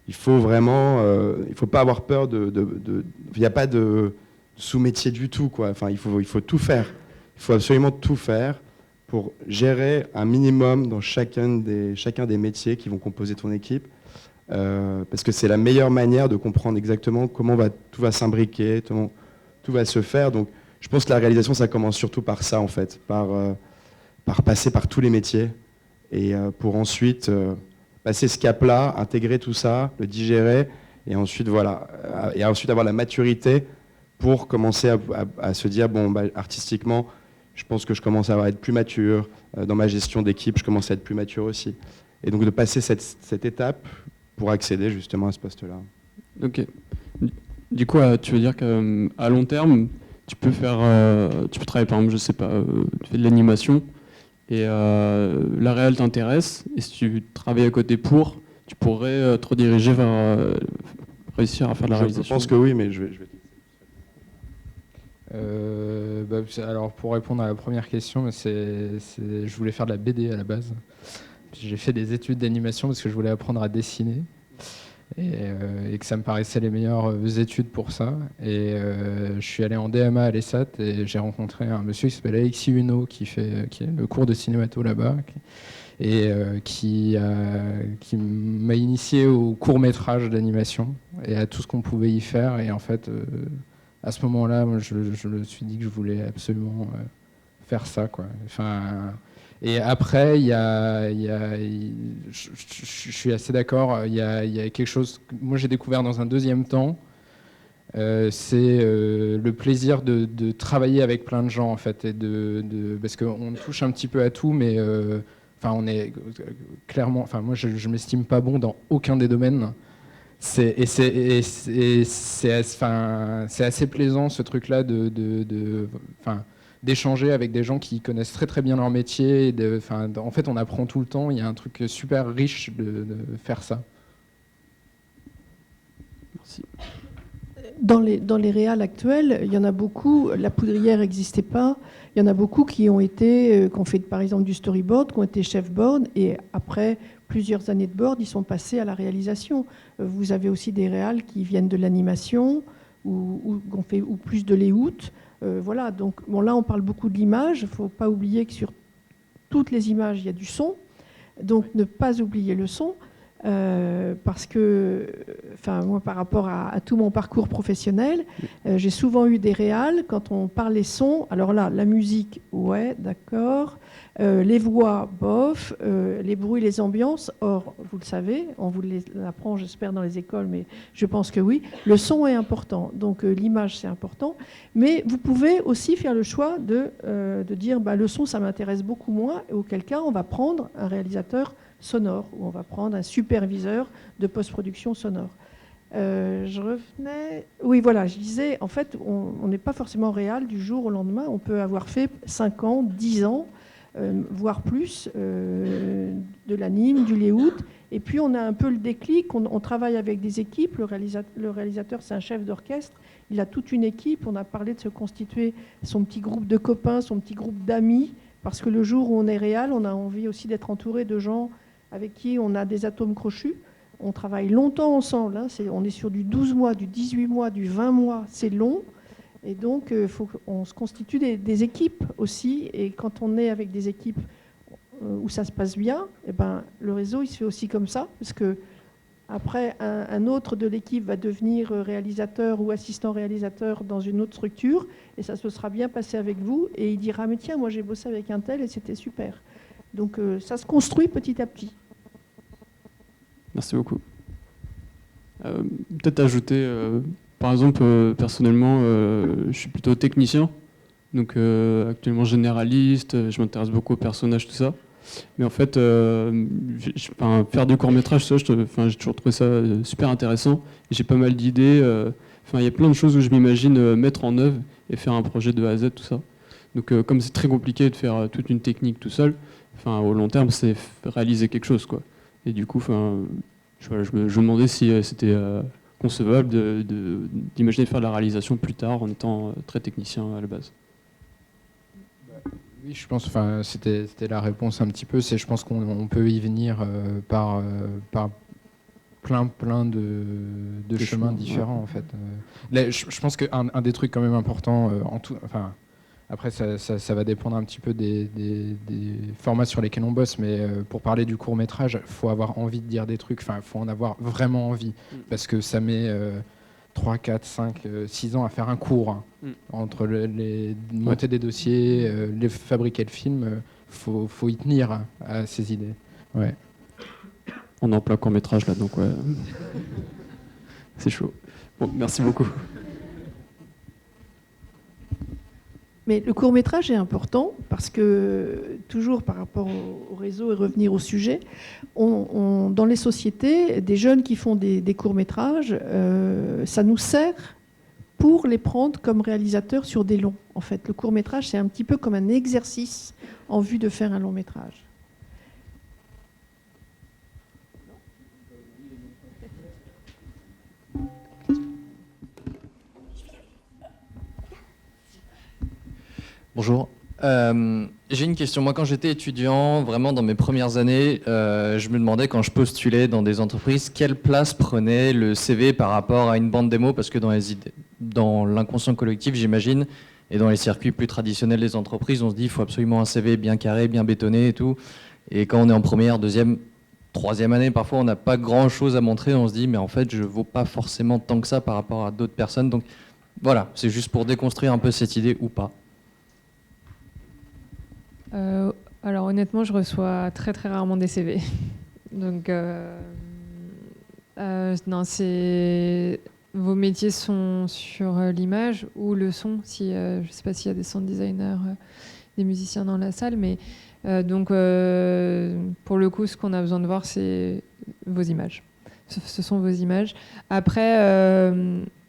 il faut vraiment, il faut pas avoir peur il n'y a pas de sous-métier du tout, quoi. Enfin, il faut tout faire. Il faut absolument tout faire pour gérer un minimum dans chacun des métiers qui vont composer ton équipe. Parce que c'est la meilleure manière de comprendre exactement comment tout va s'imbriquer, tout va se faire. Donc, je pense que la réalisation, ça commence surtout par ça, en fait, par passer par tous les métiers et pour ensuite passer ce cap-là, intégrer tout ça, le digérer et ensuite avoir la maturité pour commencer à se dire artistiquement, je pense que je commence à être plus mature dans ma gestion d'équipe, je commence à être plus mature aussi. Et donc de passer cette étape pour accéder justement à ce poste-là. Ok. Du coup, tu veux dire qu'à long terme, tu peux travailler par exemple, je sais pas, tu fais de l'animation et la réal t'intéresse, et si tu travailles à côté tu pourrais te rediriger vers réussir à faire de la réalisation. Je pense que oui, mais je vais... Alors pour répondre à la première question, je voulais faire de la BD à la base. J'ai fait des études d'animation parce que je voulais apprendre à dessiner et que ça me paraissait les meilleures études pour ça. Et je suis allé en DMA à l'ESAT et j'ai rencontré un monsieur qui s'appelle Alexis Huneau qui est le cours de cinémato là-bas et qui m'a initié au court-métrage d'animation et à tout ce qu'on pouvait y faire. Et en fait, à ce moment-là, moi, je me suis dit que je voulais absolument faire ça, quoi. Enfin, et après, je suis assez d'accord, il y a quelque chose que moi j'ai découvert dans un deuxième temps, c'est le plaisir de travailler avec plein de gens, en fait, et parce qu'on touche un petit peu à tout, mais Enfin, on est clairement. Enfin, moi, je m'estime pas bon dans aucun des domaines. C'est assez plaisant ce truc-là d'échanger avec des gens qui connaissent très très bien leur métier. En fait, on apprend tout le temps. Il y a un truc super riche de faire ça. Merci. Dans les réals actuels, il y en a beaucoup, la poudrière n'existait pas, il y en a beaucoup qui ont fait par exemple du storyboard, qui ont été chef board, et après plusieurs années de board, ils sont passés à la réalisation. Vous avez aussi des réals qui viennent de l'animation, ou plus de layout. Voilà, donc bon, là on parle beaucoup de l'image, il ne faut pas oublier que sur toutes les images, il y a du son, donc ne pas oublier le son. Parce que, moi, par rapport à tout mon parcours professionnel, j'ai souvent eu des réals quand on parlait son. Alors là, la musique, ouais, d'accord. Les voix, bof. Les bruits, les ambiances. Or, vous le savez, on vous l'apprend, j'espère, dans les écoles, mais je pense que oui. Le son est important. Donc, l'image, c'est important. Mais vous pouvez aussi faire le choix de dire, le son, ça m'intéresse beaucoup moins. Et auquel cas, on va prendre un réalisateur sonore, où on va prendre un superviseur de post-production sonore. Je revenais... Oui, voilà, je disais, en fait, on n'est pas forcément réel du jour au lendemain. On peut avoir fait 5 ans, 10 ans, voire plus, de l'anime, du layout. Et puis, on a un peu le déclic. On travaille avec des équipes. Le réalisateur, c'est un chef d'orchestre. Il a toute une équipe. On a parlé de se constituer son petit groupe de copains, son petit groupe d'amis. Parce que le jour où on est réel, on a envie aussi d'être entouré de gens avec qui on a des atomes crochus. On travaille longtemps ensemble. On est sur du 12 mois, du 18 mois, du 20 mois. C'est long. Et donc, il faut qu'on se constitue des équipes aussi. Et quand on est avec des équipes où ça se passe bien, le réseau, il se fait aussi comme ça. Parce que après, un autre de l'équipe va devenir réalisateur ou assistant réalisateur dans une autre structure. Et ça se sera bien passé avec vous. Et il dira, mais tiens, moi j'ai bossé avec un tel et c'était super. Donc ça se construit petit à petit. Merci beaucoup. Peut-être ajouter, par exemple, personnellement, je suis plutôt technicien, donc actuellement généraliste, je m'intéresse beaucoup aux personnages, tout ça. Mais en fait, faire du court-métrage, j'ai toujours trouvé ça super intéressant. J'ai pas mal d'idées. Il y a plein de choses où je m'imagine mettre en œuvre et faire un projet de A à Z, tout ça. Donc comme c'est très compliqué de faire toute une technique tout seul, au long terme, c'est réaliser quelque chose, quoi. Et du coup, je me demandais si c'était concevable d'imaginer faire de la réalisation plus tard en étant très technicien à la base. Oui, je pense, c'était la réponse un petit peu. Je pense qu'on peut y venir par plein de chemins différents, en fait. Là, je pense qu'un des trucs quand même importants, après ça va dépendre un petit peu des formats sur lesquels on bosse, mais pour parler du court-métrage, il faut avoir envie de dire des trucs, il faut en avoir vraiment envie, parce que ça met 3, 4, 5, 6 ans à faire un cours, entre les monter des dossiers, les fabriquer le film, faut y tenir à ces idées. Ouais. On est en plein court-métrage là, donc ouais. C'est chaud. Bon, merci beaucoup. Mais le court-métrage est important parce que, toujours par rapport au réseau et revenir au sujet, dans les sociétés, des jeunes qui font des courts-métrages, ça nous sert pour les prendre comme réalisateurs sur des longs. En fait, le court-métrage, c'est un petit peu comme un exercice en vue de faire un long-métrage. Bonjour. J'ai une question. Moi, quand j'étais étudiant, vraiment dans mes premières années, je me demandais quand je postulais dans des entreprises, quelle place prenait le CV par rapport à une bande démo, parce que dans l'inconscient collectif, j'imagine, et dans les circuits plus traditionnels des entreprises, on se dit qu'il faut absolument un CV bien carré, bien bétonné et tout. Et quand on est en première, deuxième, troisième année, parfois on n'a pas grand-chose à montrer. On se dit, mais en fait, je ne vaux pas forcément tant que ça par rapport à d'autres personnes. Donc voilà, c'est juste pour déconstruire un peu cette idée ou pas. Alors honnêtement, je reçois très très rarement des CV. Donc non, c'est vos métiers sont sur l'image ou le son, si, je ne sais pas s'il y a des sound designers, des musiciens dans la salle, mais donc pour le coup, ce qu'on a besoin de voir, c'est vos images. Ce sont vos images. Après,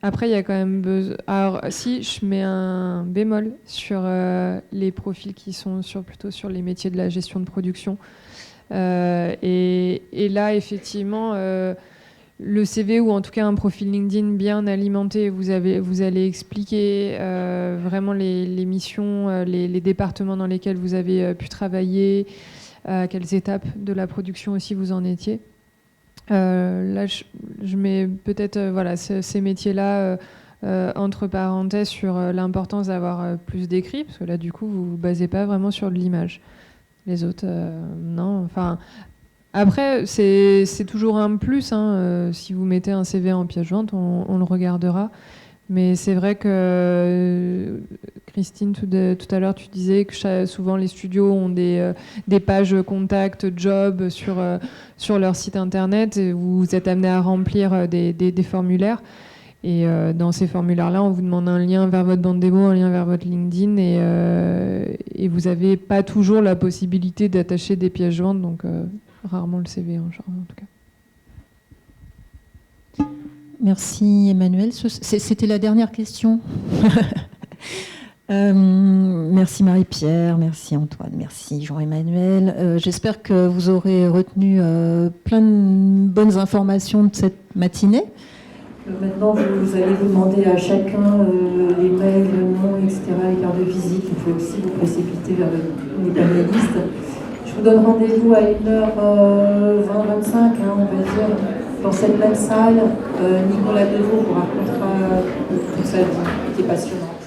il y a quand même besoin... Alors, si je mets un bémol sur les profils qui sont plutôt sur les métiers de la gestion de production, et là, effectivement, le CV ou en tout cas un profil LinkedIn bien alimenté, vous allez expliquer vraiment les missions, les départements dans lesquels vous avez pu travailler, à quelles étapes de la production aussi vous en étiez. Là, je mets peut-être ces métiers-là entre parenthèses sur l'importance d'avoir plus d'écrits, parce que là, du coup, vous ne vous basez pas vraiment sur de l'image. Les autres, non. Enfin, après, c'est toujours un plus. Si vous mettez un CV en pièce jointe, on le regardera. Mais c'est vrai que, Christine, tout à l'heure, tu disais que souvent les studios ont des pages contact, job sur leur site internet et vous êtes amené à remplir des formulaires. Et dans ces formulaires-là, on vous demande un lien vers votre bande démo, un lien vers votre LinkedIn et vous n'avez pas toujours la possibilité d'attacher des pièces jointes, donc rarement le CV en tout cas. Merci Emmanuel. C'était la dernière question. Merci Marie-Pierre, merci Antoine, merci Jean-Emmanuel. J'espère que vous aurez retenu plein de bonnes informations de cette matinée. Maintenant, vous allez vous demander à chacun les mails, le nom, etc., les cartes de visite. Vous pouvez aussi vous précipiter vers les panélistes. Je vous donne rendez-vous à 1h20-25, on va dire, dans cette même salle. Nicolas Devaux vous racontera toute sa vie, qui est passionnante.